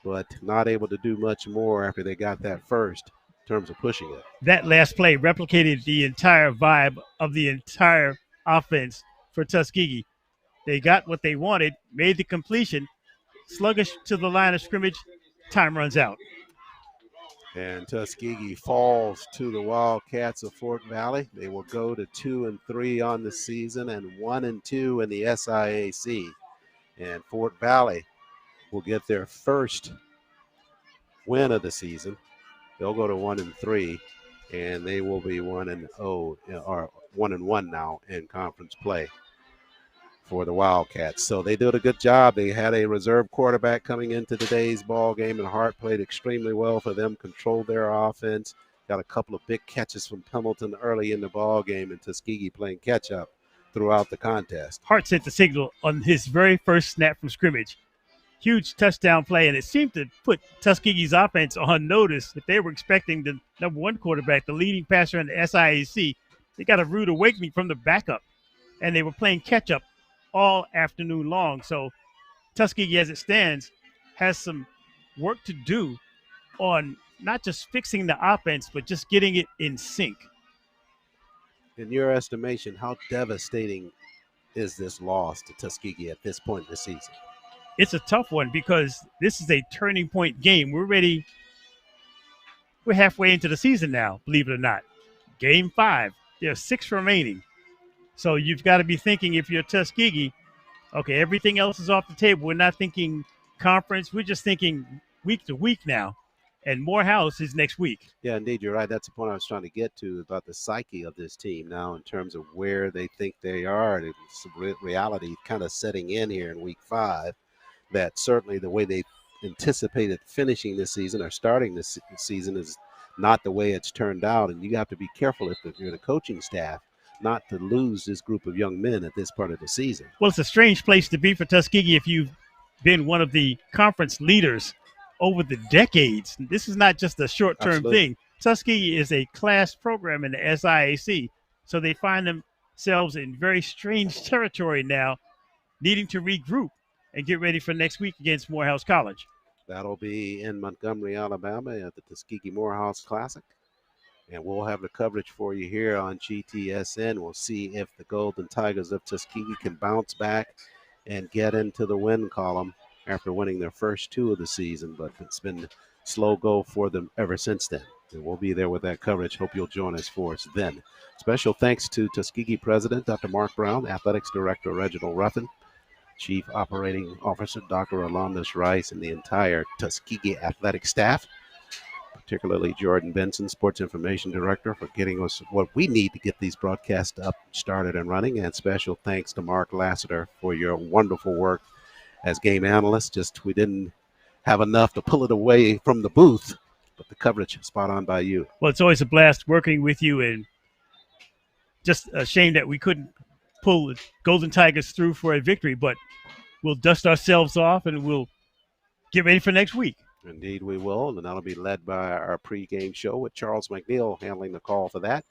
[SPEAKER 2] but not able to do much more after they got that first in terms of pushing it.
[SPEAKER 3] That last play replicated the entire vibe of the entire offense for Tuskegee. They got what they wanted, made the completion, sluggish to the line of scrimmage, time runs out.
[SPEAKER 2] And Tuskegee falls to the Wildcats of Fort Valley. They will go to 2-3 on the season and 1-2 in the SIAC. And Fort Valley will get their first win of the season. They'll go to 1-3, and they will be 1-0 or 1-1 now in conference play for the Wildcats. So they did a good job. They had a reserve quarterback coming into today's ball game, and Hart played extremely well for them, controlled their offense, got a couple of big catches from Pendleton early in the ball game, and Tuskegee playing catch up throughout the contest.
[SPEAKER 3] Hart sent the signal on his very first snap from scrimmage. Huge touchdown play, and it seemed to put Tuskegee's offense on notice that they were expecting the number 1 quarterback, the leading passer in the SIAC. They got a rude awakening from the backup, and they were playing catch up all afternoon long. So Tuskegee, as it stands, has some work to do on not just fixing the offense, but just getting it in sync.
[SPEAKER 2] In your estimation, how devastating is this loss to Tuskegee at this point in the season?
[SPEAKER 3] It's a tough one because this is a turning point game. We're halfway into the season now, believe it or not. Game 5, there's 6 remaining. So you've got to be thinking, if you're Tuskegee, okay, everything else is off the table. We're not thinking conference. We're just thinking week to week now. And Morehouse is next week.
[SPEAKER 2] Yeah, indeed, you're right. That's the point I was trying to get to about the psyche of this team now in terms of where they think they are. It's reality kind of setting in here in week 5, that certainly the way they anticipated finishing this season or starting this season is not the way it's turned out. And you have to be careful if you're the coaching staff not to lose this group of young men at this part of the season.
[SPEAKER 3] Well, it's a strange place to be for Tuskegee if you've been one of the conference leaders over the decades. This is not just a short-term thing. Tuskegee is a class program in the SIAC, so they find themselves in very strange territory now, needing to regroup and get ready for next week against Morehouse College.
[SPEAKER 2] That'll be in Montgomery, Alabama at the Tuskegee Morehouse Classic. And we'll have the coverage for you here on GTSN. We'll see if the Golden Tigers of Tuskegee can bounce back and get into the win column after winning their first 2 of the season. But it's been slow go for them ever since then. And we'll be there with that coverage. Hope you'll join us for us then. Special thanks to Tuskegee President Dr. Mark Brown, Athletics Director Reginald Ruffin, Chief Operating Officer Dr. Alondis Rice, and the entire Tuskegee athletic staff. particularly Jordan Benson, Sports Information Director, for getting us what we need to get these broadcasts up, started, and running. And special thanks to Mark Lassiter for your wonderful work as game analyst. Just we didn't have enough to pull it away from the booth, but the coverage spot on by you.
[SPEAKER 3] Well, it's always a blast working with you, and just a shame that we couldn't pull the Golden Tigers through for a victory, but we'll dust ourselves off and we'll get ready for next week.
[SPEAKER 2] Indeed, we will, and that'll be led by our pregame show with Charles McNeil handling the call for that,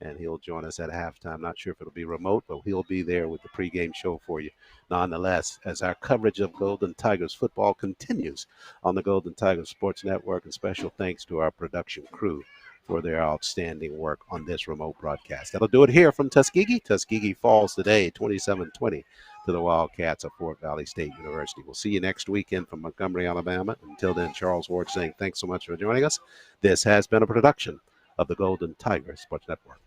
[SPEAKER 2] and he'll join us at halftime. Not sure if it'll be remote, but he'll be there with the pregame show for you. Nonetheless, as our coverage of Golden Tigers football continues on the Golden Tigers Sports Network, and special thanks to our production crew for their outstanding work on this remote broadcast. That'll do it here from Tuskegee. Tuskegee falls today 27-20 to the Wildcats of Fort Valley State University. We'll see you next weekend from Montgomery, Alabama. Until then, Charles Ward saying thanks so much for joining us. This has been a production of the Golden Tigers Sports Network.